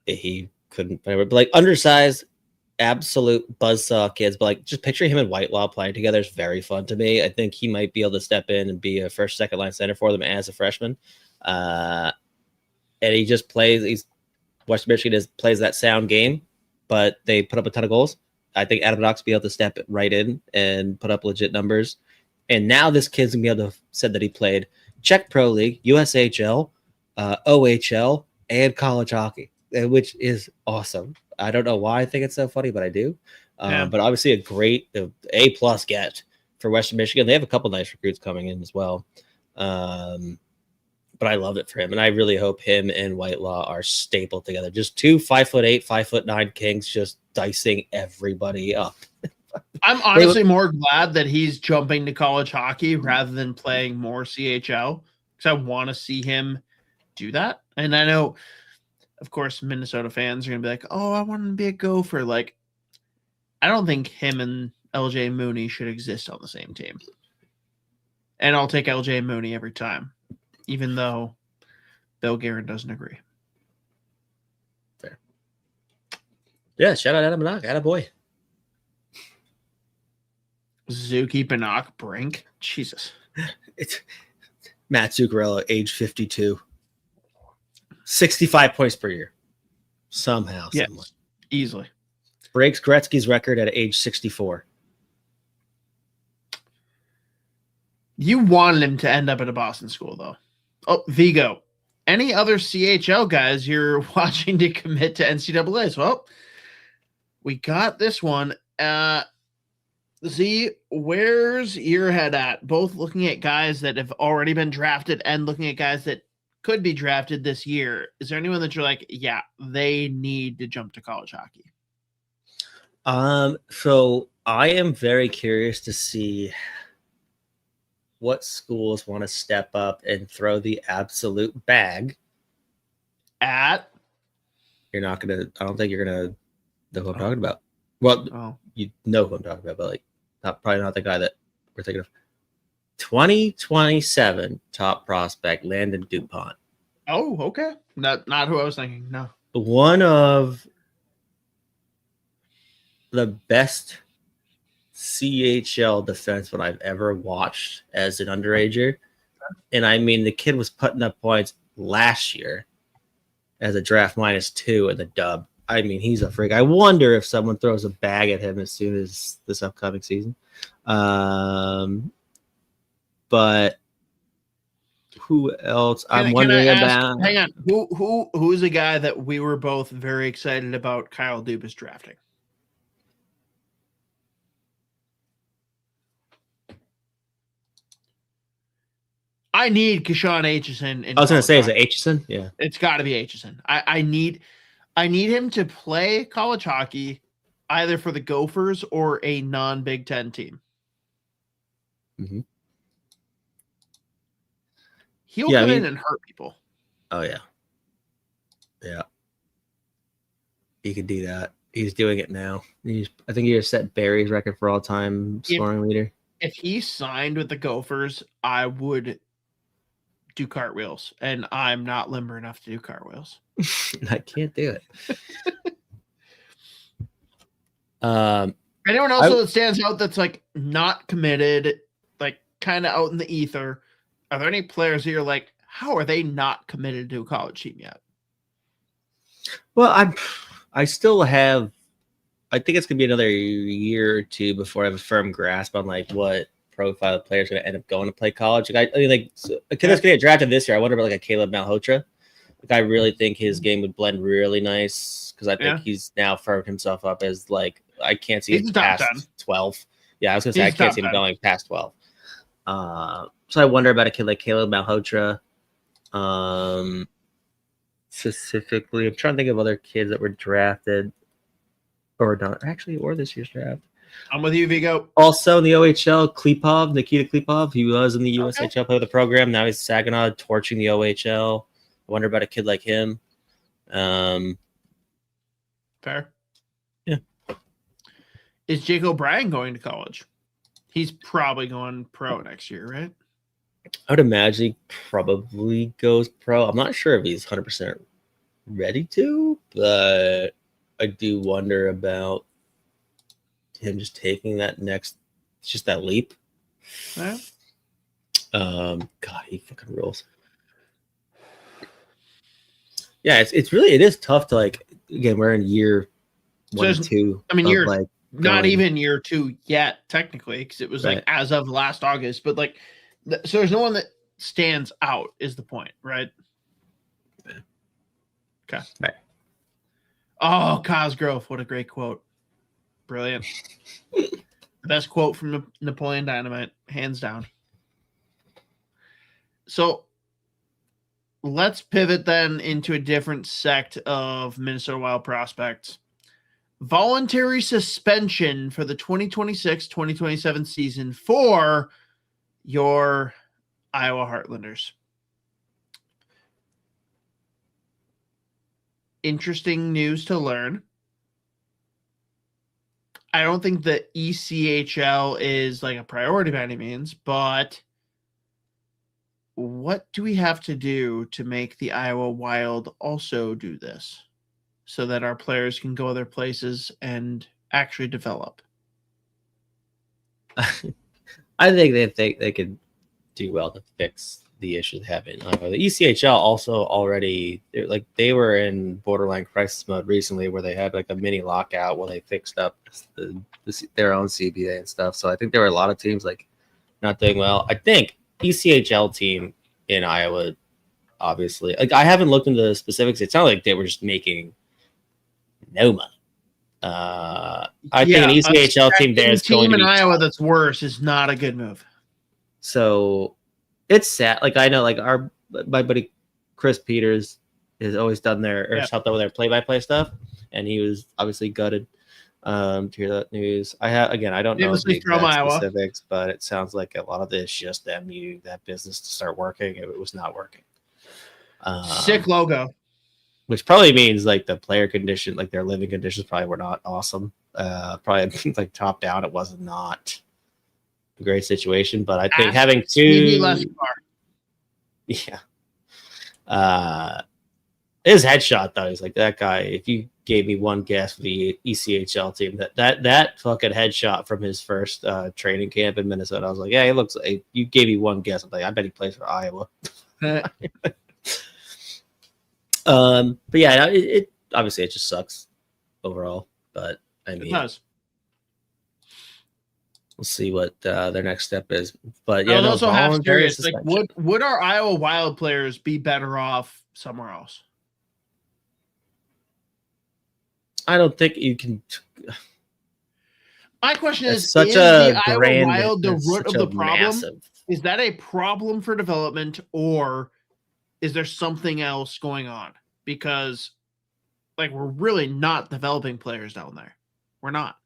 he couldn't, whatever. But like undersized, absolute buzzsaw kids. But like just picturing him and Whitelaw playing together is very fun to me. I think he might be able to step in and be a first, second line center for them as a freshman. And he just plays. Western Michigan plays that sound game, but they put up a ton of goals. I think Adam Benak's be able to step right in and put up legit numbers. And now this kid's gonna be able to said that he played Czech Pro League, USHL, OHL, and college hockey, which is awesome. I don't know why I think it's so funny, but I do. But obviously a great A+ get for Western Michigan. They have a couple nice recruits coming in as well. But I love it for him, and I really hope him and Whitelaw are stapled together. Just 2 5'8", 5'9" kings, just dicing everybody up. I'm honestly more glad that he's jumping to college hockey rather than playing more CHL, because I want to see him do that. And I know, of course, Minnesota fans are gonna be like, "Oh, I want to be a Gopher." Like, I don't think him and LJ Mooney should exist on the same team. And I'll take LJ Mooney every time, even though Bill Garin doesn't agree. Fair. Yeah, shout out Adam Benak. Attaboy. Zuki, Benak, Brink. Jesus. It's Matt Zuccarello, age 52. 65 points per year. Somehow, yes, somewhere. Easily. Breaks Gretzky's record at age 64. You wanted him to end up at a Boston school, though. Oh, Vigo. Any other CHL guys you're watching to commit to NCAAs? Well, we got this one. Z, where's your head at? Both looking at guys that have already been drafted and looking at guys that could be drafted this year. Is there anyone that you're like, yeah, they need to jump to college hockey? So I am very curious to see what schools want to step up and throw the absolute bag at. You're not gonna. I don't think you're gonna know who I'm talking about. Well, you know who I'm talking about, but like, probably not the guy that we're thinking of. 2027 top prospect Landon DuPont. Oh, okay. Not who I was thinking. No. One of the best CHL defenseman I've ever watched as an underager. And I mean, the kid was putting up points last year as a draft -2 in the dub. I mean, he's a freak. I wonder if someone throws a bag at him as soon as this upcoming season. But who else? I'm wondering about. Hang on. Who is a guy that we were both very excited about Kyle Dubas drafting? I need Kashawn Aitchison. I was going to say, is it Aitchison? Yeah. It's got to be Aitchison. I need him to play college hockey either for the Gophers or a non-Big Ten team. Mm-hmm. He'll come in and hurt people. Oh, yeah. Yeah. He could do that. He's doing it now. I think he just set Barry's record for all-time scoring leader. If he signed with the Gophers, I would do cartwheels, and I'm not limber enough to do cartwheels. I can't do it. Anyone else that stands out that's like not committed, like kind of out in the ether? Are there any players that you're like, how are they not committed to a college team yet? Well, I still have. I think it's gonna be another year or two before I have a firm grasp on like what profile of players going to end up going to play college. Like, I mean, like a kid that's going to get drafted this year. I wonder about like a Caleb Malhotra. Like, I really think his game would blend really nice because I think he's now firmed himself up as like I can't see him past 12. Yeah, I was going to say I can't see him going past 12. So I wonder about a kid like Caleb Malhotra. Specifically, I'm trying to think of other kids that were drafted or not actually, or this year's draft. I'm with you, Vigo. Also in the OHL, Nikita Klipov. He was in the USHL play with the program. Now he's Saginaw torching the OHL. I wonder about a kid like him. Fair. Yeah. Is Jake O'Brien going to college? He's probably going pro next year, right? I would imagine he probably goes pro. I'm not sure if he's 100% ready to, but I do wonder about him just taking that that leap. Yeah. God, he fucking rules. Yeah, it is tough to like. Again, we're in year 1 and 2. I mean, you're like not even year 2 yet, technically, because it was like as of last August. But like, so there's no one that stands out. Is the point, right? Yeah. Okay. Right. Oh, Cosgrove! What a great quote. Brilliant. The best quote from Napoleon Dynamite, hands down. So let's pivot then into a different sect of Minnesota Wild prospects. Voluntary suspension for the 2026-2027 season for your Iowa Heartlanders. Interesting news to learn. I don't think the ECHL is like a priority by any means, but what do we have to do to make the Iowa Wild also do this so that our players can go other places and actually develop? I think they could do well to fix the issues they have in Iowa. The ECHL also already they were in borderline crisis mode recently, where they had like a mini lockout while they fixed up their own CBA and stuff. So I think there were a lot of teams like not doing well. I think ECHL team in Iowa, obviously, like I haven't looked into the specifics. It sounded like they were just making no money. I think an ECHL team there is going to be in Iowa that's worse is not a good move. So it's sad. Like I know, like my buddy Chris Peters has always done helped out with their play-by-play stuff, and he was obviously gutted to hear that news. I don't know the exact specifics, but it sounds like a lot of this just them needing that business to start working. It was not working. Sick logo. Which probably means like the player condition, like their living conditions probably were not awesome. Probably like top down, it was not a great situation. But I think having two, his headshot though, he's like that guy. If you gave me one guess for the ECHL team, that fucking headshot from his first training camp in Minnesota, I was like, yeah, he looks like you gave me one guess. I'm like, I bet he plays for Iowa. But yeah, it obviously it just sucks overall. But I mean, we'll see what their next step is. But yeah, also half serious. Like, would our Iowa Wild players be better off somewhere else? I don't think you can. My question is the Iowa Wild the root of the problem? Is that a problem for development, or is there something else going on? Because, like, we're really not developing players down there. We're not.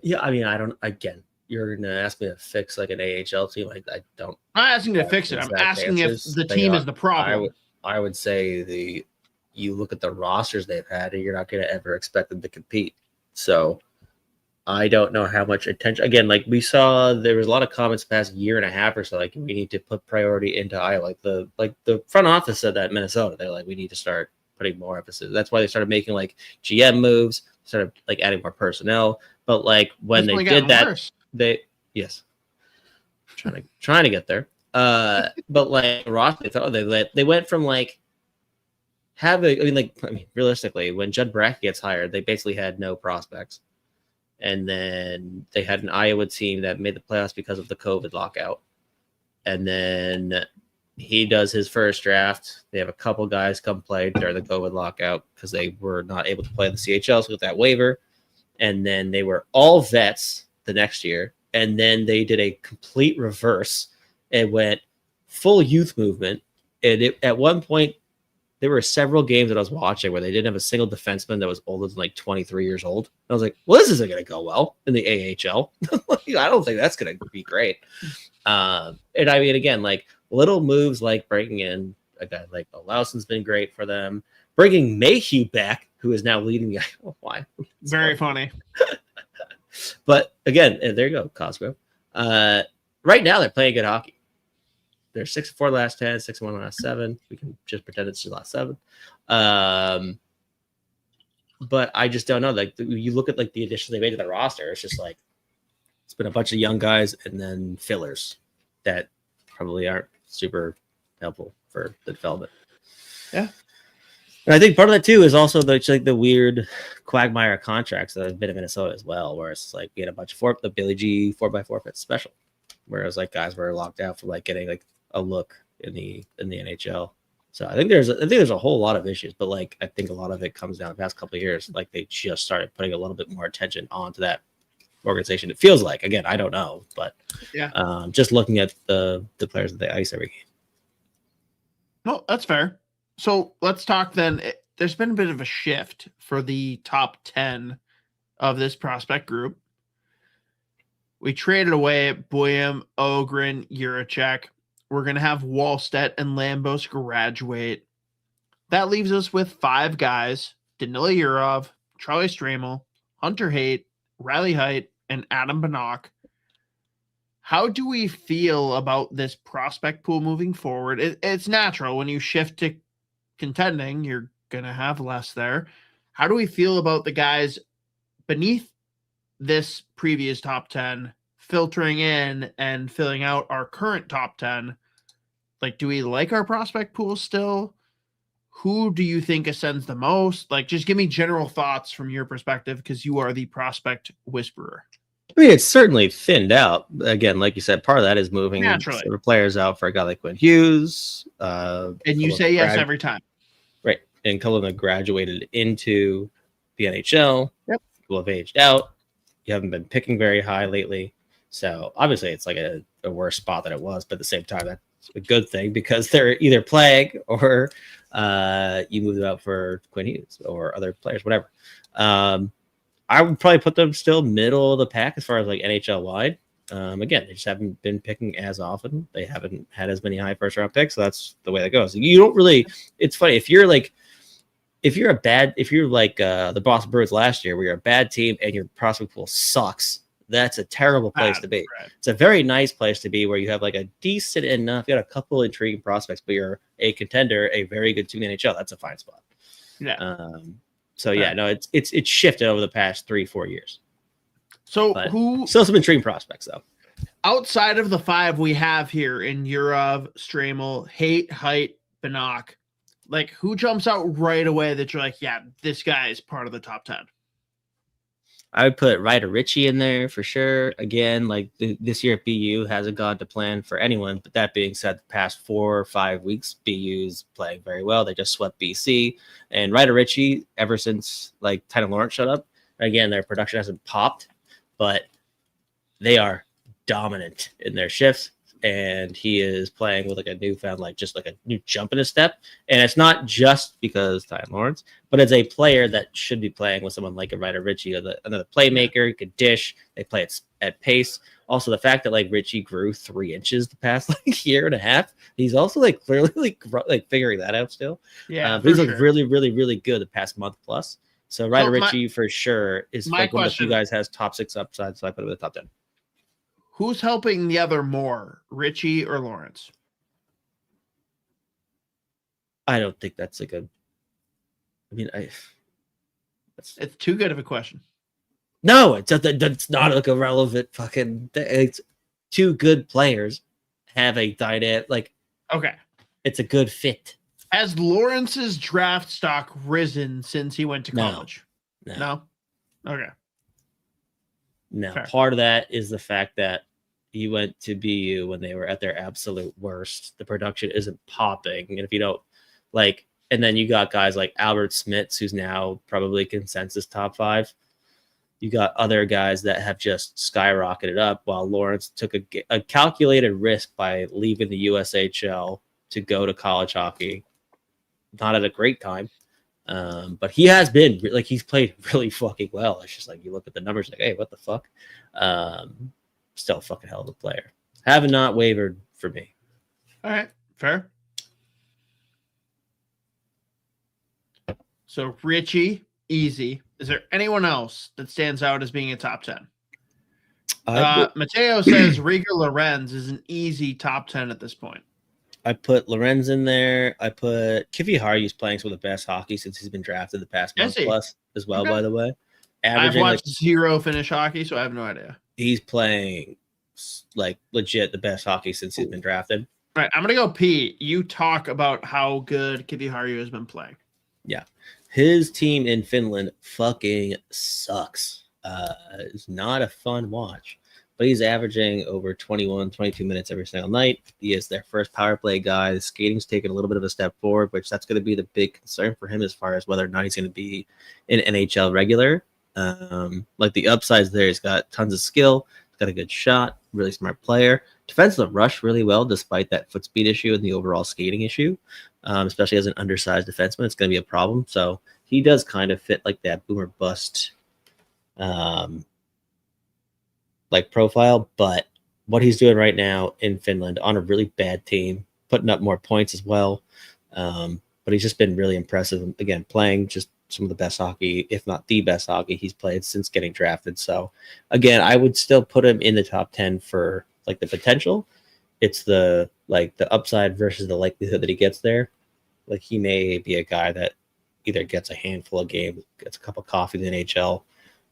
Yeah, I mean, I don't. Again, you're gonna ask me to fix like an AHL team. I don't. I'm not asking to fix it. I'm asking if the team is the problem. I would say you look at the rosters they've had, and you're not going to ever expect them to compete. So I don't know how much attention. Again, like we saw, there was a lot of comments past year and a half or so. Like we need to put priority into Iowa. Like the front office said that in Minnesota. They're like, we need to start putting more emphasis. That's why they started making like GM moves, started like adding more personnel. But like when they did that, trying to get there. But like Ross, they went from like realistically, when Judd Brack gets hired, they basically had no prospects. And then they had an Iowa team that made the playoffs because of the COVID lockout. And then he does his first draft. They have a couple guys come play during the COVID lockout because they were not able to play in the CHL with that waiver. And then they were all vets the next year. And then they did a complete reverse and went full youth movement. And at one point, there were several games that I was watching where they didn't have a single defenseman that was older than like 23 years old. And I was like, well, this isn't going to go well in the AHL. I don't think that's going to be great. And I mean, again, like little moves like bringing in a guy like Olauson's been great for them. Bringing Mayhew back, who is now leading the Iowa Wild. Very funny. But again, there you go, Cosgrove. Right now, they're playing good hockey. They're 6-4 last 10, 6-1 last 7. We can just pretend it's the last 7. But I just don't know. Like you look at like the additions they made to the roster, it's just like it's been a bunch of young guys and then fillers that probably aren't super helpful for the development. Yeah. And I think part of that too is also the weird quagmire contracts that have been in Minnesota as well, where it's like we had a bunch of the Billy G 4x4 fit special, whereas like guys were locked out for like getting like a look in the NHL. So I think there's a whole lot of issues, but like I think a lot of it comes down the past couple of years. Like they just started putting a little bit more attention onto that organization. It feels like, again, I don't know, but yeah, just looking at the players that they ice every game. No, that's fair. So let's talk then. There's been a bit of a shift for the top 10 of this prospect group. We traded away Boyum, Ogren, Jurochek. We're going to have Wallstedt and Lambos graduate. That leaves us with 5 guys: Danila Yurov, Charlie Stramel, Hunter Haight, Riley Height, and Adam Benak. How do we feel about this prospect pool moving forward? It's natural when you shift to contending, you're going to have less there. How do we feel about the guys beneath this previous top 10 filtering in and filling out our current top 10, like, do we like our prospect pool still? Who do you think ascends the most? Like, just give me general thoughts from your perspective, because you are the prospect whisperer. I mean, it's certainly thinned out. Again, like you said, part of that is moving Naturally. sort of players out for a guy like Quinn Hughes. And you say yes every time. Right. And a couple of them graduated into the NHL. Yep. People have aged out. You haven't been picking very high lately. So obviously it's like a worse spot than it was. But at the same time, that's a good thing because they're either playing or you move them out for Quinn Hughes or other players, whatever. I would probably put them still middle of the pack as far as like NHL wide. Again, they just haven't been picking as often. They haven't had as many high first round picks. So that's the way that goes. You don't really, it's funny. If you're like the Boston Bruins last year, where you're a bad team and your prospect pool sucks, that's a terrible place to be. Right. It's a very nice place to be where you have like a decent enough, you got a couple intriguing prospects, but you're a contender, a very good team in the NHL. That's a fine spot. Yeah. So yeah, no, it's shifted over the past 3-4 years. So but who still some intriguing prospects though. Outside of the 5 we have here in Yurov, Stramel, Height, Benak, like who jumps out right away that you're like, yeah, this guy is part of the top 10? I would put Ryder Ritchie in there for sure. Again, like this year at BU hasn't gone to plan for anyone. But that being said, the past 4 or 5 weeks, BU's playing very well. They just swept BC. And Ryder Ritchie, ever since like Tyler Lawrence showed up, again, their production hasn't popped, but they are dominant in their shifts. And he is playing with like a newfound, like just like a new jump in his step. And it's not just because Ty Lawrence, but it's a player that should be playing with someone like a Ryder Ritchie, or another playmaker. He could dish. They play at pace. Also, the fact that like Ritchie grew 3 inches the past like year and a half, he's also like clearly like figuring that out still. Yeah, but he's like really, really, really good the past month plus. So Ryder Ritchie for sure is like one of the few guys has top 6 upside. So I put him in the top 10. Who's helping the other more, Ritchie or Lawrence? I don't think that's like a. I mean, it's too good of a question. No, it's not like a relevant fucking. It's 2 good players have a dynamic. Like, okay, it's a good fit. Has Lawrence's draft stock risen since he went to college? No? Okay. No. Fair. Part of that is the fact that he went to BU when they were at their absolute worst. The production isn't popping. And if you don't like, and then you got guys like Albert Smits, who's now probably consensus top 5. You got other guys that have just skyrocketed up, while Lawrence took a calculated risk by leaving the USHL to go to college hockey. Not at a great time. But he has been like, he's played really fucking well. It's just like you look at the numbers like, hey, what the fuck? Still a fucking hell of a player. Have not wavered for me. All right, fair. So Ritchie, easy. Is there anyone else that stands out as being a top 10? Mateo says Rieger Lorenz is an easy top 10 at this point. I put Lorenz in there. I put Kivi Haryu's playing some of the best hockey since he's been drafted the past month plus as well, by the way. I've watched zero Finnish hockey, so I have no idea. He's playing like legit the best hockey since he's been drafted. All right, I'm going to go Pete. You talk about how good Kivi Harju has been playing. Yeah. His team in Finland fucking sucks. It's not a fun watch. But he's averaging over 21, 22 minutes every single night. He is their first power play guy. The skating's taken a little bit of a step forward, which that's going to be the big concern for him as far as whether or not he's going to be an NHL regular. Like the upsides there, he's got tons of skill. He's got a good shot, really smart player. Defends the rush really well, despite that foot speed issue and the overall skating issue. Especially as an undersized defenseman, it's going to be a problem. So he does kind of fit like that boomer bust like profile, but what he's doing right now in Finland on a really bad team, putting up more points as well. But he's just been really impressive. Again, playing just some of the best hockey, if not the best hockey he's played since getting drafted. So again, I would still put him in the top 10 for like the potential. It's the upside versus the likelihood that he gets there. Like he may be a guy that either gets a handful of games, gets a cup of coffee in the NHL,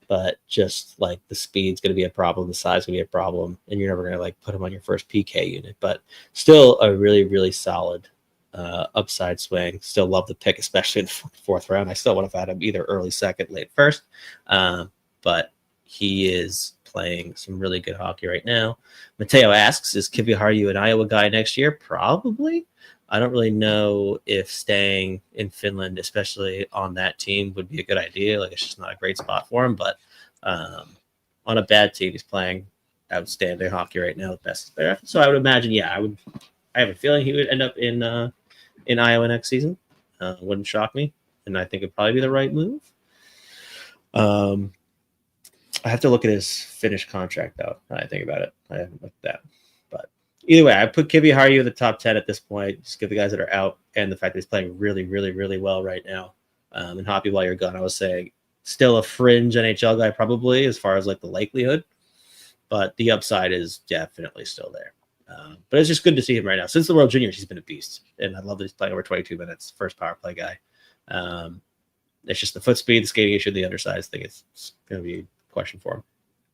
but just like the speed's going to be a problem, the size is going to be a problem, and you're never going to like put him on your first PK unit. But still a really, really solid upside swing. Still love the pick, especially in the fourth round. I still would have had him either early second, late first, but he is playing some really good hockey right now. Mateo asks, is Kiviharju an Iowa guy next year? Probably. I don't really know if staying in Finland, especially on that team, would be a good idea. Like, it's just not a great spot for him. But on a bad team, he's playing outstanding hockey right now, the best player. So I would imagine, I have a feeling he would end up in Iowa next season. Wouldn't shock me, and I think it'd probably be the right move. I have to look at his Finnish contract, though. Now I think about it. I haven't looked at that. But either way, I put Kiviharju in the top 10 at this point. Just give the guys that are out and the fact that he's playing really, really, really well right now. And Hoppy, while you're gone, I was saying still a fringe NHL guy probably as far as like the likelihood. But the upside is definitely still there. But it's just good to see him right now. Since the World Juniors, he's been a beast. And I love that he's playing over 22 minutes. First power play guy. It's just the foot speed, the skating issue, the undersized thing. It's going to be a question for him.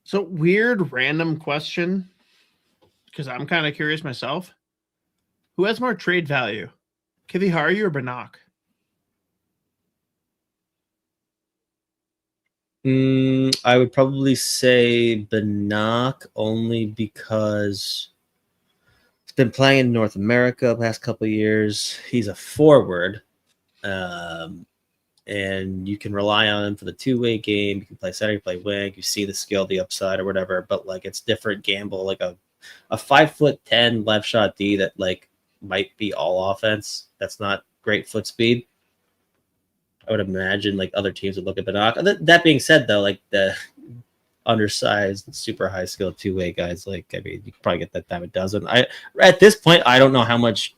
So weird, random question, because I'm kind of curious myself. Who has more trade value, Kiviharju or Benak? I would probably say Benak only because he's been playing in North America the past couple of years. He's a forward. And you can rely on him for the two-way game. You can play center, you play wing, you see the skill, the upside or whatever, but like it's different gamble, like a 5'10" left shot D that like might be all offense. That's not great foot speed. I would imagine like other teams would look at Benak. That being said, though, like the undersized, super high skill two-way guys, like I mean, you can probably get that time a dozen. At this point, I don't know how much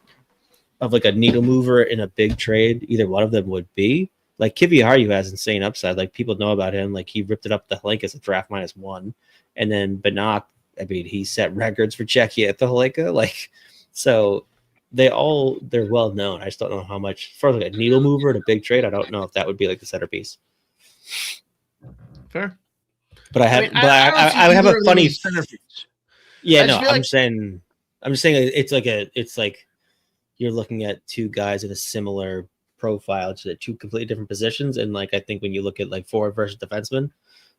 of like a needle mover in a big trade either one of them would be. Like Kiviharju has insane upside. Like people know about him. Like he ripped it up the Helenka as a draft -1, and then Benak. I mean, he set records for Czechia at the Helenka. Like, so they're well known. I just don't know how much for like a needle mover in a big trade. I don't know if that would be like the centerpiece. Fair, but I have a funny centerpiece. Yeah, no, I'm just saying it's like you're looking at two guys in a similar profile to two completely different positions, and like I think when you look at like forward versus defenseman,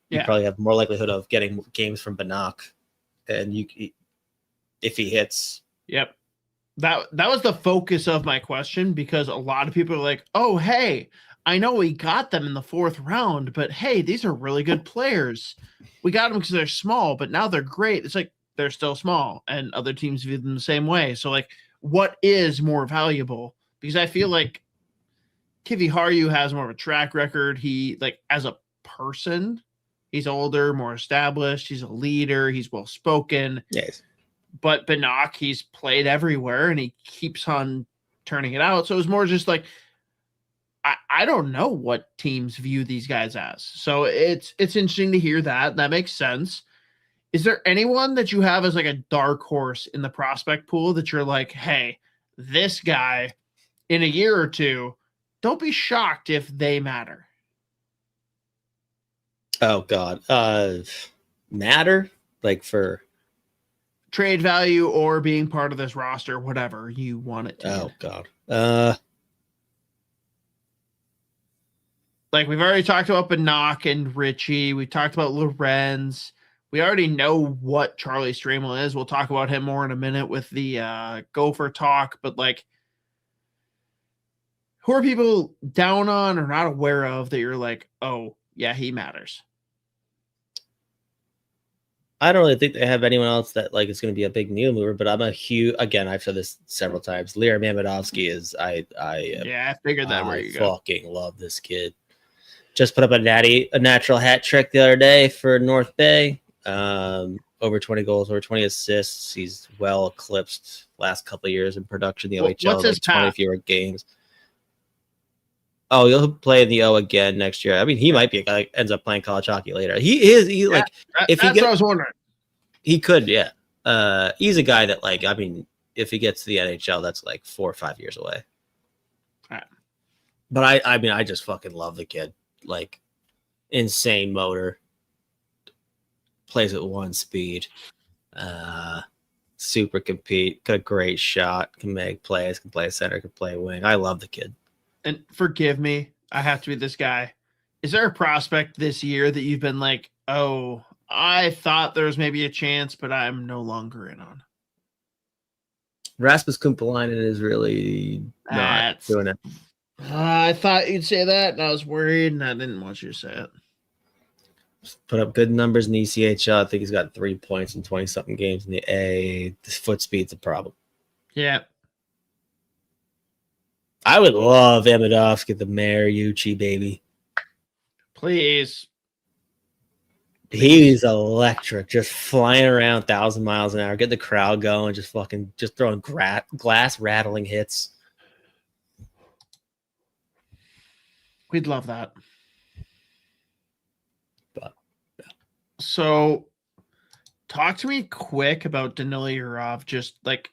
you probably have more likelihood of getting games from Benak, and if he hits. Yep, that was the focus of my question, because a lot of people are like, oh hey, I know we got them in the fourth round, but hey, these are really good players. We got them because they're small, but now they're great. It's like they're still small, and other teams view them the same way. So like, what is more valuable? Because I feel like Kiviharju has more of a track record. He, like, as a person, he's older, more established. He's a leader. He's well-spoken. Yes. But Benak, he's played everywhere, and he keeps on turning it out. So it's more just like, I don't know what teams view these guys as. So it's interesting to hear that. That makes sense. Is there anyone that you have as like a dark horse in the prospect pool that you're like, hey, this guy in a year or two, don't be shocked if they matter? Oh God. Matter? Like for trade value or being part of this roster, whatever you want it to. Oh God. Like we've already talked about Benak and Richie. We talked about Lorenz. We already know what Charlie Stramel is. We'll talk about him more in a minute with the Gopher talk, but like, who are people down on or not aware of that you're like, oh, yeah, he matters? I don't really think they have anyone else that like is going to be a big needle mover, but I'm a huge, again, I've said this several times. Lear Mamadovsky is, I figured that where you go. Fucking love this kid. Just put up a natural hat trick the other day for North Bay. Over 20 goals, over 20 assists. He's well eclipsed last couple of years in production. The OHL, what's his 20 fewer games. Oh, he'll play in the O again next year. I mean, he might be a guy that ends up playing college hockey later. That's what I was wondering. He could, yeah. He's a guy that, like, I mean, if he gets to the NHL, that's like 4 or 5 years away. All right. But I mean, I just fucking love the kid. Like, insane motor. plays at one speed. Super compete, got a great shot, can make plays, can play center, can play wing. I love the kid. And forgive me, I have to be this guy. Is there a prospect this year that you've been like, oh, I thought there was maybe a chance, but I'm no longer in on? Rasmus Kumpalainen is really not doing it. I thought you'd say that, and I was worried, and I didn't want you to say it. Put up good numbers in the ECHL. I think he's got 3 points in 20-something games in the A. The foot speed's a problem. Yeah. I would love Amidovsky, the Mariucci baby. Please. He's electric, just flying around 1,000 miles an hour, get the crowd going, just throwing glass rattling hits. We'd love that. But yeah. So, talk to me quick about Danila Yurov, just like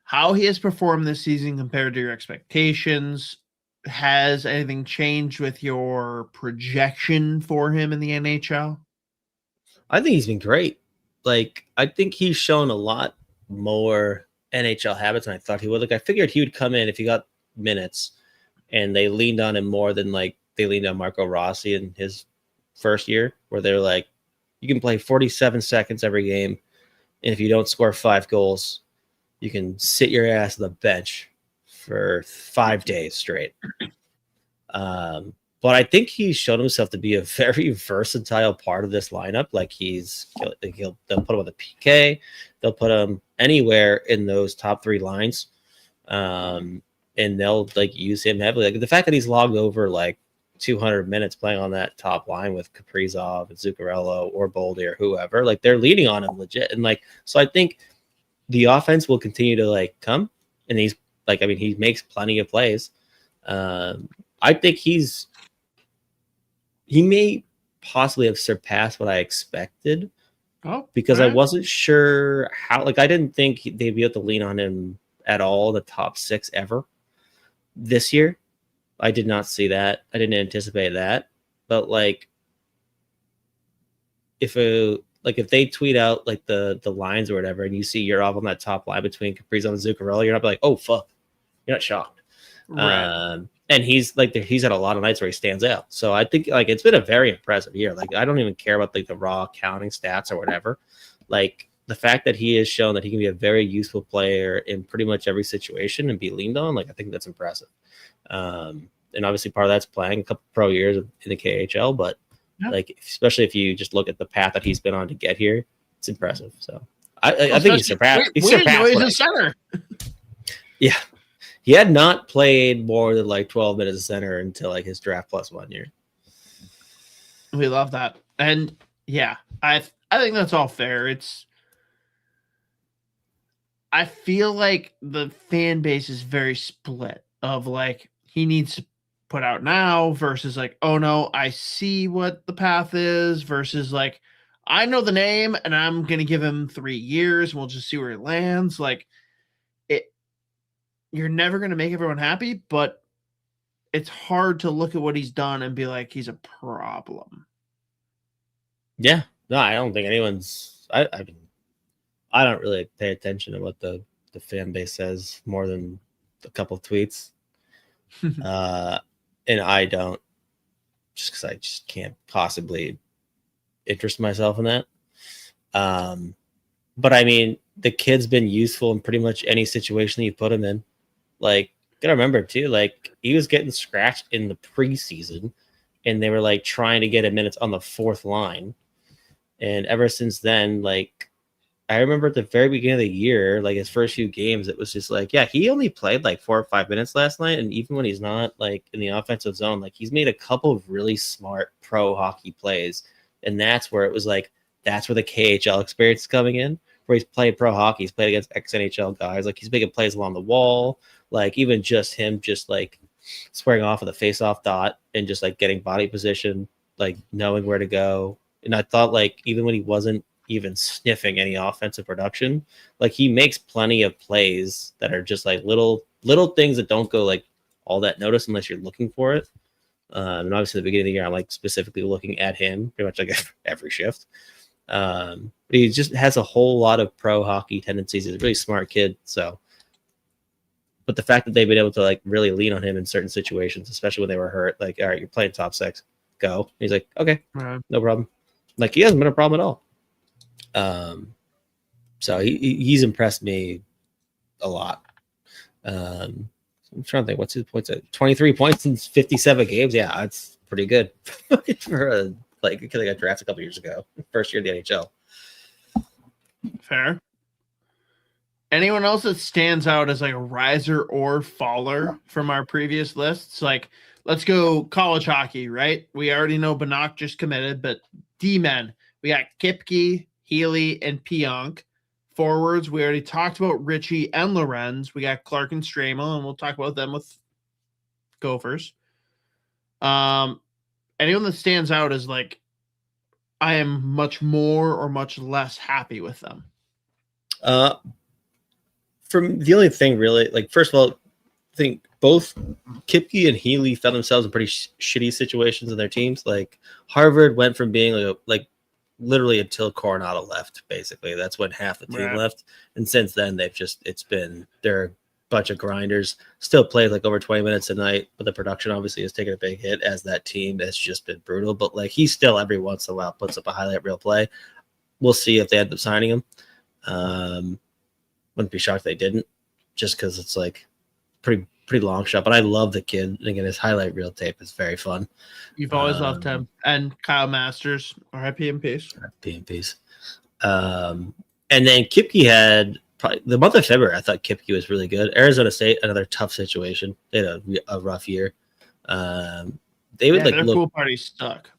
how he has performed this season compared to your expectations. Has anything changed with your projection for him in the NHL? I think he's been great. Like, I think he's shown a lot more NHL habits than I thought he would. Like, I figured he would come in if he got minutes, and they leaned on him more than like they leaned on Marco Rossi in his first year, where they're like, you can play 47 seconds every game, and if you don't score 5 goals, you can sit your ass on the bench for 5 days straight. But I think he's shown himself to be a very versatile part of this lineup. Like they'll put him on the PK, they'll put him anywhere in those top 3 lines, and they'll like use him heavily. Like the fact that he's logged over like 200 minutes playing on that top line with Caprizov and Zuccarello or Boldy or whoever, like they're leading on him legit. And like, so I think the offense will continue to like come, and he's like, I mean, he makes plenty of plays. I think he may possibly have surpassed what I expected. Because I wasn't sure how, like, I didn't think they'd be able to lean on him at all, the top 6 ever this year. I did not see that. I didn't anticipate that. But like, if they tweet out like the lines or whatever, and you see you're off on that top line between Caprizov and Zuccarello, you're not like, oh fuck, you're not shocked. Right. And he's had a lot of nights where he stands out. So I think like it's been a very impressive year. Like I don't even care about like the raw counting stats or whatever. Like the fact that he has shown that he can be a very useful player in pretty much every situation and be leaned on, like I think that's impressive. And obviously part of that's playing a couple pro years in the KHL, but like especially if you just look at the path that he's been on to get here, it's impressive. So I think he's surpassed. He's surpassed the center. Yeah. He had not played more than like 12 minutes of center until like his draft plus 1 year. We love that. And yeah, I think that's all fair. I feel like the fan base is very split of like, he needs to put out now versus like, oh no, I see what the path is versus like, I know the name and I'm going to give him 3 years. And we'll just see where he lands. Like you're never going to make everyone happy, but it's hard to look at what he's done and be like, he's a problem. Yeah. No, I don't think anyone's, I don't really pay attention to what the fan base says more than a couple of tweets. And I don't, just because I just can't possibly interest myself in that. But I mean, the kid's been useful in pretty much any situation that you put him in. Like, gotta remember too, like he was getting scratched in the preseason, and they were like trying to get him minutes on the 4th line. And ever since then, like I remember at the very beginning of the year, like his first few games, it was just like, yeah, he only played like 4 or 5 minutes last night. And even when he's not like in the offensive zone, like he's made a couple of really smart pro hockey plays. And that's where it was like, that's where the KHL experience is coming in, where he's played pro hockey. He's played against ex-NHL guys. Like he's making plays along the wall. Like even just him just like squaring off with a face-off dot and just like getting body position, like knowing where to go. And I thought like even when he wasn't even sniffing any offensive production, like he makes plenty of plays that are just like little things that don't go like all that notice unless you're looking for it. And obviously, at the beginning of the year, I'm like specifically looking at him pretty much like every shift. But he just has a whole lot of pro hockey tendencies. He's a really smart kid. So, but the fact that they've been able to like really lean on him in certain situations, especially when they were hurt, like, all right, you're playing top six, go. And he's like, okay, no problem. Like he hasn't been a problem at all. So he's impressed me a lot. I'm trying to think, what's his points at 23 points in 57 games. Yeah, that's pretty good for a like because I got drafted a couple years ago, first year in the NHL. Fair. Anyone else that stands out as like a riser or faller from our previous lists? Like, let's go college hockey, right? We already know Benak just committed, but D-men, we got Kipke, Healy, and Pionk. Forwards, we already talked about Richie and Lorenz. We got Clark and Stramel, and we'll talk about them with Gophers. Anyone that stands out is like, I am much more or much less happy with them. From the only thing really, like, first of all, I think both Kipke and Healy found themselves in pretty shitty situations in their teams. Like Harvard went from being like literally until Coronado left, basically. That's when half the team left. And since then, they're a bunch of grinders. Still play like over 20 minutes a night, but the production obviously has taken a big hit as that team has just been brutal. But like he still every once in a while puts up a highlight reel play. We'll see if they end up signing him. Wouldn't be shocked if they didn't, just because it's like pretty long shot. But I love the kid. And again, his highlight reel tape is very fun. You've always loved him. And Kyle Masters, RIP in peace. RIP in peace. And then Kipke had probably the month of February. I thought Kipke was really good. Arizona State, another tough situation. They had a rough year. They would their pool party stuck.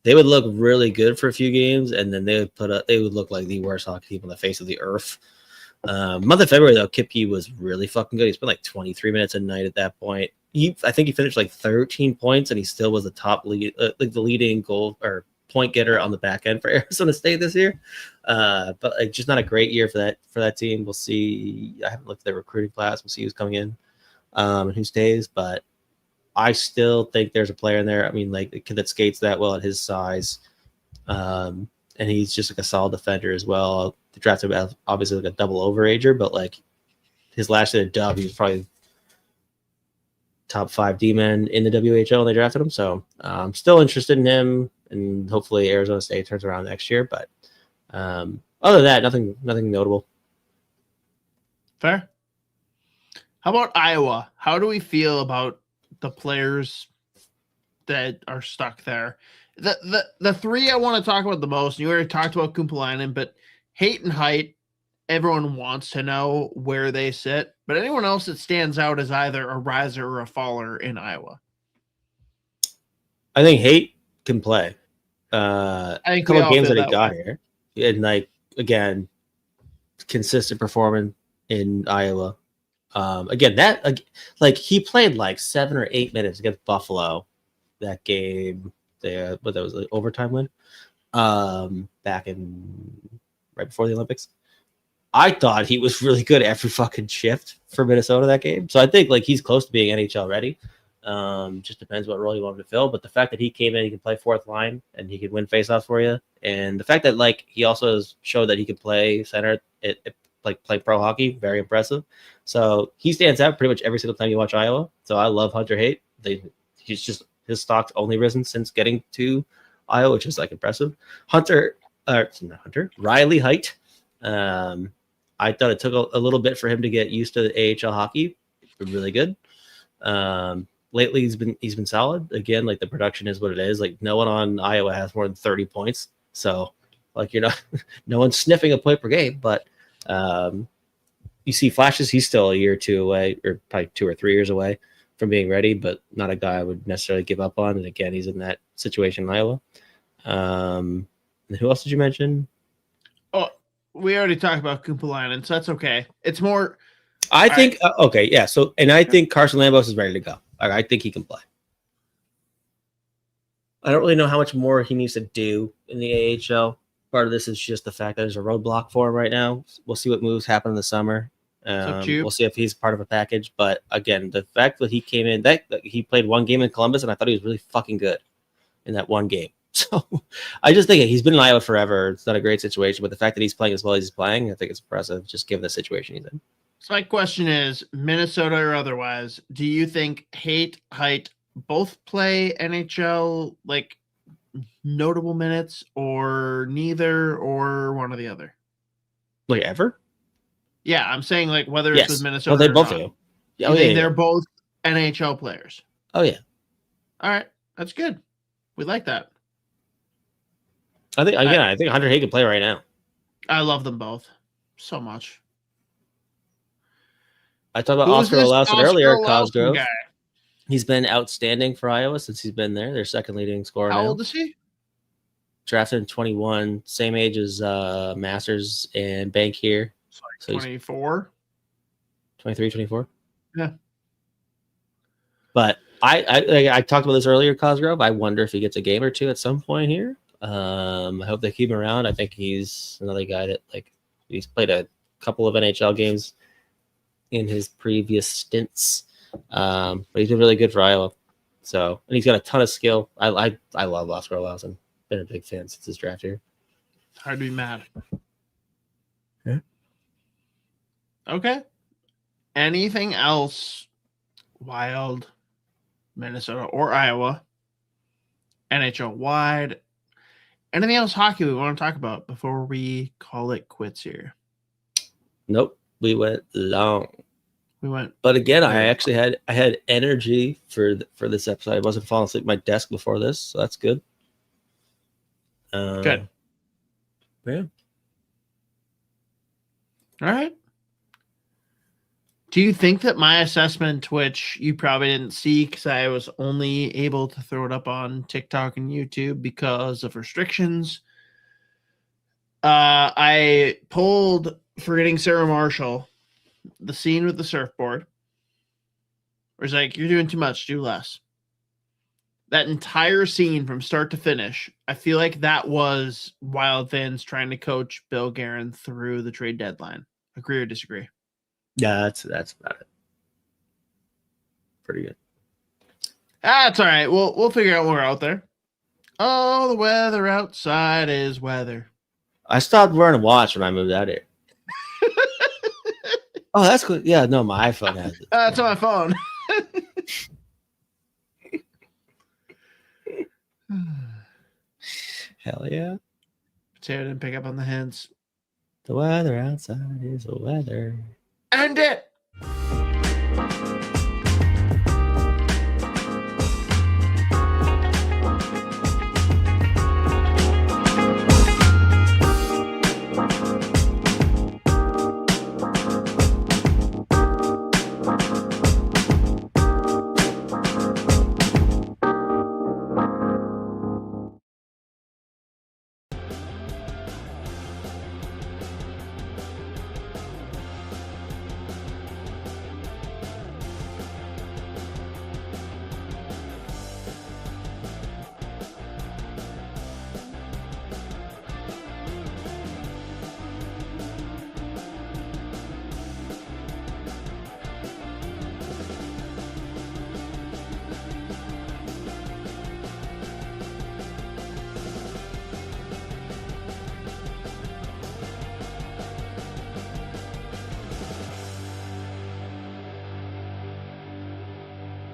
They would look really good for a few games, and then they would look like the worst hockey team on the face of the earth. Month of February though, Kipke was really fucking good. He spent like 23 minutes a night at that point. I think he finished like 13 points, and he still was the top lead, like the leading goal or point getter on the back end for Arizona State this year. But like just not a great year for that team. We'll see. I haven't looked at their recruiting class. We'll see who's coming in and who stays. But I still think there's a player in there. I mean, like a kid that skates that well at his size, and he's just like a solid defender as well. They drafted him obviously like a double overager, but like his last year at Dub, he was probably top 5 D-men in the WHL when they drafted him. So I'm still interested in him, and hopefully Arizona State turns around next year. But other than that, nothing notable. Fair. How about Iowa? How do we feel about the players that are stuck there? The three I want to talk about the most, and you already talked about Kumpalainen, but Haight and Height, everyone wants to know where they sit. But anyone else that stands out as either a riser or a faller in Iowa? I think Haight can play. I think a couple of games that he got here. And like, again, consistent performance in Iowa. Again, that like he played like 7 or 8 minutes against Buffalo that game. That was an overtime win. Back in right before the Olympics. I thought he was really good every fucking shift for Minnesota that game. So I think like he's close to being NHL ready. Just depends what role you want him to fill. But the fact that he came in, he can play fourth line and he can win faceoffs for you. And the fact that like he also has showed that he can play center, like play pro hockey, very impressive. So he stands out pretty much every single time you watch Iowa. So I love Hunter Haight. He's just his stock's only risen since getting to Iowa, which is like impressive. Riley Height. I thought it took a little bit for him to get used to the AHL hockey. It's been really good. Lately he's been solid. Again, like the production is what it is. Like no one on Iowa has more than 30 points. So like you're not no one's sniffing a point per game, but you see flashes. He's still a year or two away, or probably 2 or 3 years away from being ready, but not a guy I would necessarily give up on. And again, he's in that situation in Iowa. And who else did you mention? Oh, we already talked about Kumpalainen, so that's okay. It's more. I think okay, yeah. So, and I think Carson Lambos is ready to go. I think he can play. I don't really know how much more he needs to do in the AHL. Part of this is just the fact that there's a roadblock for him right now. We'll see what moves happen in the summer. We'll see if he's part of a package. But again, the fact that he came in, that he played one game in Columbus, and I thought he was really fucking good in that one game. So I just think he's been in Iowa forever. It's not a great situation, but the fact that he's playing as well as he's playing, I think it's impressive, just given the situation he's in. So my question is, Minnesota or otherwise, do you think Height both play NHL like notable minutes, or neither, or one or the other? Like ever? Yeah, I'm saying like whether it's with Minnesota. Well, they or both not. do. They're both NHL players. Oh yeah. All right, that's good. We like that. I think Hunter Hagel can play right now. I love them both so much. I talked about Oscar Olausen earlier. Cosgrove. He's been outstanding for Iowa since he's been there. Their second leading scorer. How old is he? Drafted in 21, same age as Masters and Bank here. So 24? 23, 24? Yeah. But I talked about this earlier, Cosgrove. I wonder if he gets a game or two at some point here. I hope they keep him around. I think he's another guy that he's played a couple of NHL games in his previous stints. But he's been really good for Iowa. So, and he's got a ton of skill. I love Oscar Olausen. Been a big fan since his draft here. Hard to be mad. Yeah. Okay. Anything else? Wild, Minnesota, or Iowa, NHL wide. Anything else hockey we want to talk about before we call it quits here? Nope. We went long. But again, I had energy for this episode. I wasn't falling asleep at my desk before this, so that's good. Good. Yeah. All right. Do you think that my assessment Twitch you probably didn't see because I was only able to throw it up on TikTok and YouTube because of restrictions? I pulled Forgetting Sarah Marshall, the scene with the surfboard. Where it's like, you're doing too much, do less. That entire scene from start to finish, I feel like that was Wild fans trying to coach Bill Garin through the trade deadline. Agree or disagree? Yeah, that's about it. Pretty good. That's all right. We'll figure out when we're out there. Oh, the weather outside is weather. I stopped wearing a watch when I moved out here. Oh, that's cool. Yeah, no, my iPhone has it. That's on my phone. Hell yeah. Sarah didn't pick up on the hints. The weather outside is the weather. End it.